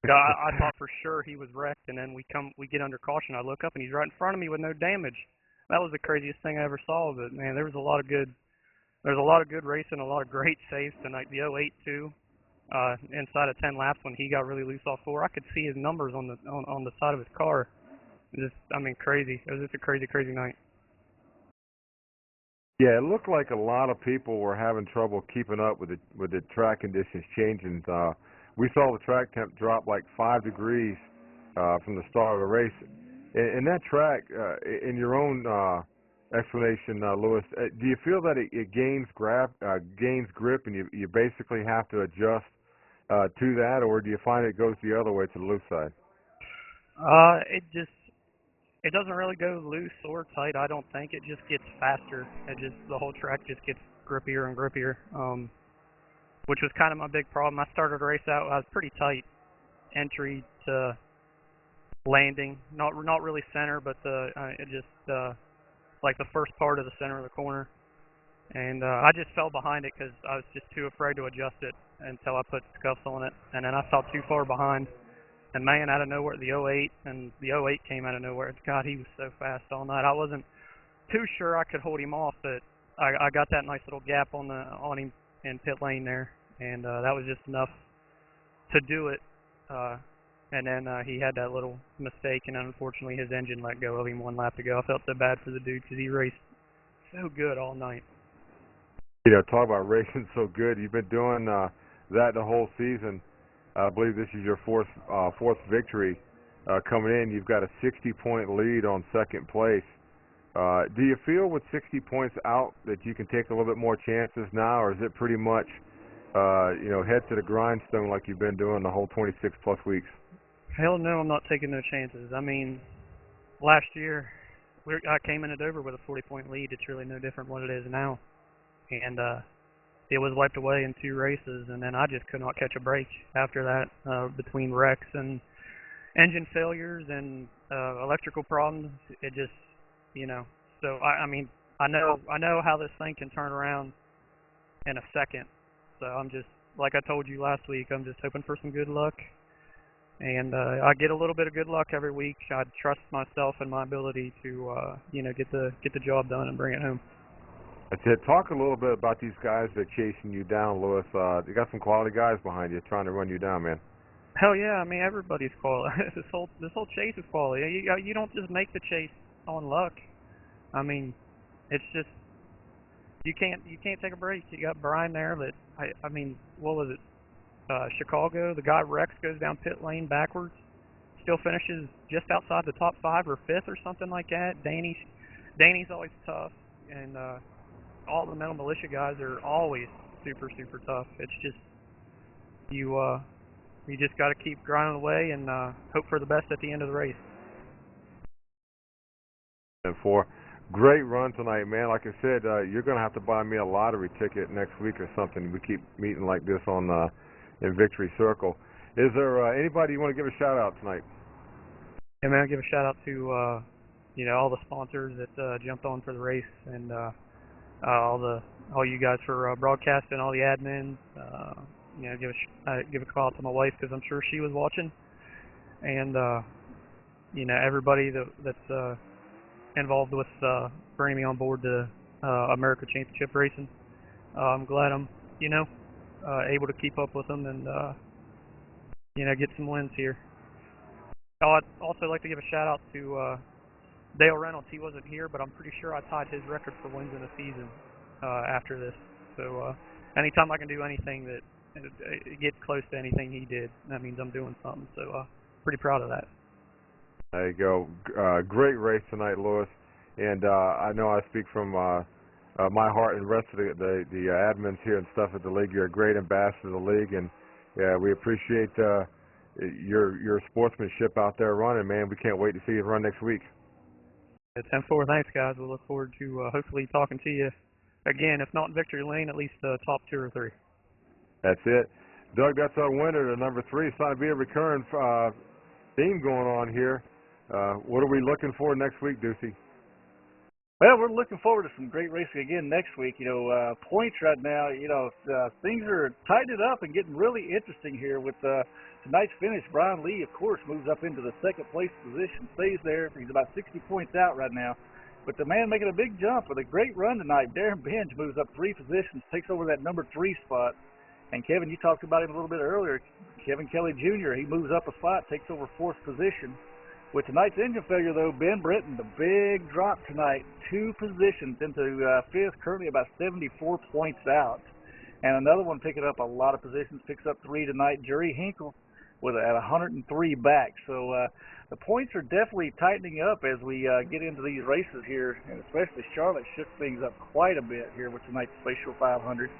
I thought for sure he was wrecked, and then we get under caution. I look up and he's right in front of me with no damage. That was the craziest thing I ever saw. But man, there's a lot of good racing, a lot of great saves tonight. The 08 too, inside of 10 laps when he got really loose off 4, I could see his numbers on the side of his car. Crazy. It was just a crazy night. Yeah, it looked like a lot of people were having trouble keeping up with the track conditions changing. We saw the track temp drop like 5 degrees from the start of the race. And that track, in your own explanation, Lewis, do you feel that it gains grip, and you basically have to adjust to that, or do you find it goes the other way to the loose side? It doesn't really go loose or tight, I don't think. It just gets faster. The whole track just gets grippier and grippier, which was kind of my big problem. I started the race out, I was pretty tight entry to landing. Not really center, but like the first part of the center of the corner. And I just fell behind it because I was just too afraid to adjust it until I put scuffs on it. And then I fell too far behind. And man, out of nowhere, the 08 came out of nowhere. God, he was so fast all night. I wasn't too sure I could hold him off, but I got that nice little gap on him in pit lane there, and that was just enough to do it. And then he had that little mistake, and unfortunately his engine let go of him 1 lap to go. I felt so bad for the dude because he raced so good all night. You know, talk about racing so good. You've been doing that the whole season. I believe this is your fourth victory coming in. You've got a 60-point lead on second place. Do you feel with 60 points out that you can take a little bit more chances now, or is it pretty much, you know, head to the grindstone like you've been doing the whole 26-plus weeks? Hell no, I'm not taking no chances. I mean, last year I came in at Dover with a 40-point lead. It's really no different what it is now. And it was wiped away in 2 races, and then I just could not catch a break after that, between wrecks and engine failures and electrical problems. It just, you know, so I mean, I know how this thing can turn around in a second. So I'm just, like I told you last week, I'm just hoping for some good luck. And I get a little bit of good luck every week. I trust myself and my ability to, you know, get the job done and bring it home. That's it. Talk a little bit about these guys that are chasing you down, Lewis. You got some quality guys behind you trying to run you down, man. Hell yeah! I mean, everybody's quality. this whole chase is quality. You don't just make the chase on luck. I mean, it's just you can't take a break. You got Brian there that I mean, what was it? Chicago, the guy wrecks, goes down pit lane backwards, still finishes just outside the top 5 or 5th or something like that. Danny's always tough, and all the Metal Militia guys are always super tough. It's just you just got to keep grinding away and hope for the best at the end of the race. And for great run tonight, man. Like I said, you're going to have to buy me a lottery ticket next week or something. We keep meeting like this on in Victory Circle. Is there anybody you want to give a shout out tonight? Yeah, man, I'll give a shout out to you know, all the sponsors that jumped on for the race, and all you guys for broadcasting, all the admins. You know, give a call out to my wife because I'm sure she was watching, and you know, everybody that's involved with bringing me on board to America Championship Racing. I'm glad I'm, you know, able to keep up with them and, you know, get some wins here. I'd also like to give a shout out to Dale Reynolds. He wasn't here, but I'm pretty sure I tied his record for wins in a season after this. So anytime I can do anything that gets close to anything he did, that means I'm doing something. So pretty proud of that. There you go. Great race tonight, Lewis. And I know I speak from my heart and the rest of the admins here and stuff at the league. You're a great ambassador of the league, and yeah, we appreciate your sportsmanship out there running, man. We can't wait to see you run next week. 10-4, thanks, guys. We'll look forward to hopefully talking to you again, if not in victory lane, at least top 2 or 3. That's it. Doug, that's our winner, the number 3. It's going to be a recurring theme going on here. What are we looking for next week, Deucey? Well, we're looking forward to some great racing again next week. You know, points right now, you know, things are tightening up and getting really interesting here with tonight's finish. Brian Lee, of course, moves up into the second place position, stays there. He's about 60 points out right now. But the man making a big jump with a great run tonight, Darren Benj, moves up 3 positions, takes over that number 3 spot. And Kevin, you talked about him a little bit earlier. Kevin Kelly Jr., he moves up a spot, takes over 4th position. With tonight's engine failure, though, Ben Britton, the big drop tonight, 2 positions into 5th, currently about 74 points out. And another one picking up a lot of positions, picks up 3 tonight, Jerry Hinkle, at 103 back. So the points are definitely tightening up as we get into these races here, and especially Charlotte shook things up quite a bit here with tonight's Spatial 500.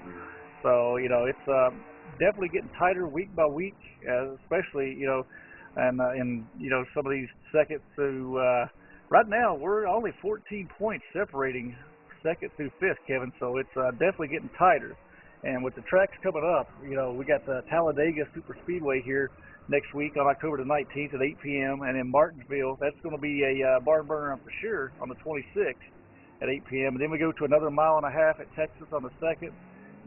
So, you know, it's definitely getting tighter week by week, especially, you know, and you know, some of these seconds through right now we're only 14 points separating 2nd through 5th, Kevin, so it's definitely getting tighter. And with the tracks coming up, you know, we got the Talladega Super Speedway here next week on October the 19th at 8 p.m. and in Martinsville, that's going to be a barn burner for sure on the 26th at 8 p.m. and then we go to another 1.5 miles at Texas on the 2nd.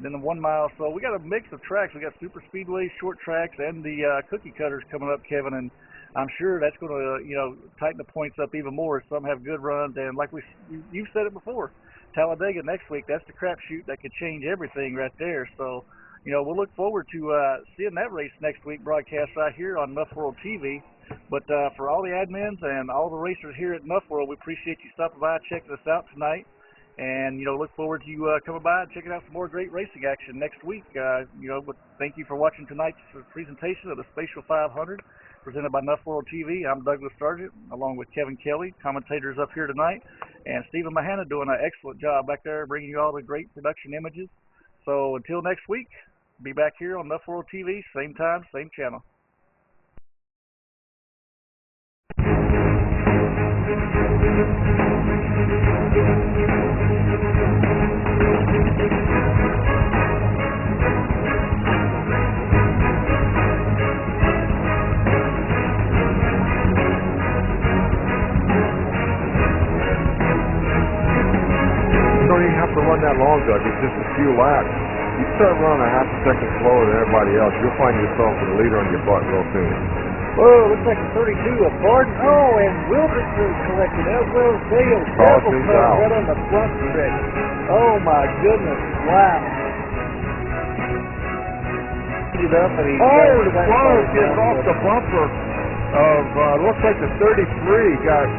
Then the 1 mile. So we got a mix of tracks. We got super speedways, short tracks, and the cookie cutters coming up, Kevin. And I'm sure that's going to, you know, tighten the points up even more. Some have good runs, and like you've said it before, Talladega next week. That's the crapshoot that could change everything right there. So, we'll look forward to seeing that race next week broadcast right here on NuffWORLD TV. But for all the admins and all the racers here at NuffWORLD, we appreciate you stopping by and checking us out tonight. And, look forward to you coming by and checking out some more great racing action next week. But thank you for watching tonight's presentation of the Spacial 500 presented by NuffWORLD TV. I'm Douglas Sargent, along with Kevin Kelly, commentators up here tonight, and Stephen Mahana doing an excellent job back there bringing you all the great production images. So until next week, be back here on NuffWORLD TV, same time, same channel. You don't even have to run that long, Doug. It's just a few laps. You start running a half a second slower than everybody else, you'll find yourself with a leader on your butt real soon. Whoa, looks like a 32 of Barton. Oh, and Wilderson collected as well as Dale. Double cut right on the front stretch. Oh my goodness, wow. It up and he the close gets off the bumper of, looks like the 33 got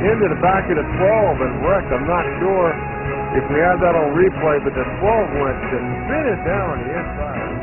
into the back of the 12 and wrecked. I'm not sure if we have that on replay, but the 12 went to spin it down on the inside.